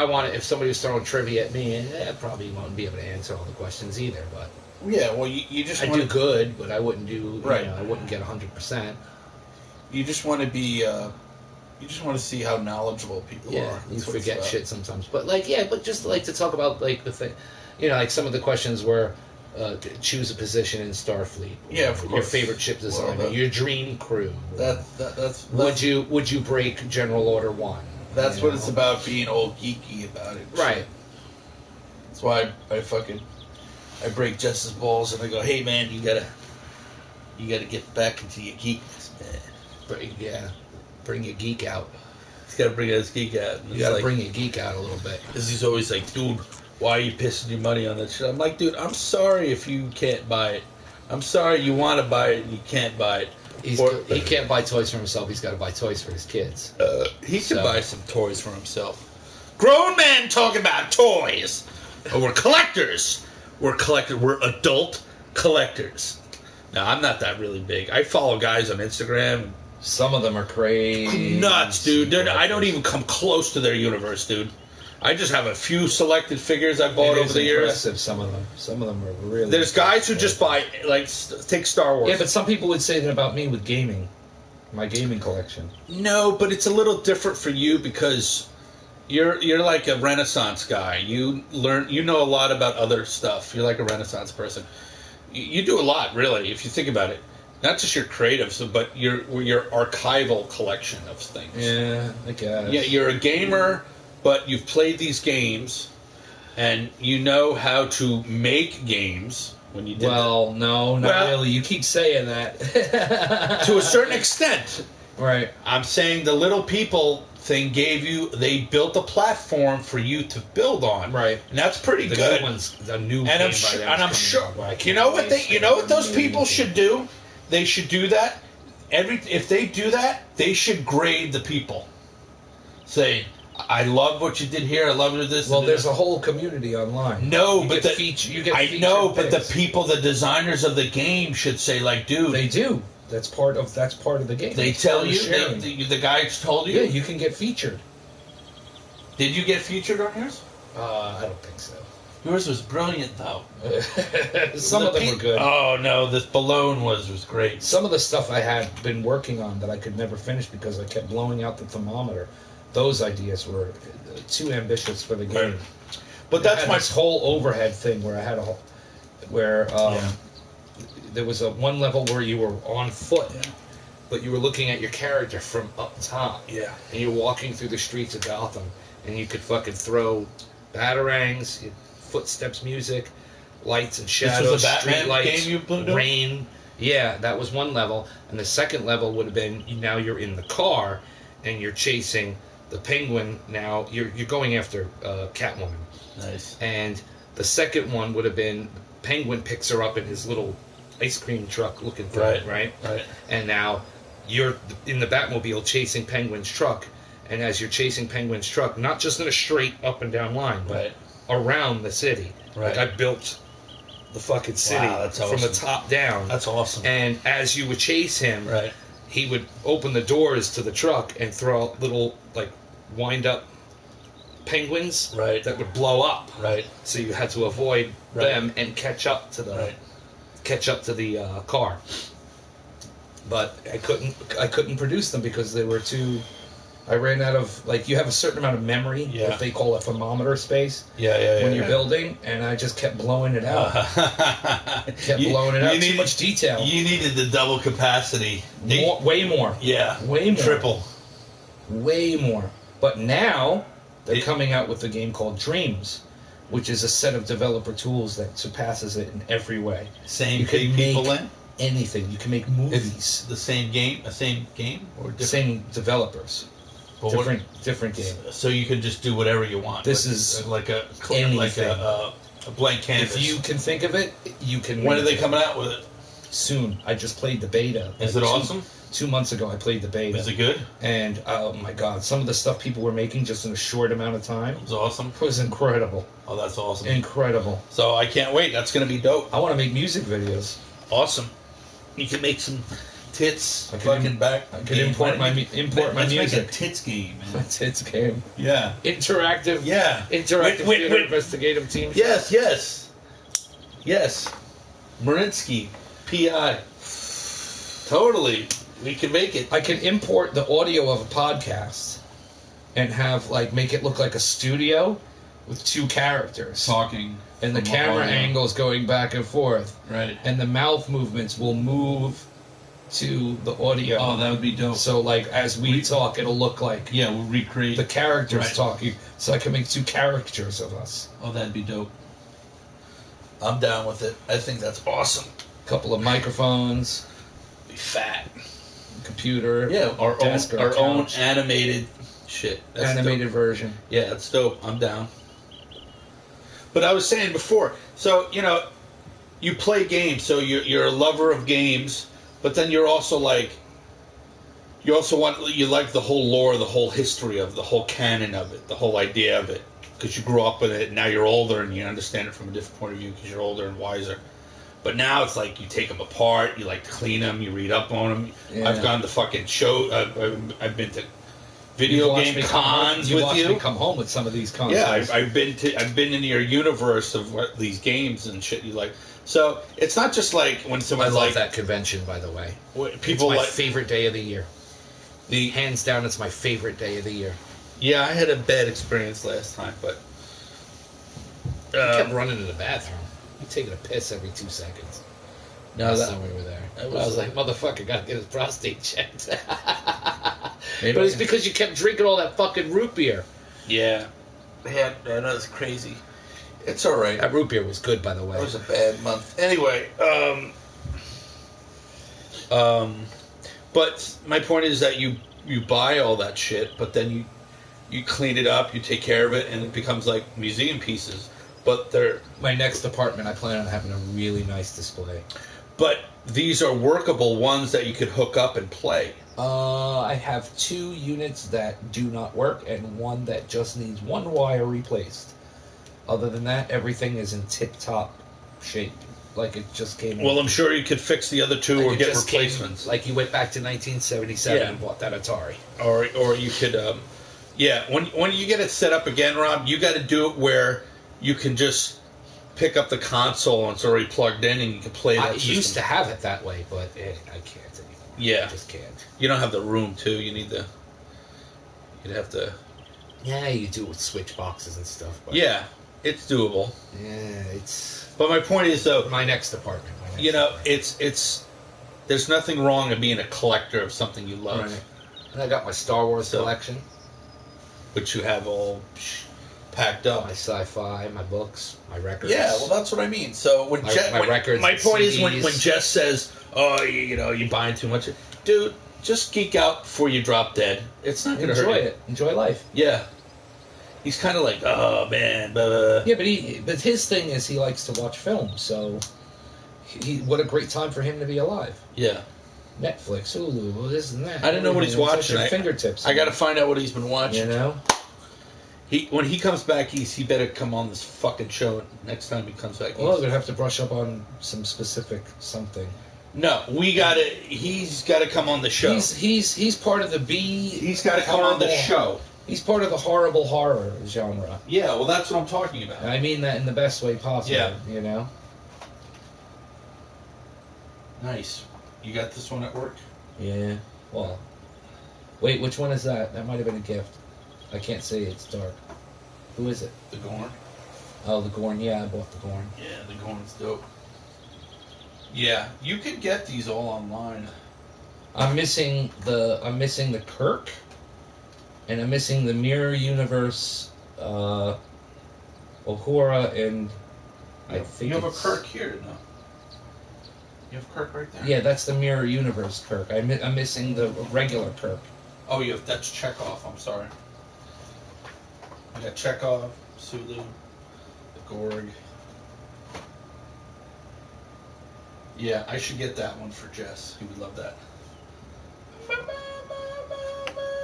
Speaker 2: somebody was throwing trivia at me, I probably won't be able to answer all the questions either. But
Speaker 4: yeah, well, you just.
Speaker 2: I do good, but I wouldn't do.
Speaker 4: Right.
Speaker 2: I wouldn't get 100%.
Speaker 4: You just want to be. You just want to see how knowledgeable people are.
Speaker 2: Yeah, you forget shit sometimes. But but just like to talk about like the thing, like some of the questions were. Choose a position in Starfleet.
Speaker 4: Yeah, of course.
Speaker 2: Your favorite ship designer. Your dream crew.
Speaker 4: That's
Speaker 2: would you break General Order 1?
Speaker 4: That's what it's about, being all geeky about it.
Speaker 2: Right.
Speaker 4: That's why I break Justice balls and I go, hey man, you gotta get back into your geekness, man.
Speaker 2: Bring your geek out.
Speaker 4: He's gotta bring his geek out.
Speaker 2: You gotta bring your geek out a little bit.
Speaker 4: Because he's always like, dude, why are you pissing your money on that shit? I'm like, dude, I'm sorry if you can't buy it. I'm sorry you want to buy it and you can't buy it.
Speaker 2: He can't buy toys for himself. He's got to buy toys for his kids.
Speaker 4: He can buy some toys for himself. Grown men talking about toys. We're collectors. We're adult collectors. Now, I'm not that really big. I follow guys on Instagram.
Speaker 2: Some of them are crazy.
Speaker 4: Nuts, dude. I don't even come close to their universe, dude. I just have a few selected figures I bought over the years.
Speaker 2: Some of them are really.
Speaker 4: There's guys who just buy, take Star Wars.
Speaker 2: Yeah, but some people would say that about me with gaming, my gaming collection.
Speaker 4: No, but it's a little different for you because you're like a Renaissance guy. You know a lot about other stuff. You're like a Renaissance person. You do a lot, really, if you think about it. Not just your creative, but your archival collection of things.
Speaker 2: Yeah, I guess.
Speaker 4: Yeah, you're a gamer. But you've played these games, and you know how to make games when you did
Speaker 2: Well, no, not really. You keep saying that.
Speaker 4: To a certain extent.
Speaker 2: Right.
Speaker 4: I'm saying the Little People thing they built a platform for you to build on.
Speaker 2: Right.
Speaker 4: And that's pretty good.
Speaker 2: The new
Speaker 4: and I'm sure, you know what those people should do? They should do that. If they do that, they should grade the people. Say, I love what you did here. I love this.
Speaker 2: Well, there's a whole community online.
Speaker 4: No,
Speaker 2: but
Speaker 4: the people, the designers of the game should say, like, dude,
Speaker 2: they do. That's part of the game.
Speaker 4: They tell you. The guys told you.
Speaker 2: Yeah, you can get featured.
Speaker 4: Did you get featured on yours?
Speaker 2: I don't think so.
Speaker 4: Yours was brilliant, though.
Speaker 2: Some of them were good.
Speaker 4: Oh no, this balloon was great.
Speaker 2: Some of the stuff I had been working on that I could never finish because I kept blowing out the thermometer. Those ideas were too ambitious for the game.
Speaker 4: Right. But that's
Speaker 2: this whole overhead thing where I had there was one level where you were on foot, but you were looking at your character from up top.
Speaker 4: Yeah.
Speaker 2: And you're walking through the streets of Gotham, and you could fucking throw batarangs, footsteps, music, lights and shadows, street lights, rain. Yeah, that was one level. And the second level would have been now you're in the car and you're chasing the Penguin. Now you're going after Catwoman.
Speaker 4: Nice.
Speaker 2: And the second one would have been Penguin picks her up in his little ice cream truck looking thing, right? And now you're in the Batmobile chasing Penguin's truck. And as you're chasing Penguin's truck, not just in a straight up and down line, but around the city.
Speaker 4: Right.
Speaker 2: Like I built the fucking city from the top down.
Speaker 4: That's awesome.
Speaker 2: And as you would chase him, he would open the doors to the truck and throw out little like wind up penguins that would blow up.
Speaker 4: Right.
Speaker 2: So you had to avoid them and catch up to the car. But I couldn't produce them because they were too. I ran out of you have a certain amount of memory that they call a thermometer space. When you're building, and I just kept blowing it out. Blowing it out. Too much detail.
Speaker 4: You needed the double capacity.
Speaker 2: Way more.
Speaker 4: Yeah.
Speaker 2: Way more.
Speaker 4: Triple.
Speaker 2: Way more. But now they're coming out with a game called Dreams, which is a set of developer tools that surpasses it in every way.
Speaker 4: You can make
Speaker 2: anything. You can make movies.
Speaker 4: It's the same game, or different?
Speaker 2: Same developers. Different game.
Speaker 4: So you can just do whatever you want.
Speaker 2: This is
Speaker 4: like a blank canvas.
Speaker 2: If you can think of it, you can.
Speaker 4: When are they coming out with it?
Speaker 2: Soon. I just played the beta.
Speaker 4: Is it awesome?
Speaker 2: 2 months ago I played the beta.
Speaker 4: Was it good?
Speaker 2: And oh my god, some of the stuff people were making just in a short amount of time.
Speaker 4: It was awesome.
Speaker 2: Was incredible.
Speaker 4: Oh, that's awesome.
Speaker 2: Incredible.
Speaker 4: So I can't wait. That's going to be dope.
Speaker 2: I want to make music videos.
Speaker 4: Awesome. You can make some tits.
Speaker 2: I could import my music.
Speaker 4: Let's make a tits game, man.
Speaker 2: A tits game.
Speaker 4: Yeah.
Speaker 2: Interactive.
Speaker 4: Yeah.
Speaker 2: Interactive theater investigative team.
Speaker 4: Yes, yes. Yes. Marinsky, PI. Totally. We can make it.
Speaker 2: I can import the audio of a podcast and have, like, make it look like a studio with two characters.
Speaker 4: Talking.
Speaker 2: And the camera angles going back and forth.
Speaker 4: Right.
Speaker 2: And the mouth movements will move to the audio.
Speaker 4: Oh, that would be dope.
Speaker 2: So, like, as we talk, it'll look like...
Speaker 4: Yeah, we'll recreate...
Speaker 2: the characters talking. So I can make two characters of us.
Speaker 4: Oh, that'd be dope. I'm down with it. I think that's awesome.
Speaker 2: A couple of microphones.
Speaker 4: Be fat.
Speaker 2: Computer.
Speaker 4: Yeah, our own animated shit. That's
Speaker 2: animated
Speaker 4: dope.
Speaker 2: version.
Speaker 4: Yeah, that's dope. I'm down. But I was saying before, so, you know, you play games, so you're a lover of games, but then you're also like, you like the whole lore, the whole history of the whole canon of it, the whole idea of it, because you grew up with it, and now you're older and you understand it from a different point of view because you're older and wiser. But now it's like you take them apart, you like to clean them, you read up on them. Yeah. I've gone to fucking show, I've been to video game cons with you.
Speaker 2: You come home with some of these cons.
Speaker 4: Yeah, I've been in your universe of these games and shit you like. So it's not just like when someone's
Speaker 2: I love
Speaker 4: like
Speaker 2: that convention, by the way.
Speaker 4: People
Speaker 2: it's my
Speaker 4: like
Speaker 2: favorite day of the year. Hands down, it's my favorite day of the year.
Speaker 4: Yeah, I had a bad experience last time, but
Speaker 2: I kept running to the bathroom. I'm taking a piss every 2 seconds. No, last time we were there. I was like, motherfucker, gotta get his prostate checked. But it's because you kept drinking all that fucking root beer.
Speaker 4: Yeah. Yeah, that was crazy. It's alright.
Speaker 2: That root beer was good, by the way.
Speaker 4: It was a bad month. Anyway, but my point is that you buy all that shit, but then you clean it up, you take care of it, and it becomes like museum pieces. But they're...
Speaker 2: My next apartment, I plan on having a really nice display.
Speaker 4: But these are workable ones that you could hook up and play.
Speaker 2: I have 2 units that do not work and one that just needs one wire replaced. Other than that, everything is in tip-top shape. Like it just came...
Speaker 4: Well, I'm sure you could fix the other 2 or get replacements.
Speaker 2: Like you went back to 1977 and bought that Atari.
Speaker 4: Or you could... yeah, when you get it set up again, Rob, you got to do it where you can just pick up the console and it's already plugged in and you can play that system.
Speaker 2: I used to have it that way, but I can't anymore.
Speaker 4: Yeah.
Speaker 2: I just can't.
Speaker 4: You don't have the room, too. You'd have to...
Speaker 2: Yeah, you do it with switch boxes and stuff. But
Speaker 4: yeah, it's doable.
Speaker 2: Yeah, it's...
Speaker 4: But my point is, though...
Speaker 2: My next apartment.
Speaker 4: It's... There's nothing wrong in being a collector of something you love.
Speaker 2: Right. And I got my Star Wars collection.
Speaker 4: Which you have all packed up.
Speaker 2: My sci-fi, my books, my records.
Speaker 4: Yeah, well, that's what I mean. So when
Speaker 2: records,
Speaker 4: my point
Speaker 2: CDs.
Speaker 4: is when Jess says, "Oh, you're buying too much," dude, just geek out before you drop dead. It's not going to hurt you.
Speaker 2: Enjoy life.
Speaker 4: Yeah. He's kind of like, oh man, blah, blah.
Speaker 2: Yeah, but his thing is he likes to watch films. So, what a great time for him to be alive.
Speaker 4: Yeah.
Speaker 2: Netflix, Hulu, this and that.
Speaker 4: I didn't know what he's watching.
Speaker 2: At your fingertips.
Speaker 4: I got to find out what he's been watching.
Speaker 2: You know.
Speaker 4: When he comes back east, he better come on this fucking show next time he comes back east.
Speaker 2: Well, we're gonna have to brush up on some specific something.
Speaker 4: No, he's got to come on the show.
Speaker 2: He's part of the B.
Speaker 4: He's got to come on the show.
Speaker 2: He's part of the horrible horror genre.
Speaker 4: Yeah, well, that's what I'm talking about.
Speaker 2: I mean that in the best way possible.
Speaker 4: Yeah.
Speaker 2: You know.
Speaker 4: Nice. You got this one at work?
Speaker 2: Yeah. Well. Wait, which one is that? That might have been a gift. I can't say it's dark. Who is it?
Speaker 4: The Gorn.
Speaker 2: Oh, the Gorn. Yeah, I bought the Gorn.
Speaker 4: Yeah, the Gorn's dope. Yeah, you could get these all online.
Speaker 2: I'm missing the Kirk, and I'm missing the Mirror Universe, Uhura, and I think
Speaker 4: you have a Kirk here, no? You have Kirk right there.
Speaker 2: Yeah, that's the Mirror Universe Kirk. I'm missing the regular Kirk.
Speaker 4: Oh, that's Chekhov. I'm sorry. I got Chekhov, Sulu, the Gorg. Yeah, I should get that one for Jess. He would love that.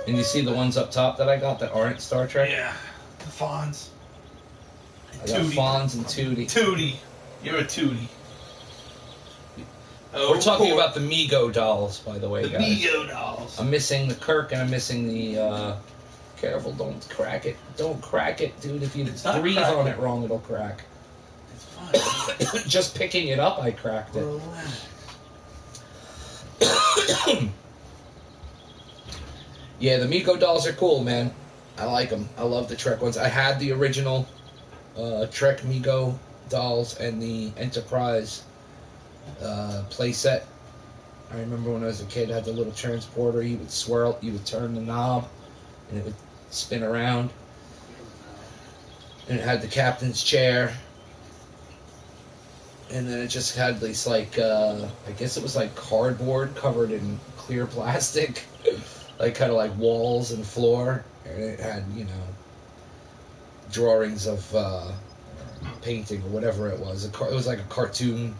Speaker 2: And you see the ones up top that I got that aren't Star Trek?
Speaker 4: Yeah. The Fonz.
Speaker 2: I got Fonz and Tootie.
Speaker 4: Tootie. You're a Tootie. Oh,
Speaker 2: we're talking about the Mego dolls, by the way,
Speaker 4: the
Speaker 2: guys.
Speaker 4: The Mego dolls.
Speaker 2: I'm missing the Kirk and I'm missing the, careful, don't crack it. Don't crack it, dude. If you breathe on it wrong, it'll crack.
Speaker 4: It's fine.
Speaker 2: Just picking it up, I cracked it. Yeah, the Mego dolls are cool, man. I like them. I love the Trek ones. I had the original Trek Mego dolls and the Enterprise playset. I remember when I was a kid, I had the little transporter. You would swirl, you would turn the knob, and it would spin around. And it had the captain's chair. And then it just had these, like, I guess it was like cardboard covered in clear plastic. Like, kind of like walls and floor. And it had, you know, drawings of painting or whatever it was. It was like a cartoon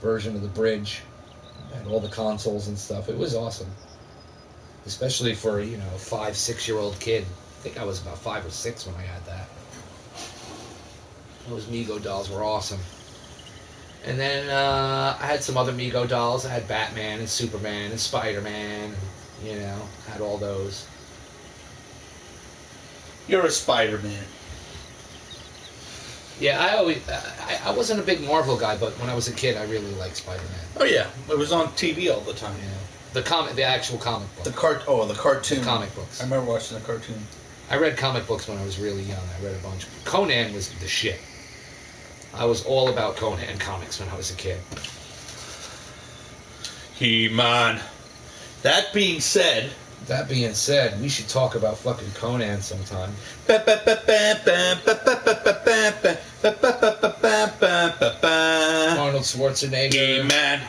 Speaker 2: version of the bridge. It had all the consoles and stuff. It was awesome. Especially for, you know, a 5-6-year-old kid. I think I was about 5 or 6 when I had that. Those Mego dolls were awesome. And then I had some other Mego dolls. I had Batman and Superman and Spider-Man. And, you know, had all those.
Speaker 4: You're a Spider-Man.
Speaker 2: Yeah, I wasn't a big Marvel guy, but when I was a kid, I really liked Spider-Man.
Speaker 4: Oh yeah, it was on TV all the time.
Speaker 2: Yeah, the actual comic book.
Speaker 4: The cartoon.
Speaker 2: The comic books.
Speaker 4: I remember watching the cartoon.
Speaker 2: I read comic books when I was really young. I read a bunch. Conan was the shit. I was all about Conan comics when I was a kid.
Speaker 4: He-Man. That being said,
Speaker 2: we should talk about fucking Conan sometime. Arnold Schwarzenegger.
Speaker 4: He-Man.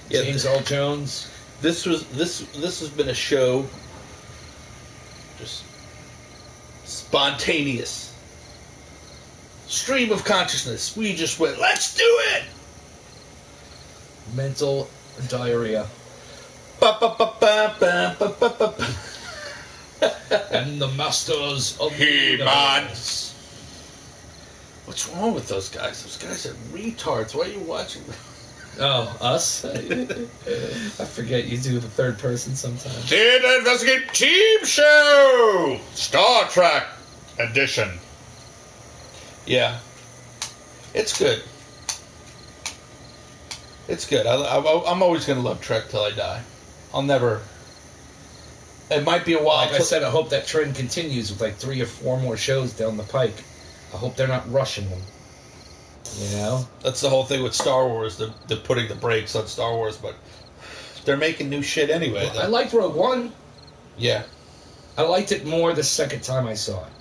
Speaker 2: James Earl Jones.
Speaker 4: This has been a show just spontaneous. Stream of consciousness. We just went, let's do it!
Speaker 2: Mental diarrhea. And the masters of
Speaker 4: He-Man. What's wrong with those guys? Those guys are retards. Why are you watching them?
Speaker 2: Oh, us? I forget you do the third person sometimes.
Speaker 1: The Investigative Team Show! Star Trek Edition.
Speaker 4: Yeah. It's good. It's good. I'm always going to love Trek till I die. I'll never... It might be a while.
Speaker 2: Like I said, I hope that trend continues with like 3 or 4 more shows down the pike. I hope they're not rushing them. You know?
Speaker 4: That's the whole thing with Star Wars. They're putting the brakes on Star Wars, but they're making new shit anyway.
Speaker 2: Well, I liked Rogue One.
Speaker 4: Yeah.
Speaker 2: I liked it more the second time I saw it.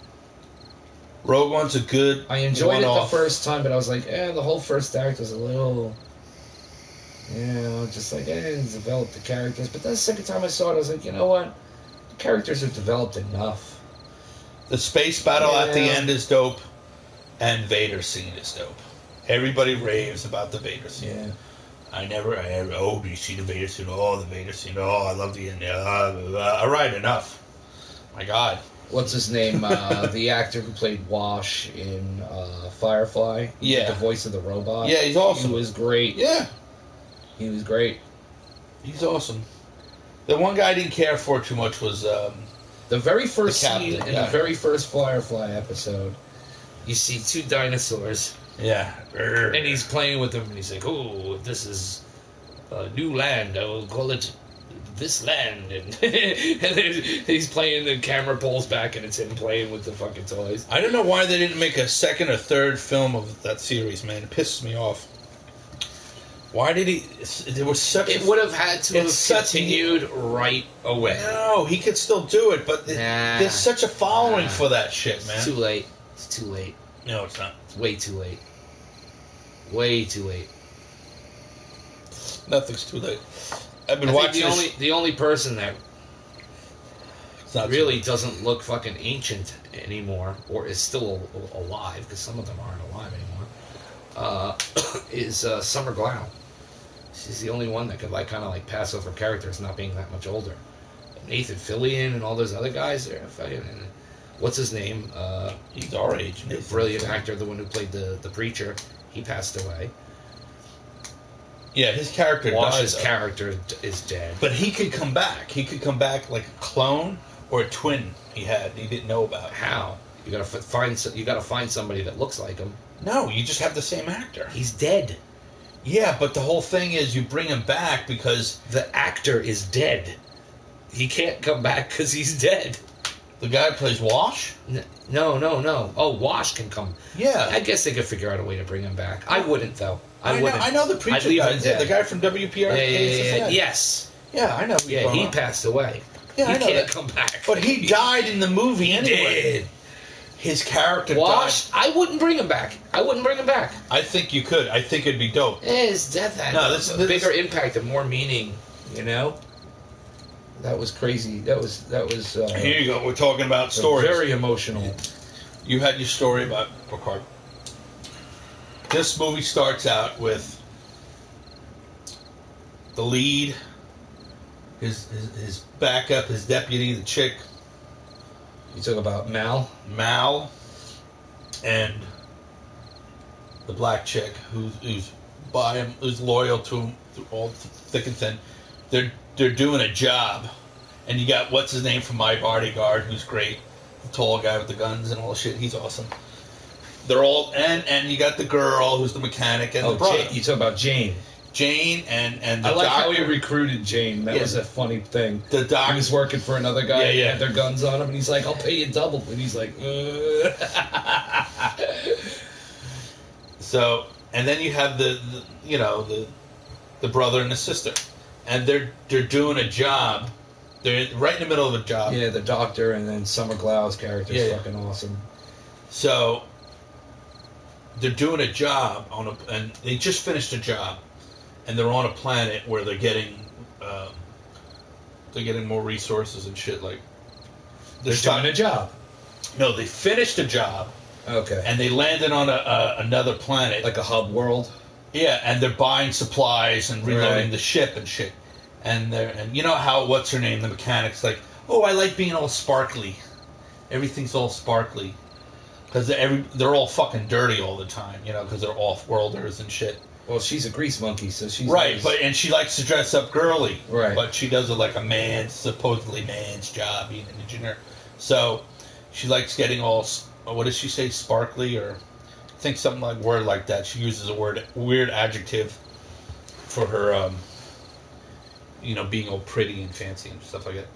Speaker 4: Rogue One's a good
Speaker 2: I enjoyed it the first time, but I was like, the whole first act was a little... You know, just like, develop the characters. But then the second time I saw it, I was like, you know what? The characters are developed enough.
Speaker 4: The space battle at the end is dope, and Vader scene is dope. Everybody raves about the Vader scene.
Speaker 2: Yeah.
Speaker 4: Oh, do you see the Vader scene? Oh, the Vader scene. Oh, I love the end. All right, enough. My God.
Speaker 2: What's his name? The actor who played Wash in Firefly.
Speaker 4: Yeah.
Speaker 2: The voice of the robot.
Speaker 4: Yeah, he's awesome.
Speaker 2: He was great.
Speaker 4: Yeah.
Speaker 2: He was great.
Speaker 4: He's awesome. The one guy I didn't care for too much was...
Speaker 2: the very first
Speaker 4: captain,
Speaker 2: scene in the very first Firefly episode, you see 2 dinosaurs.
Speaker 4: Yeah.
Speaker 2: And he's playing with them, and he's like, oh, if this is a new land, I will call it this land. And, and then he's playing, the camera pulls back, and it's him playing with the fucking toys.
Speaker 4: I don't know why they didn't make a second or third film of that series, man. It pisses me off. Why did he... There was such...
Speaker 2: It would have had to have continued right away.
Speaker 4: No, he could still do it, but there's such a following for that shit, man.
Speaker 2: It's too late. It's too late.
Speaker 4: No, it's not.
Speaker 2: It's way too late. Way too late.
Speaker 4: Nothing's too late. I've been watching
Speaker 2: the only person that
Speaker 4: not
Speaker 2: really doesn't look fucking ancient anymore, or is still alive, because some of them aren't alive anymore, is Summer Glau. She's the only one that could kind of pass over characters not being that much older. Nathan Fillion and all those other guys, they're fucking. What's his name?
Speaker 4: He's our age.
Speaker 2: The brilliant actor, the one who played the preacher. He passed away.
Speaker 4: Yeah, his character
Speaker 2: Wash's
Speaker 4: died.
Speaker 2: character is dead.
Speaker 4: But he could come back. He could come back like a clone or a twin he didn't know about.
Speaker 2: How? You gotta find somebody that looks like him.
Speaker 4: No, you just have the same actor.
Speaker 2: He's dead.
Speaker 4: Yeah, but the whole thing is you bring him back because
Speaker 2: the actor is dead. He can't come back because he's dead.
Speaker 4: The guy plays Wash?
Speaker 2: No. Oh, Wash can come.
Speaker 4: Yeah.
Speaker 2: I guess they could figure out a way to bring him back. I wouldn't, though.
Speaker 4: I know the preacher guy. Yeah, the guy from WPR.
Speaker 2: Yeah. Yes.
Speaker 4: Yeah, I know.
Speaker 2: Yeah, he passed away.
Speaker 4: Yeah,
Speaker 2: he can't come back.
Speaker 4: But he died in the movie anyway.
Speaker 2: Did.
Speaker 4: His character
Speaker 2: Wash,
Speaker 4: died.
Speaker 2: I wouldn't bring him back.
Speaker 4: I think you could. I think it'd be dope.
Speaker 2: His death had a bigger impact and more meaning, you know? That was crazy. That was.
Speaker 4: Here you go. We're talking about stories.
Speaker 2: Very emotional.
Speaker 4: You had your story about Picard. This movie starts out with the lead, his backup, his deputy, the chick.
Speaker 2: You talk about Mal,
Speaker 4: and the black chick who's by him, who's loyal to him through all thick and thin. They're doing a job, and you got what's his name from My Bodyguard, who's great, the tall guy with the guns and all the shit. He's awesome. They're all and you got the girl who's the mechanic and the brother.
Speaker 2: You talk about Jane.
Speaker 4: Jane and the
Speaker 2: I like
Speaker 4: doctor.
Speaker 2: how he recruited Jane. That was a funny thing.
Speaker 4: The doctor.
Speaker 2: He was working for another guy.
Speaker 4: Yeah.
Speaker 2: Had their guns on him, and he's like, "I'll pay you double." And he's like,
Speaker 4: So, and then you have the brother and the sister, and they're doing a job. They're right in the middle of a job.
Speaker 2: Yeah, the doctor, and then Summer Glau's character is fucking awesome.
Speaker 4: So they're doing a job and they just finished a job, and they're on a planet where they're getting more resources and shit. Like
Speaker 2: they're doing a job.
Speaker 4: No, they finished a job.
Speaker 2: Okay.
Speaker 4: And they landed on another planet,
Speaker 2: like a hub world.
Speaker 4: Yeah, and they're buying supplies and reloading the ship and shit. And you know how what's her name, the mechanic's like, oh, I like being all sparkly. Everything's all sparkly. Because they're all fucking dirty all the time, you know, because they're off-worlders and shit.
Speaker 2: Well, she's a grease monkey, so she's...
Speaker 4: Right, and she likes to dress up girly.
Speaker 2: Right.
Speaker 4: But she does it like a supposedly man's job, being an engineer. So, she likes getting all, what does she say, sparkly, or... I think something like word like that. She uses a weird adjective for her, being all pretty and fancy and stuff like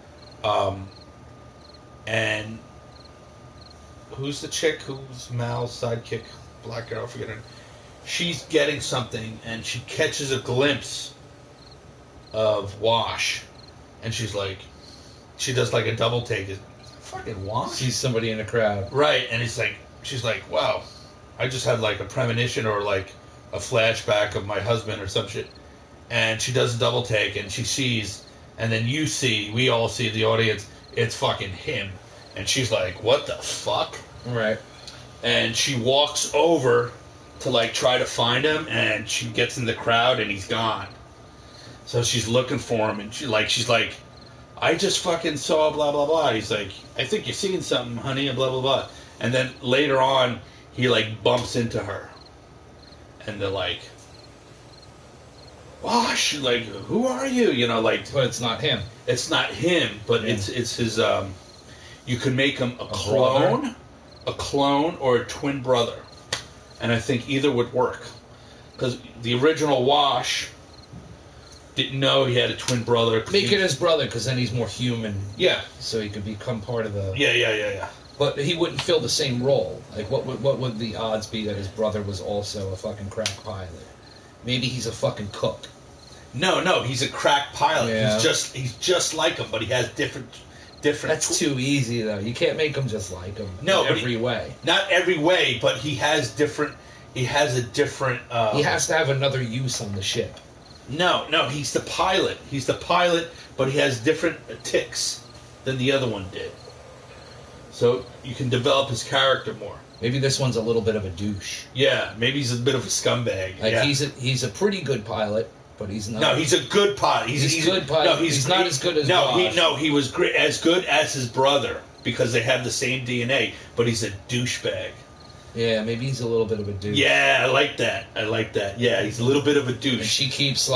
Speaker 4: that. And who's the chick? Who's Mal's sidekick? Black girl, I forget her name. She's getting something, and she catches a glimpse of Wash, and she's like, she does like a double take. Is fucking Wash?
Speaker 2: She's somebody in the crowd,
Speaker 4: right? And she's like, wow, I just had like a premonition or like a flashback of my husband or some shit. And she does a double take, and she sees, and then we all see, the audience, it's fucking him. And she's like, what the fuck?
Speaker 2: Right.
Speaker 4: And she walks over to like try to find him, and she gets in the crowd, and he's gone. So she's looking for him, and she's like, I just fucking saw blah blah blah. He's like, I think you're seeing something, honey, and blah blah blah. And then later on, he like bumps into her, and they're like, Wash, like, who are you? You know, like,
Speaker 2: but it's not him.
Speaker 4: It's not him, but it's his. You could make him a clone or a twin brother, and I think either would work, because the original Wash didn't know he had a twin brother.
Speaker 2: Make it his brother, because then he's more human.
Speaker 4: Yeah.
Speaker 2: So he could become part of the.
Speaker 4: Yeah.
Speaker 2: But he wouldn't fill the same role. Like, what would the odds be that his brother was also a fucking crack pilot? Maybe he's a fucking cook.
Speaker 4: No, he's a crack pilot.
Speaker 2: Yeah.
Speaker 4: He's just like him, but he has different.
Speaker 2: That's too easy, though. You can't make him just like him.
Speaker 4: No,
Speaker 2: in every way.
Speaker 4: Not every way, but he has different. He has a different.
Speaker 2: He has to have another use on the ship.
Speaker 4: No, he's the pilot. He's the pilot, but he has different ticks than the other one did. So you can develop his character more.
Speaker 2: Maybe this one's a little bit of a douche.
Speaker 4: Yeah, maybe he's a bit of a scumbag.
Speaker 2: Like he's a pretty good pilot, but he's not.
Speaker 4: No, he's a good pilot.
Speaker 2: He's good pilot. No, he's not as good as Bosch.
Speaker 4: He was great, as good as his brother because they have the same DNA. But he's a douchebag.
Speaker 2: Yeah, maybe he's a little bit of a douche.
Speaker 4: Yeah, I like that. Yeah, he's a little bit of a douche.
Speaker 2: And she keeps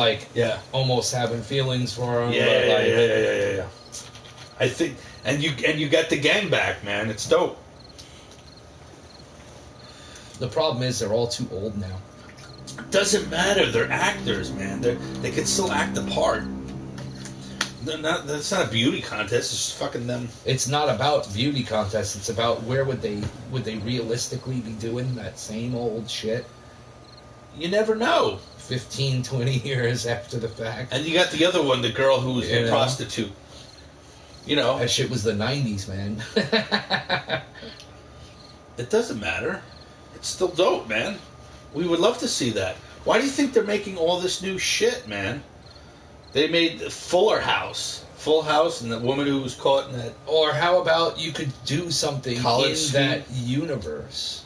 Speaker 2: almost having feelings for him.
Speaker 4: Yeah. I think, and you got the gang back, man. It's dope.
Speaker 2: The problem is they're all too old now.
Speaker 4: Doesn't matter. They're actors, man. They can still act the part. That's not a beauty contest. It's just fucking them.
Speaker 2: It's not about beauty contests. It's about where would they realistically be doing that same old shit.
Speaker 4: You never know.
Speaker 2: 15, 20 years after the fact.
Speaker 4: And you got the other one, the girl who was a prostitute. You know.
Speaker 2: That shit was the 90s, man.
Speaker 4: It doesn't matter. It's still dope, man. We would love to see that. Why do you think they're making all this new shit, man? They made Full House, and the woman who was caught in that.
Speaker 2: Or how about you could do something in that universe?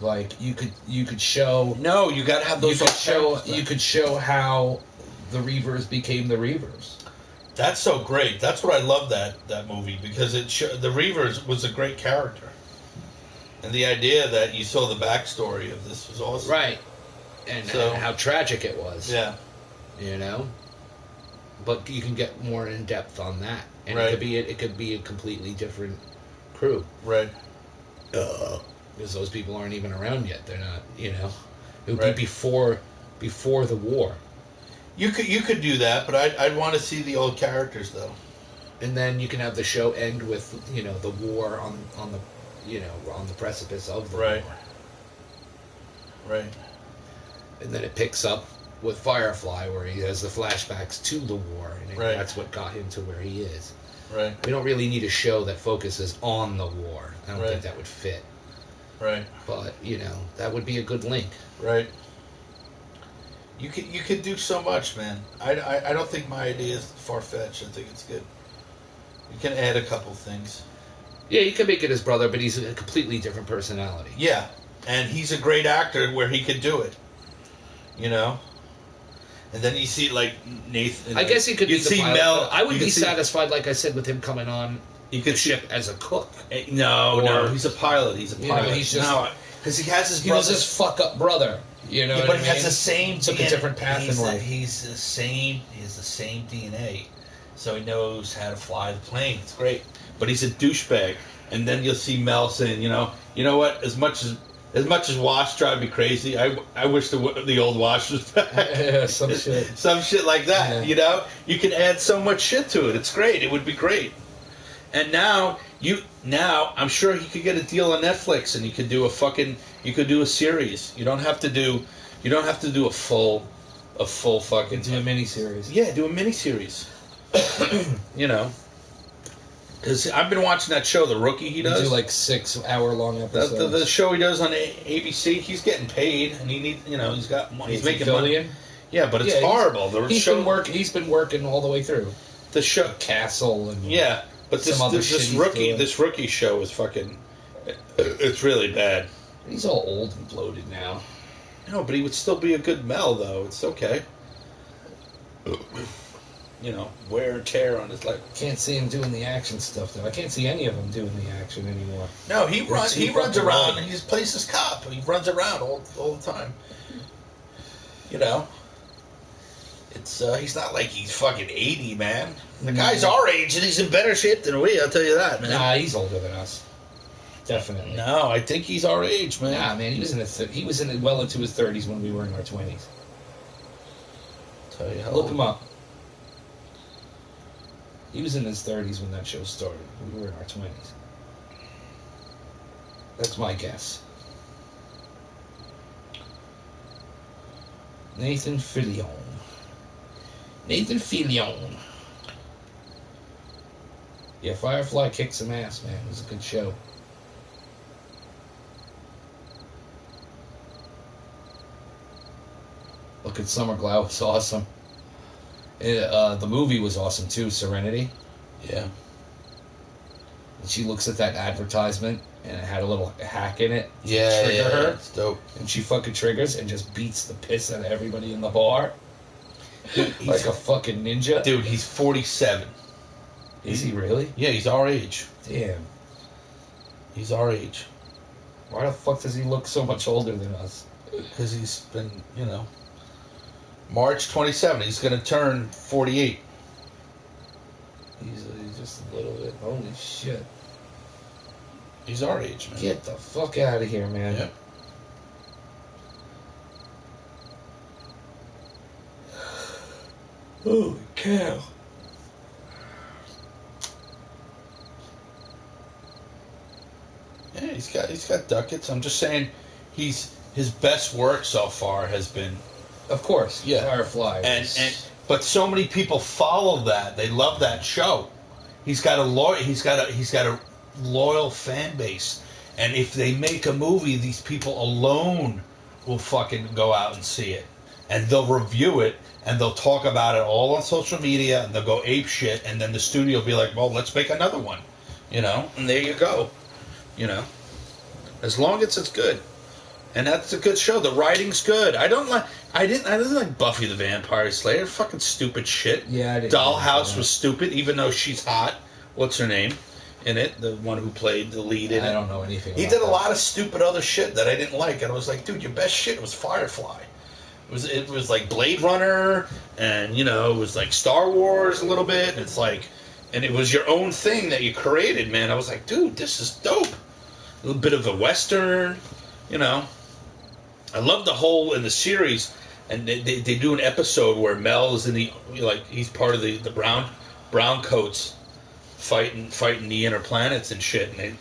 Speaker 2: Like you could show.
Speaker 4: No, you got to have those.
Speaker 2: You could show how the Reavers became the Reavers.
Speaker 4: That's so great. That's what I love that movie because the Reavers was a great character, and the idea that you saw the backstory of this was awesome.
Speaker 2: Right, and how tragic it was.
Speaker 4: Yeah,
Speaker 2: you know. But you can get more in depth on that, and
Speaker 4: right.
Speaker 2: it could be a completely different crew,
Speaker 4: right?
Speaker 2: Because those people aren't even around yet. They're not, It would
Speaker 4: right.
Speaker 2: be before the war.
Speaker 4: You could do that, but I'd want to see the old characters though.
Speaker 2: And then you can have the show end with the war on the precipice of the
Speaker 4: right.
Speaker 2: war.
Speaker 4: Right.
Speaker 2: And then it picks up with Firefly, where he has the flashbacks to the war, and
Speaker 4: right.
Speaker 2: that's what got him to where he is.
Speaker 4: Right.
Speaker 2: We don't really need a show that focuses on the war. I don't
Speaker 4: right.
Speaker 2: think that would fit.
Speaker 4: Right.
Speaker 2: But that would be a good link.
Speaker 4: Right. You could do so much, man. I don't think my idea is far fetched. I think it's good. You can add a couple things.
Speaker 2: Yeah, you can make it his brother, but he's a completely different personality.
Speaker 4: Yeah, and he's a great actor where he could do it. And then you see like Nathan.
Speaker 2: I guess he could.
Speaker 4: You'd see Mel.
Speaker 2: I would be satisfied, like I said, with him coming on.
Speaker 4: You could
Speaker 2: ship as a cook.
Speaker 4: No, he's a pilot. He's a pilot.
Speaker 2: He's just
Speaker 4: because he has his.
Speaker 2: He was his fuck up brother. But
Speaker 4: he has the same.
Speaker 2: Took a different path in life.
Speaker 4: He's the same. He has the same DNA, so he knows how to fly the plane. It's great. But he's a douchebag. And then you'll see Mel saying, you know what? As much as Wash drive me crazy, I wish the old Wash was back.
Speaker 2: Yeah, some shit.
Speaker 4: Some shit like that. Yeah. You can add so much shit to it. It's great. It would be great. And now I'm sure he could get a deal on Netflix, and you could do a series. You don't have to do a full fucking.
Speaker 2: Do a miniseries.
Speaker 4: Yeah, do a miniseries. Because I've been watching that show, The Rookie. He does
Speaker 2: do like 6-hour-long episodes.
Speaker 4: The show he does on ABC. He's getting paid, and he's got money. He's making money. Yeah, but it's horrible.
Speaker 2: He's been working all the way through
Speaker 4: the show,
Speaker 2: Castle, and
Speaker 4: but this rookie show is fucking. It's really bad.
Speaker 2: He's all old and bloated now.
Speaker 4: No, but he would still be a good Mel, though. It's okay. Wear and tear on his leg.
Speaker 2: Can't see him doing the action stuff, though. I can't see any of them doing the action anymore.
Speaker 4: No, he runs around and he plays his cop. He runs around all the time. It's he's not like he's fucking 80, man. The guy's our age and he's in better shape than we. I'll tell you that, man.
Speaker 2: Nah, he's older than us. Definitely.
Speaker 4: No, I think he's our age, man.
Speaker 2: Nah, man, he was well into his 30s when we were in our 20s.
Speaker 4: Tell you how.
Speaker 2: Look him up. He was in his 30s when that show started. We were in our 20s. That's my guess. Nathan Fillion. Yeah, Firefly kicked some ass, man. It was a good show. Look at Summer Glau. It's awesome. The movie was awesome too, Serenity.
Speaker 4: Yeah.
Speaker 2: And she looks at that advertisement, and it had a little hack in it.
Speaker 4: Yeah,
Speaker 2: trigger her.
Speaker 4: It's dope.
Speaker 2: And she fucking triggers and just beats the piss out of everybody in the bar. Like a fucking ninja?
Speaker 4: Dude, he's 47.
Speaker 2: Is he really?
Speaker 4: Yeah, he's our age.
Speaker 2: Damn.
Speaker 4: He's our age.
Speaker 2: Why the fuck does he look so much older than us?
Speaker 4: Because he's been, March 27. He's going to turn 48.
Speaker 2: He's just a little bit. Holy shit.
Speaker 4: He's our age, man.
Speaker 2: Get the fuck out of here, man.
Speaker 4: Yeah.
Speaker 2: Holy cow.
Speaker 4: Yeah, he's got ducats. I'm just saying, his best work so far has been,
Speaker 2: of course,
Speaker 4: yeah,
Speaker 2: Firefly.
Speaker 4: But so many people follow that. They love that show. He's got a loyal fan base, and if they make a movie, these people alone will fucking go out and see it, and they'll review it, and they'll talk about it all on social media, and they'll go ape shit, and then the studio will be like, well, let's make another one, and there you go. As long as it's good, and that's a good show. The writing's good. I didn't like Buffy the Vampire Slayer. Fucking stupid shit.
Speaker 2: Yeah, I didn't.
Speaker 4: Dollhouse was stupid, even though she's hot. What's her name in it? The one who played the lead in it.
Speaker 2: I don't know anything.
Speaker 4: He did a lot of stupid other shit that I didn't like, and I was like, dude, your best shit was Firefly. It was like Blade Runner, and it was like Star Wars a little bit. It's like, and it was your own thing that you created, man. I was like, dude, this is dope. A little bit of a Western, I love the whole in the series, and they do an episode where Mel is in the he's part of the brown coats fighting the inner planets and shit, and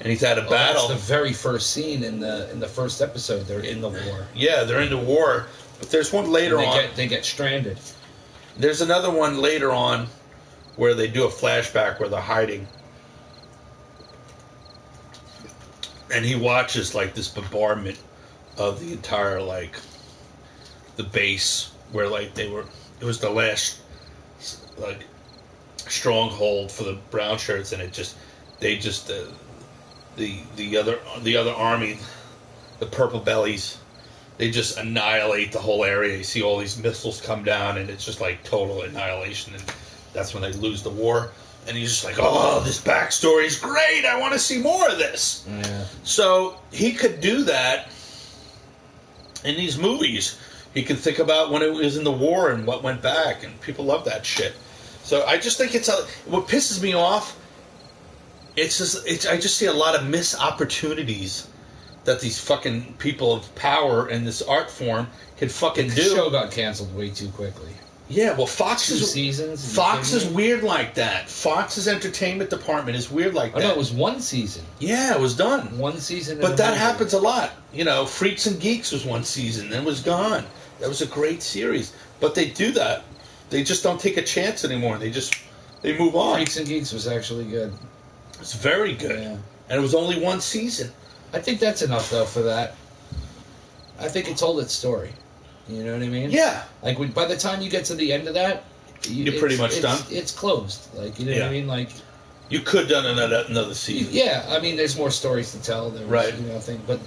Speaker 4: he's at a battle.
Speaker 2: That's the very first scene in the first episode. They're in the war.
Speaker 4: Yeah, they're in the war, but there's one later on.
Speaker 2: They get stranded.
Speaker 4: There's another one later on where they do a flashback where they're hiding. And he watches this bombardment of the entire the base where it was the last stronghold for the brown shirts, and the other army, the purple bellies, they just annihilate the whole area. You see all these missiles come down, and it's just total annihilation, and that's when they lose the war. And he's just like, oh, this backstory is great. I want to see more of this.
Speaker 2: Yeah.
Speaker 4: So he could do that in these movies. He could think about when it was in the war and what went back, and people love that shit. So I just think what pisses me off. I just see a lot of missed opportunities that these fucking people of power in this art form can fucking do.
Speaker 2: The show got canceled way too quickly.
Speaker 4: Yeah, well, Fox
Speaker 2: 2 seasons.
Speaker 4: Fox is weird like that. Fox's entertainment department is weird like that.
Speaker 2: No, it was 1 season.
Speaker 4: Yeah, it was done.
Speaker 2: 1 season.
Speaker 4: But that happens a lot. Freaks and Geeks was 1 season, then it was gone. That was a great series. But they do that. They just don't take a chance anymore. They move on.
Speaker 2: Freaks and Geeks was actually good.
Speaker 4: It's very good.
Speaker 2: Yeah.
Speaker 4: And it was only 1 season.
Speaker 2: I think that's enough, though, for that. I think it told its story. You know what I mean?
Speaker 4: Yeah.
Speaker 2: By the time you get to the end of that,
Speaker 4: you're pretty much done.
Speaker 2: It's closed. You know what I mean?
Speaker 4: You could have done another season.
Speaker 2: Yeah, I mean, there's more stories to tell. There was,
Speaker 4: right.
Speaker 2: But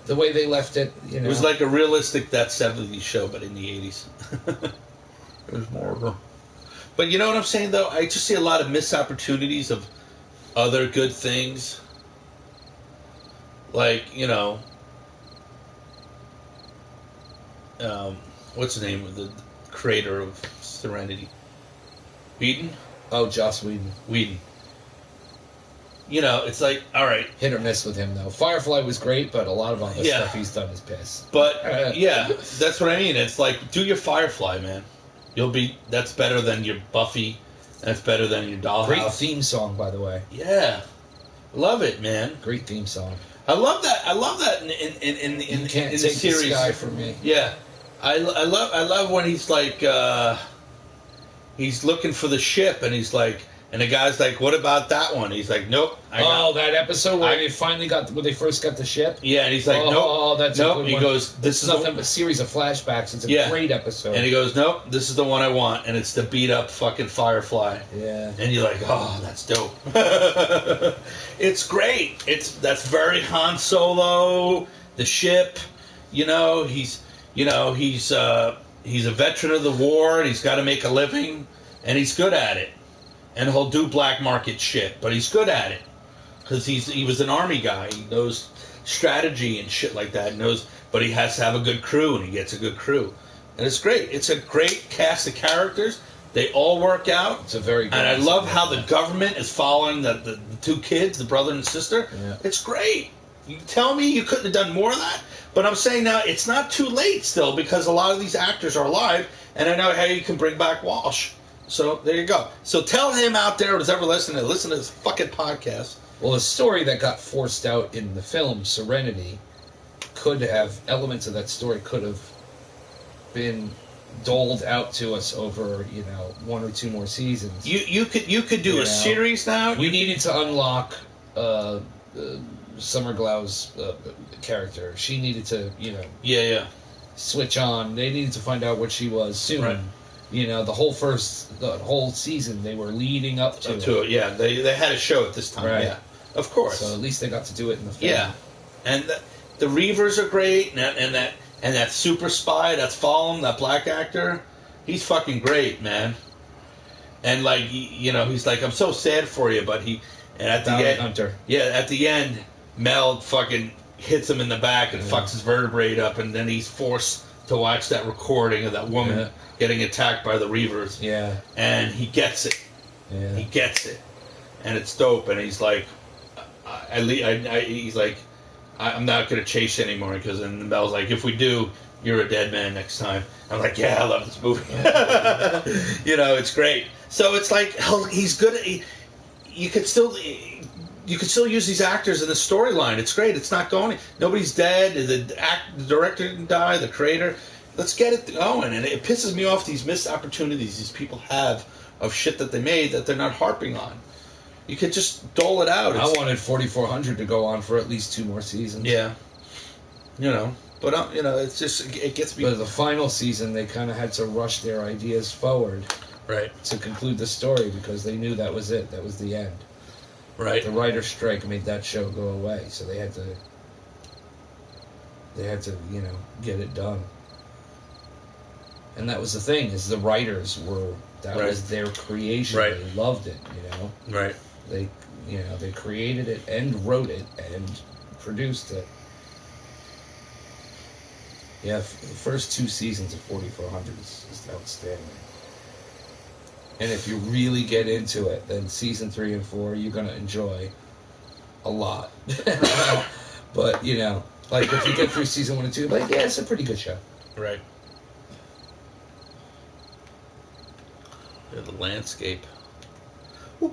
Speaker 2: the way they left it,
Speaker 4: It was like a realistic That 70s show, but in the 80s. It was more of a... But you know what I'm saying, though? I just see a lot of missed opportunities of other good things. What's the name of the creator of Serenity? Whedon?
Speaker 2: Oh, Joss Whedon.
Speaker 4: Whedon. It's like, all right.
Speaker 2: Hit or miss with him, though. Firefly was great, but a lot of other stuff he's done is piss.
Speaker 4: But, yeah, that's what I mean. It's like, do your Firefly, man. That's better than your Buffy. That's better than your Dollhouse.
Speaker 2: Great theme song, by the way.
Speaker 4: Yeah. Love it, man.
Speaker 2: Great theme song.
Speaker 4: I love that in
Speaker 2: you can't
Speaker 4: in
Speaker 2: take
Speaker 4: the series.
Speaker 2: The sky from me.
Speaker 4: Yeah. I love when he's he's looking for the ship, and he's like, and the guy's like, what about that one? He's like, nope.
Speaker 2: That episode where they first got the ship?
Speaker 4: Yeah, and he's like, nope.
Speaker 2: Oh, that's
Speaker 4: nope.
Speaker 2: a good
Speaker 4: He
Speaker 2: one.
Speaker 4: goes, this is
Speaker 2: nothing but a series of flashbacks. It's a great episode.
Speaker 4: And he goes, nope, this is the one I want, and it's the beat up fucking Firefly.
Speaker 2: Yeah.
Speaker 4: And you're like, oh, that's dope. It's great. That's very Han Solo. The ship, he's he's a veteran of the war, and he's got to make a living, and he's good at it. And he'll do black market shit, but he's good at it. Because he was an army guy. He knows strategy and shit like that. But he has to have a good crew, and he gets a good crew. And it's great. It's a great cast of characters. They all work out.
Speaker 2: It's a very good.
Speaker 4: And I love how the government is following the two kids, the brother and sister.
Speaker 2: Yeah.
Speaker 4: It's great. You tell me you couldn't have done more of that? But I'm saying now it's not too late still, because a lot of these actors are alive, and I know how you can bring back Walsh. So there you go. So tell him out there who's ever listening to this fucking podcast.
Speaker 2: Well, a story that got forced out in the film, Serenity, could have, elements of that story could have been doled out to us over, 1 or 2 more seasons.
Speaker 4: You could do a series now.
Speaker 2: We needed to unlock Summer Glau's character. She needed to, switch on. They needed to find out what she was soon.
Speaker 4: Right.
Speaker 2: The whole season they were leading up to it.
Speaker 4: Yeah, they had a show at this time.
Speaker 2: Right.
Speaker 4: Yeah, of course.
Speaker 2: So at least they got to do it in the film.
Speaker 4: Yeah, and the Reavers are great, and that super spy that's following that black actor, he's fucking great, man. And he's like, I'm so sad for you, but at the end,
Speaker 2: Hunter.
Speaker 4: Yeah, at the end, Mel fucking hits him in the back and fucks his vertebrae up, and then he's forced to watch that recording of that woman getting attacked by the Reavers.
Speaker 2: Yeah.
Speaker 4: And he gets it.
Speaker 2: Yeah.
Speaker 4: He gets it. And it's dope. And he's like, he's like, I'm not going to chase you anymore. Because then Mel's like, if we do, you're a dead man next time. I'm like, yeah, I love this movie. It's great. So it's like, he's good at, you could still use these actors in the storyline. It's great. It's not going. Nobody's dead. The director didn't die. The creator. Let's get it going. And it pisses me off, these missed opportunities these people have of shit that they made that they're not harping on. You could just dole it out.
Speaker 2: I wanted 4400 to go on for at least 2 more seasons.
Speaker 4: Yeah. But it's just, it gets me.
Speaker 2: But the final season, they kind of had to rush their ideas forward.
Speaker 4: Right.
Speaker 2: To conclude the story, because they knew that was it. That was the end.
Speaker 4: Right.
Speaker 2: The writer's strike made that show go away, so they had to get it done. And that was the thing, is the writers was their creation.
Speaker 4: Right.
Speaker 2: They loved it,
Speaker 4: Right.
Speaker 2: They created it and wrote it and produced it. Yeah, the first 2 seasons of 4400 is outstanding. And if you really get into it, then season 3 and 4 you're gonna enjoy a lot. But if you get through season 1 and 2, yeah, it's a pretty good show.
Speaker 4: Right. The landscape. Are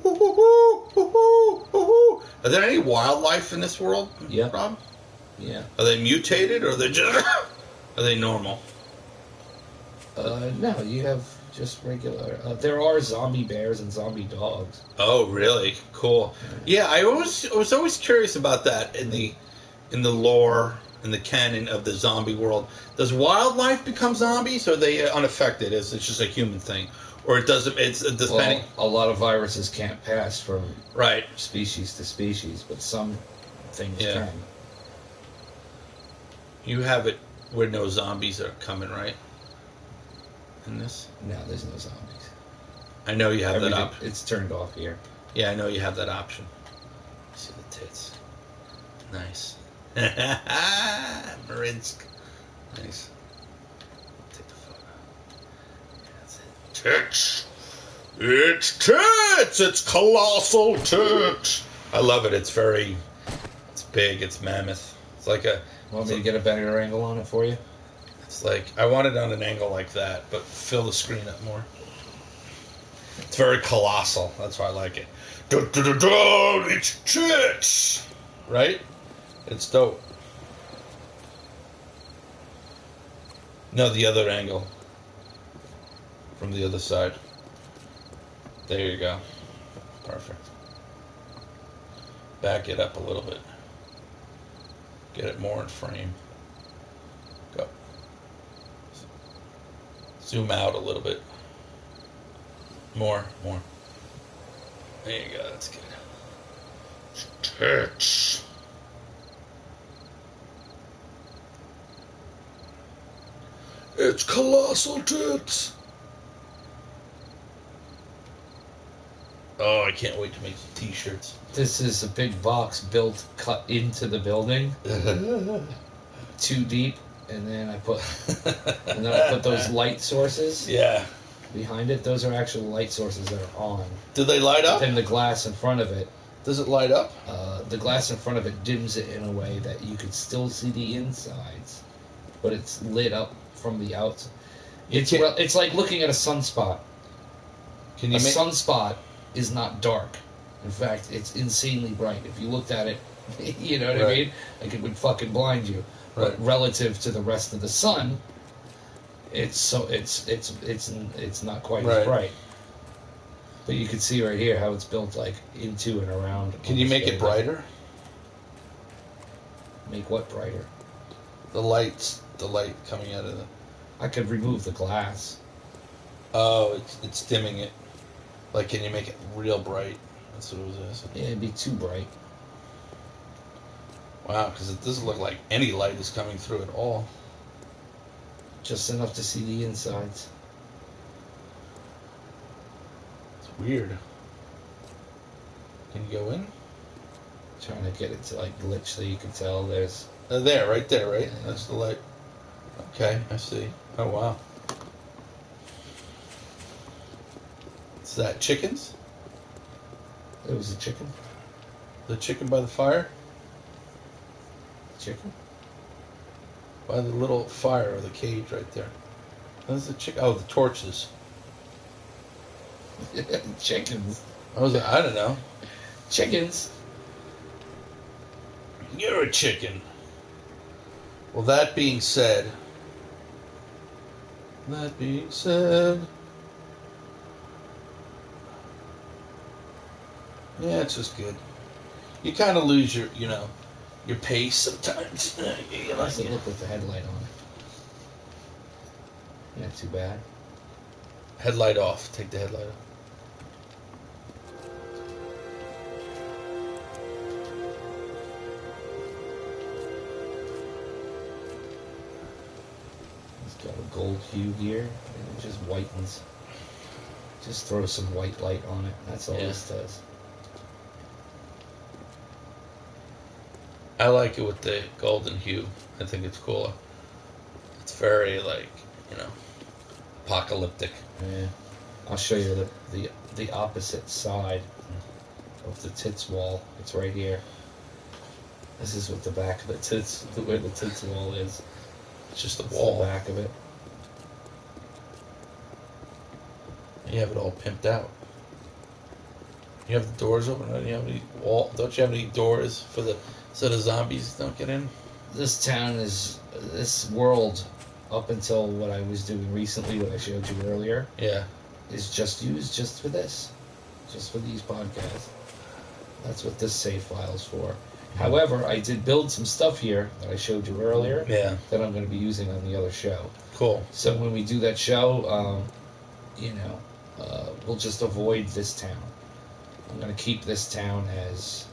Speaker 4: there any wildlife in this world?
Speaker 2: Yeah.
Speaker 4: Rob?
Speaker 2: Yeah.
Speaker 4: Are they mutated, or are they normal?
Speaker 2: No, you have just regular. There are zombie bears and zombie dogs.
Speaker 4: Oh, really? Cool. Yeah, I was always curious about that in the lore, in the canon of the zombie world. Does wildlife become zombies, or are they unaffected? It's just a human thing, or it doesn't? It's depending.
Speaker 2: Well, a lot of viruses can't pass from
Speaker 4: right
Speaker 2: species to species, but some things can.
Speaker 4: You have it where no zombies are coming, right? In this?
Speaker 2: No, there's no zombies.
Speaker 4: I know you have that option.
Speaker 2: It's turned off here.
Speaker 4: Yeah, I know you have that option. See the tits. Nice. Marinsk. Nice. Take the photo. That's it. Tits. It's tits. It's colossal tits. I love it. It's big. It's mammoth. It's like a...
Speaker 2: Want me to get a better angle on it for you?
Speaker 4: It's like, I want it on an angle like that, but fill the screen up more. It's very colossal. That's why I like it. It's tits! Right? It's dope. No, the other angle. From the other side. There you go. Perfect. Back it up a little bit. Get it more in frame. Go. Zoom out a little bit. More. There you go, that's good. Tits. It's colossal tits. Oh, I can't wait to make some t-shirts.
Speaker 2: This is a big box cut into the building. 2 deep, and then I put those light sources.
Speaker 4: Yeah.
Speaker 2: Behind it. Those are actual light sources that are on.
Speaker 4: Do they light up?
Speaker 2: Then the glass in front of it.
Speaker 4: Does it light up?
Speaker 2: The glass in front of it dims it in a way that you could still see the insides, but it's lit up from the outside. It's like looking at a sunspot. Sunspot is not dark. In fact, it's insanely bright. If you looked at it, you know what I mean? Like it would fucking blind you.
Speaker 4: Right.
Speaker 2: But relative to the rest of the sun, it's not quite as bright. But you can see right here how it's built like into and around.
Speaker 4: Can you make it brighter?
Speaker 2: Make what brighter?
Speaker 4: The light coming out of the...
Speaker 2: I could remove the glass.
Speaker 4: Oh, it's dimming it. Like, can you make it real bright? That's what it was asking.
Speaker 2: Yeah, it'd be too bright.
Speaker 4: Wow, because it doesn't look like any light is coming through at all.
Speaker 2: Just enough to see the insides.
Speaker 4: It's weird. Can you go in?
Speaker 2: Trying to get it to like glitch so you can tell there's...
Speaker 4: There, right there, right?
Speaker 2: Yeah.
Speaker 4: That's the light. Okay, I see. Oh, wow. Is that chickens?
Speaker 2: It was a chicken.
Speaker 4: The chicken by the fire?
Speaker 2: Chicken?
Speaker 4: By the little fire or the cage right there. That's the chicken. Oh, the torches.
Speaker 2: Chickens.
Speaker 4: I don't know.
Speaker 2: Chickens.
Speaker 4: You're a chicken. Well, that being said. Yeah, it's just good. You kind of lose your pace sometimes.
Speaker 2: Let's look with the headlight on. Not too bad.
Speaker 4: Headlight off. Take the headlight off.
Speaker 2: It's got a gold hue here, and it just whitens. Just throw some white light on it. That's all this does.
Speaker 4: I like it with the golden hue. I think it's cool. It's very apocalyptic.
Speaker 2: Yeah. I'll show you the opposite side of the tits wall. It's right here. This is what the back of the tits, where the tits wall is.
Speaker 4: It's just the
Speaker 2: It's
Speaker 4: wall.
Speaker 2: the back of it.
Speaker 4: You have it all pimped out. You have the doors open. Don't you have any Don't you have any doors so the zombies don't get in?
Speaker 2: This world, up until what I was doing recently, what I showed you earlier, is just used just for this, just for these podcasts. That's what this save file's for. However, I did build some stuff here that I showed you earlier that I'm going to be using on the other show.
Speaker 4: Cool.
Speaker 2: So when we do that show, we'll just avoid this town. I'm going to keep this town as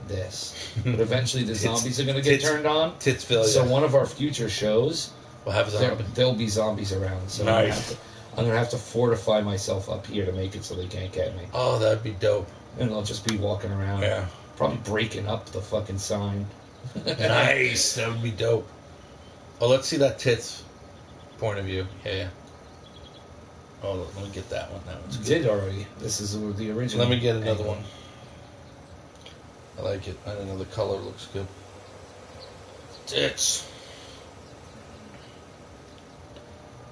Speaker 2: this. But eventually the zombies are going to get turned on.
Speaker 4: Titsville,
Speaker 2: So one of our future shows,
Speaker 4: we'll have
Speaker 2: there'll be zombies around. So
Speaker 4: nice.
Speaker 2: I'm going to have to fortify myself up here to make it so they can't get me.
Speaker 4: Oh, that'd be dope.
Speaker 2: And I'll just be walking around.
Speaker 4: Yeah.
Speaker 2: Probably breaking up the fucking sign.
Speaker 4: Nice. That would be dope. Oh, let's see that tits point of view. Yeah. Oh, let me get that one. That one's good.
Speaker 2: Did already. This is the original.
Speaker 4: Let me get another one. I like it. I don't know. The color looks good. Tits.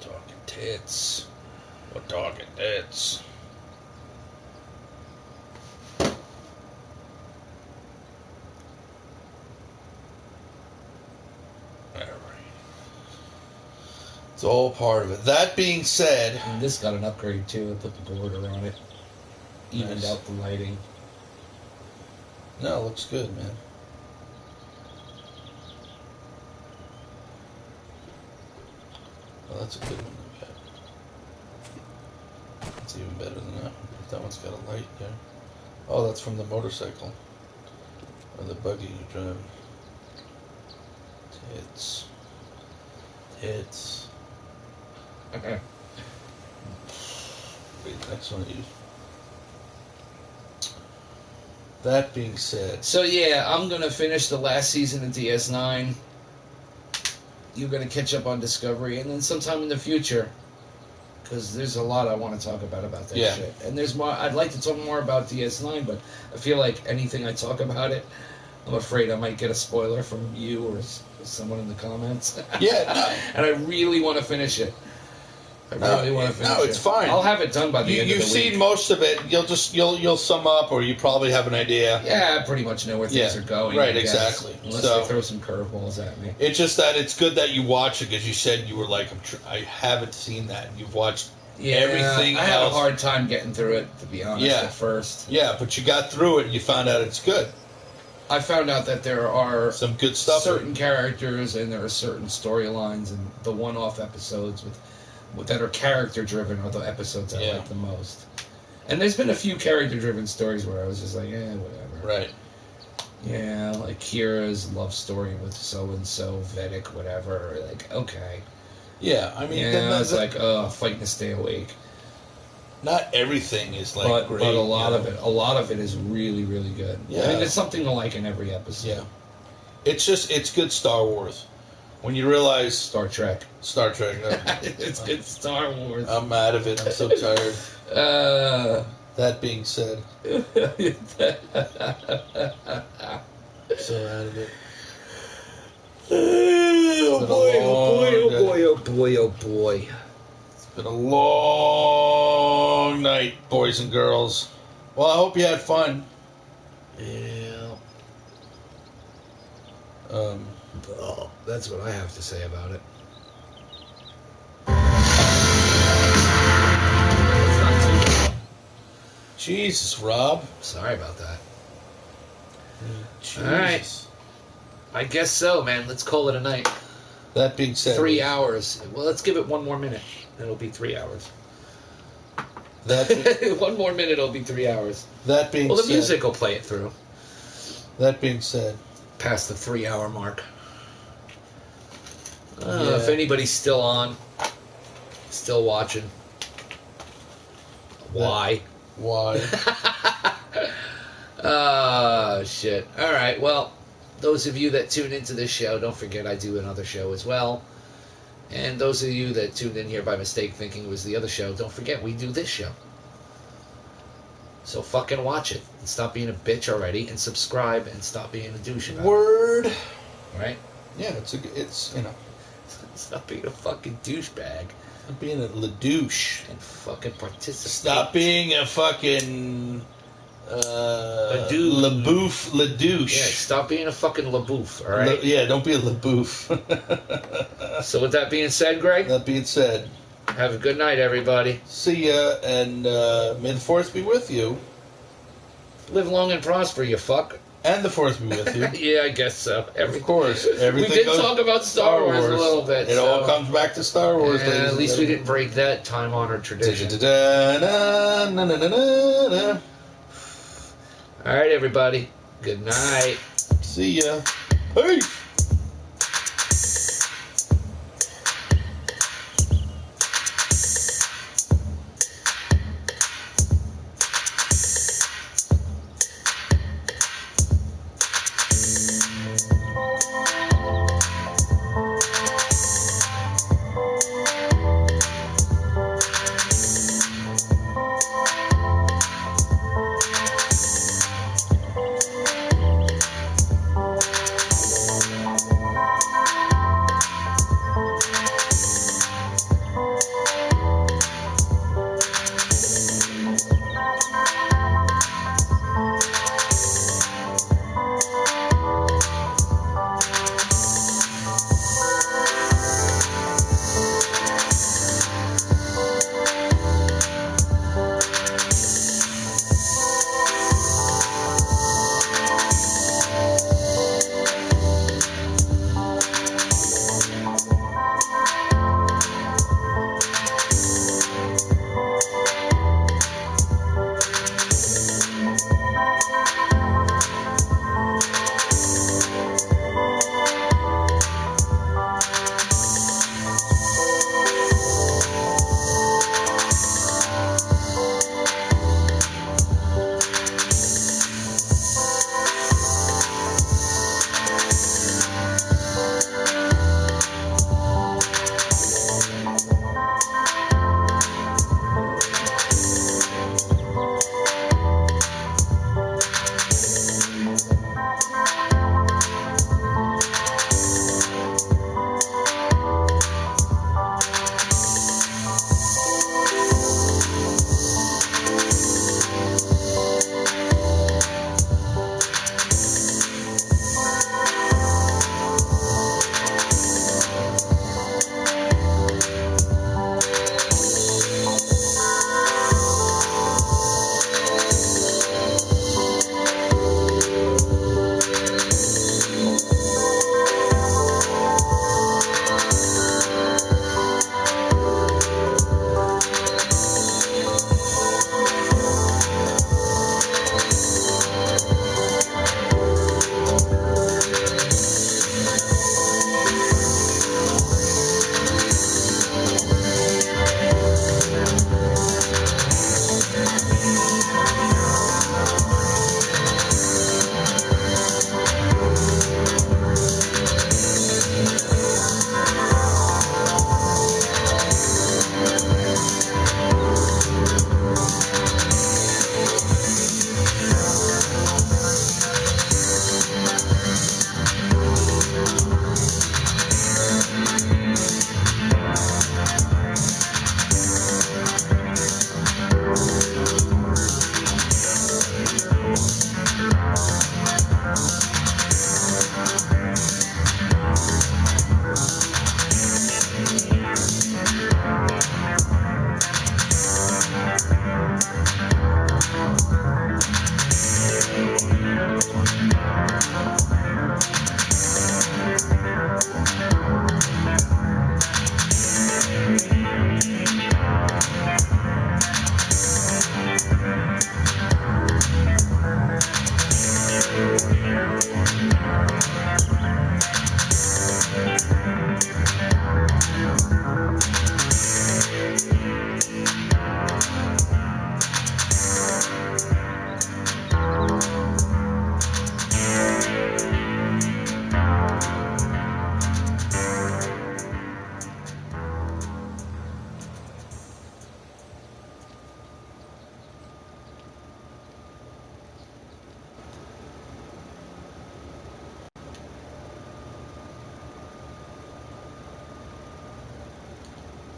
Speaker 4: Talking tits. We're talking tits. It's all part of it. That being said...
Speaker 2: And this got an upgrade, too. I put the border on it. Evened out the lighting.
Speaker 4: No, it looks good, man. Well, that's a good one. That's even better than that one. That one's got a light there. Oh, that's from the motorcycle. Or the buggy you're driving. Tits. Tits. Wait, next one. That being said,
Speaker 2: so yeah, I'm gonna finish the last season of DS9. You're gonna catch up on Discovery, and then sometime in the future, because there's a lot I want to talk about that shit. And there's more. I'd like to talk more about DS9, but I feel like anything I talk about it, I'm afraid I might get a spoiler from you or someone in the comments.
Speaker 4: Yeah, no.
Speaker 2: And I really want to finish it. I really want to finish it.
Speaker 4: No, it's fine.
Speaker 2: I'll have it done by the end of the week.
Speaker 4: You've seen most of it. You'll sum up, or you probably have an idea.
Speaker 2: Yeah, I pretty much know where things are going.
Speaker 4: Right, exactly.
Speaker 2: Unless they throw some curveballs at me.
Speaker 4: It's just that it's good that you watch it, because you said you were like, I haven't seen that. You've watched everything else.
Speaker 2: I had a hard time getting through it, to be honest, at first.
Speaker 4: Yeah, but you got through it and you found out it's good.
Speaker 2: I found out that there are
Speaker 4: some good stuff,
Speaker 2: certain characters, and there are certain storylines, and the one-off episodes that are character-driven are the episodes I like the most. And there's been a few character-driven stories where I was just like, whatever.
Speaker 4: Right.
Speaker 2: Yeah, like Kira's love story with so-and-so, Vedic, whatever. Like, okay.
Speaker 4: Yeah, I mean...
Speaker 2: I was like, fighting to stay awake.
Speaker 4: Not everything is like great.
Speaker 2: But a lot of it is really, really good.
Speaker 4: Yeah.
Speaker 2: I mean, there's something to like in every episode.
Speaker 4: Yeah. It's good Star Wars. When you realize...
Speaker 2: Star Trek. It's good Star Wars.
Speaker 4: I'm out of it. I'm so tired. That being said. So out of it.
Speaker 2: Oh boy.
Speaker 4: It's been a long night, boys and girls. Well, I hope you had fun.
Speaker 2: Yeah. That's what I have to say about it.
Speaker 4: Jesus, Rob.
Speaker 2: Sorry about that.
Speaker 4: Jesus.
Speaker 2: All right. I guess so, man. Let's call it a night.
Speaker 4: That being said...
Speaker 2: 3 hours. Well, let's give it one more minute. It'll be 3 hours. One more minute, it'll be 3 hours.
Speaker 4: That being said...
Speaker 2: Well, the music will play it through.
Speaker 4: That being said...
Speaker 2: Past the 3 hour mark. If anybody's still on, still watching, why? Shit. All right. Well, those of you that tune into this show, don't forget I do another show as well. And those of you that tuned in here by mistake thinking it was the other show, don't forget we do this show. So fucking watch it and stop being a bitch already, and subscribe and stop being a douche about
Speaker 4: Word.
Speaker 2: it. Right?
Speaker 4: Yeah, it's you know.
Speaker 2: Stop being a fucking douchebag.
Speaker 4: Stop being a ladouche.
Speaker 2: And fucking participate.
Speaker 4: Stop being a fucking...
Speaker 2: a dude.
Speaker 4: Ladouche.
Speaker 2: Yeah, stop being a fucking laboof, alright?
Speaker 4: Yeah, don't be a laboof.
Speaker 2: So with that being said, Greg?
Speaker 4: That being said...
Speaker 2: Have a good night, everybody.
Speaker 4: See ya, and may the Force be with you.
Speaker 2: Live long and prosper, you fuck.
Speaker 4: And the Force be with you.
Speaker 2: Yeah, I guess so.
Speaker 4: Of course. Everything
Speaker 2: we did talk about Star Wars a little bit.
Speaker 4: It all comes back to Star Wars.
Speaker 2: At least we didn't break that time-honored tradition. All right, everybody. Good night.
Speaker 4: See ya. Hey!